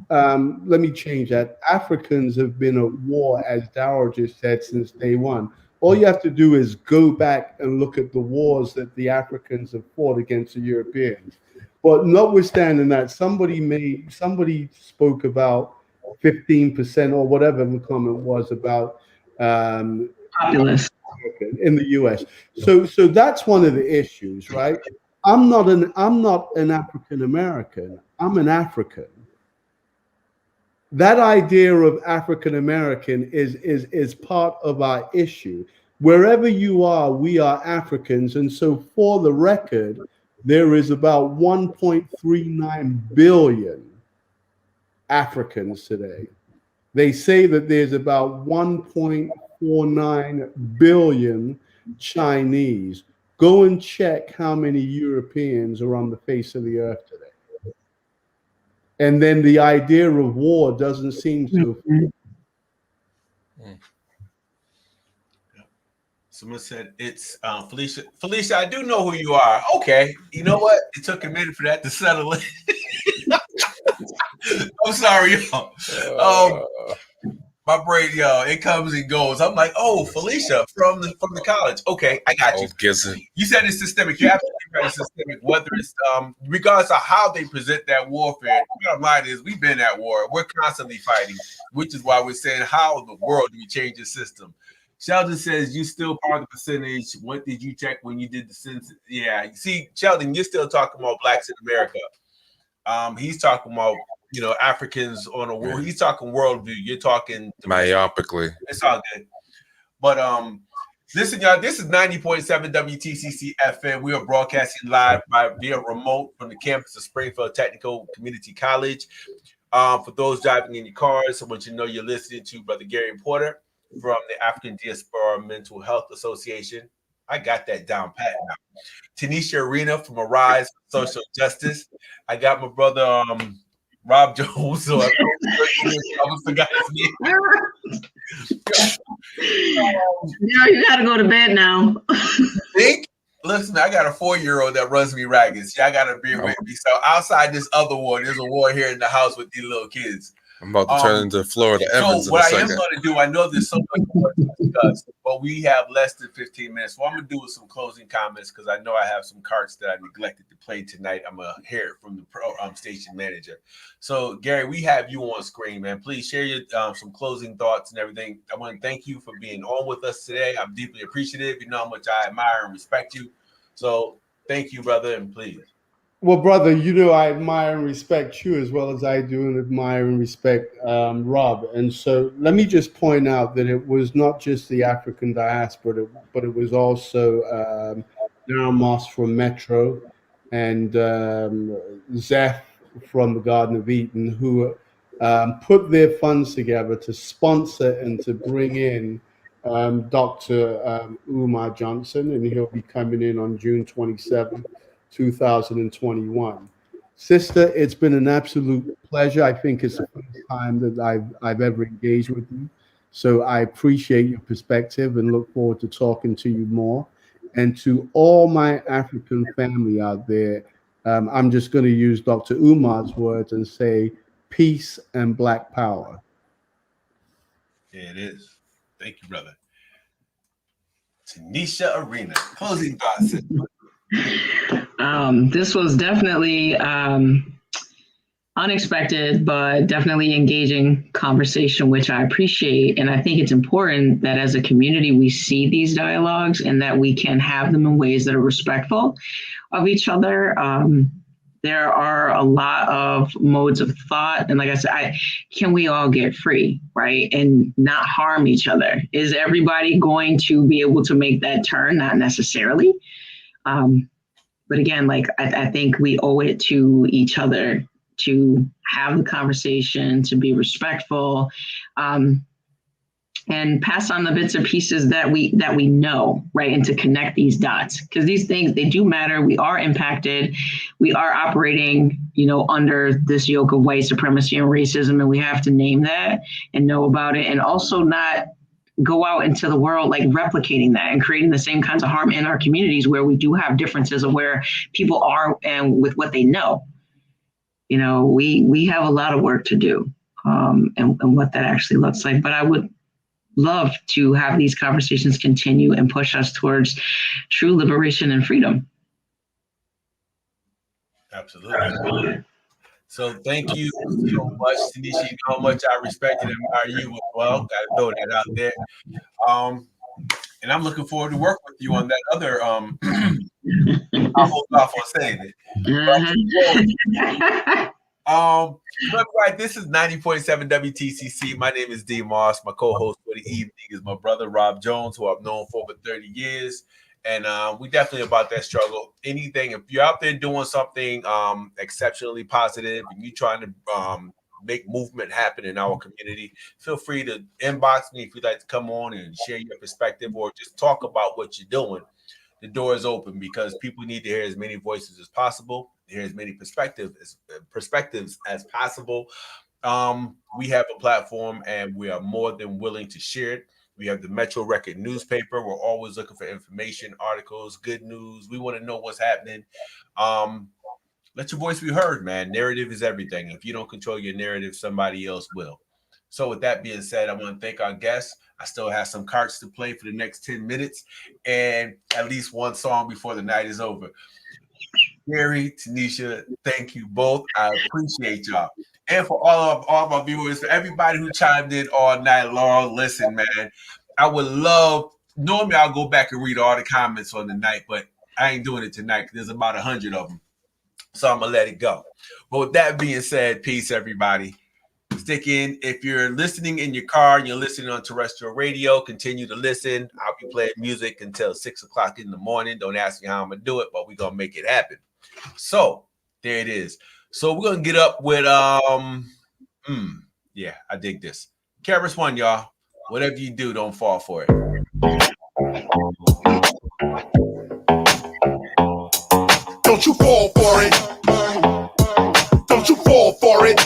let me change that. Africans have been at war, as Darryl just said, since day one. All you have to do is go back and look at the wars that the Africans have fought against the Europeans. But notwithstanding that, somebody spoke about 15% or whatever the comment was about populace in the US. So that's one of the issues, right? I'm not an African American. I'm an African. That idea of African American is part of our issue. Wherever you are, we are Africans, and so for the record, there is about 1.39 billion Africans today. They say that there's about 1.49 billion Chinese. Go and check how many Europeans are on the face of the earth today. And then the idea of war doesn't seem to. Someone said it's Felicia. Felicia, I do know who you are. Okay, you know what? It took a minute for that to settle in. I'm sorry, y'all. My brain, it comes and goes. I'm like, oh, Felicia from the college. Okay, I got you. You said it's systemic. You're absolutely right. It's systemic. Whether it's regardless of how they present that warfare, the bottom line is we've been at war. We're constantly fighting, which is why we're saying, how in the world do we change the system? Sheldon says you still part of the percentage. What did you check when you did the census? Yeah, you see, Sheldon, you're still talking about Blacks in America. He's talking about Africans on a world. He's talking worldview. You're talking myopically. It's all good. But listen, y'all. This is 90.7 WTCC FM. We are broadcasting live via remote from the campus of Springfield Technical Community College. For those driving in your cars, I want you to know you're listening to Brother Gary Porter from the African Diaspora Mental Health Association. I got that down pat now. Tanisha Arena from Arise Social Justice. I got my brother Rob Jones. So I almost forgot his name. Now you gotta go to bed now. Think? Listen, I got a 4-year-old that runs me ragged. See, I got to be with me. So outside this other war, there's a war here in the house with these little kids. I'm about to turn into Florida Evans so in what a I second. am going to do, I know there's so much more to discuss, but we have less than 15 minutes. What I'm going to do is some closing comments because I know I have some cards that I neglected to play tonight. I'm going to hear it from the station manager. So, Gary, we have you on screen, man. Please share your some closing thoughts and everything. I want to thank you for being on with us today. I'm deeply appreciative. You know how much I admire and respect you. So thank you, brother, and please. Well, brother, you know I admire and respect you as well as I do and admire and respect Rob. And so let me just point out that it was not just the African diaspora, but it was also D.Moss from Metro and Zeph from the Garden of Eden, who put their funds together to sponsor and to bring in Dr. Umar Johnson, and he'll be coming in on June 27th. 2021. Sister, it's been an absolute pleasure. I think it's the first time that I've ever engaged with you. So I appreciate your perspective and look forward to talking to you more. And to all my African family out there, I'm just going to use Dr. Umar's words and say peace and black power. Yeah, it is. Thank you, brother. Tanisha Arena, closing thoughts. This was definitely unexpected, but definitely engaging conversation, which I appreciate. And I think it's important that as a community, we see these dialogues and that we can have them in ways that are respectful of each other. There are a lot of modes of thought. And like I said, can we all get free, right? And not harm each other? Is everybody going to be able to make that turn? Not necessarily. But again, like I think we owe it to each other to have the conversation, to be respectful, and pass on the bits and pieces that we know, right? And to connect these dots, because these things, they do matter. We are impacted. We are operating, under this yoke of white supremacy and racism, and we have to name that and know about it, and also not go out into the world like replicating that and creating the same kinds of harm in our communities where we do have differences of where people are and with what they know. We have a lot of work to do, and what that actually looks like. But I would love to have these conversations continue and push us towards true liberation and freedom. Absolutely. So thank you so much, Tanisha. You know how much I respect and admire you as well. Got to throw that out there. And I'm looking forward to work with you on that other. I'll hold off on saying it. But right, this is 90.7 WTCC. My name is D.Moss. My co-host for the evening is my brother Rob Jones, who I've known for over 30 years. And we definitely about that struggle. Anything, if you're out there doing something exceptionally positive and you're trying to make movement happen in our community, feel free to inbox me if you'd like to come on and share your perspective or just talk about what you're doing. The door is open because people need to hear as many voices as possible, hear as many perspectives as possible. We have a platform and we are more than willing to share it. We have the Metro Record newspaper. We're always looking for information, articles, good news. We want to know what's happening. Let your voice be heard, man. Narrative is everything. If you don't control your narrative, somebody else will. So with that being said, I want to thank our guests. I still have some cards to play for the next 10 minutes and at least one song before the night is over. Gary, Tanisha, thank you both. I appreciate y'all. And for all of my viewers, for everybody who chimed in all night long, listen, man, I would love, normally I'll go back and read all the comments on the night, but I ain't doing it tonight because there's about 100 of them. So I'm going to let it go. But with that being said, peace, everybody. Stick in. If you're listening in your car and you're listening on terrestrial radio, continue to listen. I'll be playing music until 6 o'clock in the morning. Don't ask me how I'm going to do it, but we're going to make it happen. So there it is. So we're going to get up with, yeah, I dig this. Keras One, y'all. Whatever you do, don't fall for it. Don't you fall for it. Don't Don't you fall for it.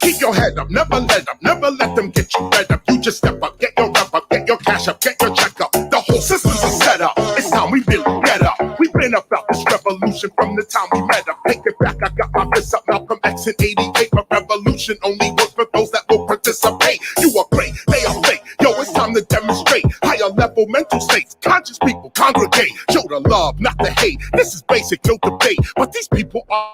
Keep your head up, never let them get you fed up. You just step up, get your rep up, get your cash up, get your check up. The whole system's a setup. It's time we really get up. We've been about this revolution from the time we met up. Take it back, I got my fist up. Malcolm X in '88. My revolution only works for those that will participate. You are great, they are fake. Yo, it's time to demonstrate higher level mental states. Conscious people congregate. Show the love, not the hate. This is basic, no debate. But these people are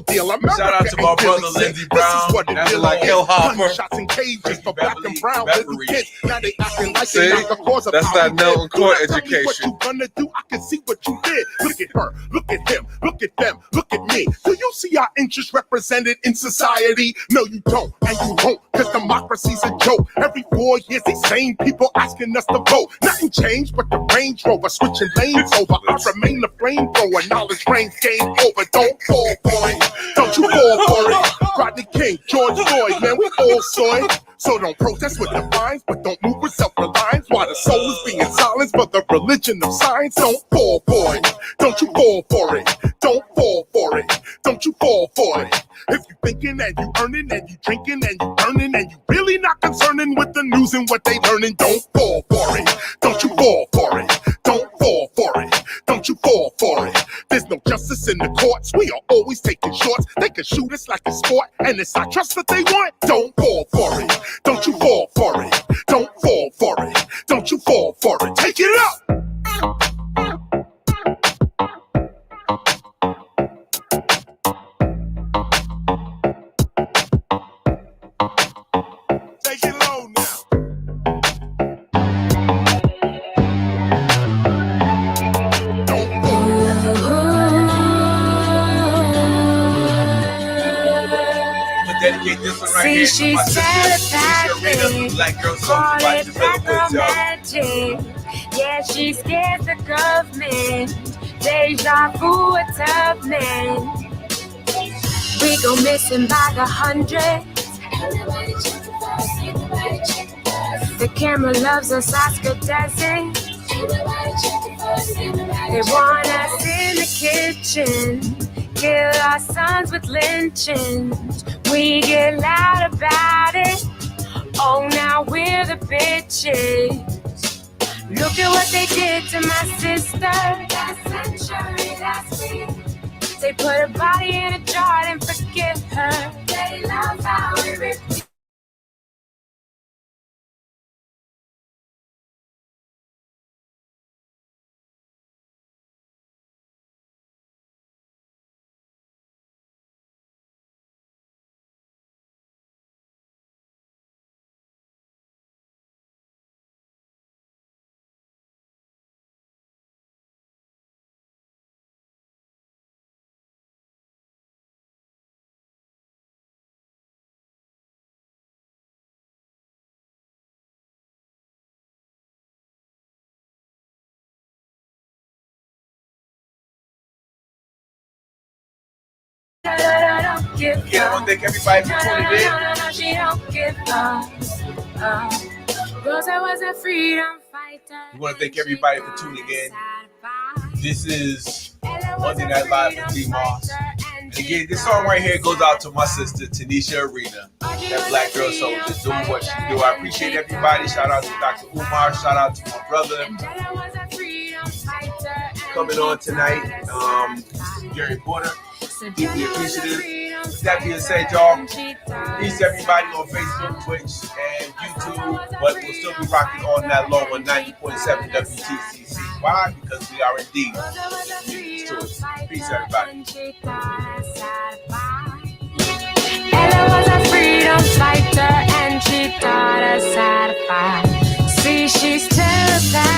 deal. America Shout out to my ain't brother really Lindsey sick. Brown. This is what it That's really like is. Hill Hopper. Gunshots and cages for black and brown little kids. Now they acting like See? they not the cause of That's how that we Milton live. Do Court not tell me what education. you gonna do. I can see what you did. Look at her, look at him, look at them, look at me. Do you see our interests represented in society? No, you don't, and you won't, because democracy's a joke. Every 4 years, these same people asking us to vote. Nothing changed but the Range Rover switching lanes over. I remain the flamethrower. Knowledge reigns, game over. Don't fall for it. Don't you fall for it. Rodney King, George Floyd, man, we all saw it. So don't protest with defiance, but don't move with self-reliance. While the soul is being silenced for the religion of science. Don't fall for it. Don't you fall for it. Don't fall for it. Don't you fall for it. If you thinking and you earning and you drinking and you earning and you really not concerning with the news and what they learning, don't fall for it. Don't you fall for it. Don't fall for it. Don't you fall for it. There's no justice in the courts. We are always taking shorts. They can shoot us like a sport, and it's our trust that they want. Don't fall for it. Don't you fall for it. Don't fall for it. Don't you fall for it. Take it up. Take it low now. Don't fall I'm gonna dedicate this one right See, here to she my said sister, it Alicia Arena, back Black Girl call Soldier by it Jamila black Woods, y'all. magic. Yeah, she scares the government. Deja vu, a tough man. We go missing by the hundreds. The camera loves us, Oscar doesn't. They want us in the kitchen, kill our sons with lynchings. We get loud about it. Oh, now we're the bitches. Look at what they did to my sister. Last century, last week. They put her body in a jar and forgive her. They love how we rip Again, I want to thank everybody for tuning in. No, she don't give up. Rosa was a freedom fighter. We want to thank everybody for tuning in. This is Monday Night Live with D.Moss. And again, this song right here goes out to my sister, Tanisha Arena. That black girl soldier doing what she do. I appreciate everybody. Shout out to Dr. Umar. Shout out to my brother coming on tonight. Gary Porter. Deeply appreciative. With that being said, y'all, peace to everybody on Facebook, Twitch, and YouTube. But we'll still be rocking on that low on 90.7 WTCC. Why? Because we are indeed peace, everybody. Ella was a freedom fighter and she taught us how to fight. See, she's terrified.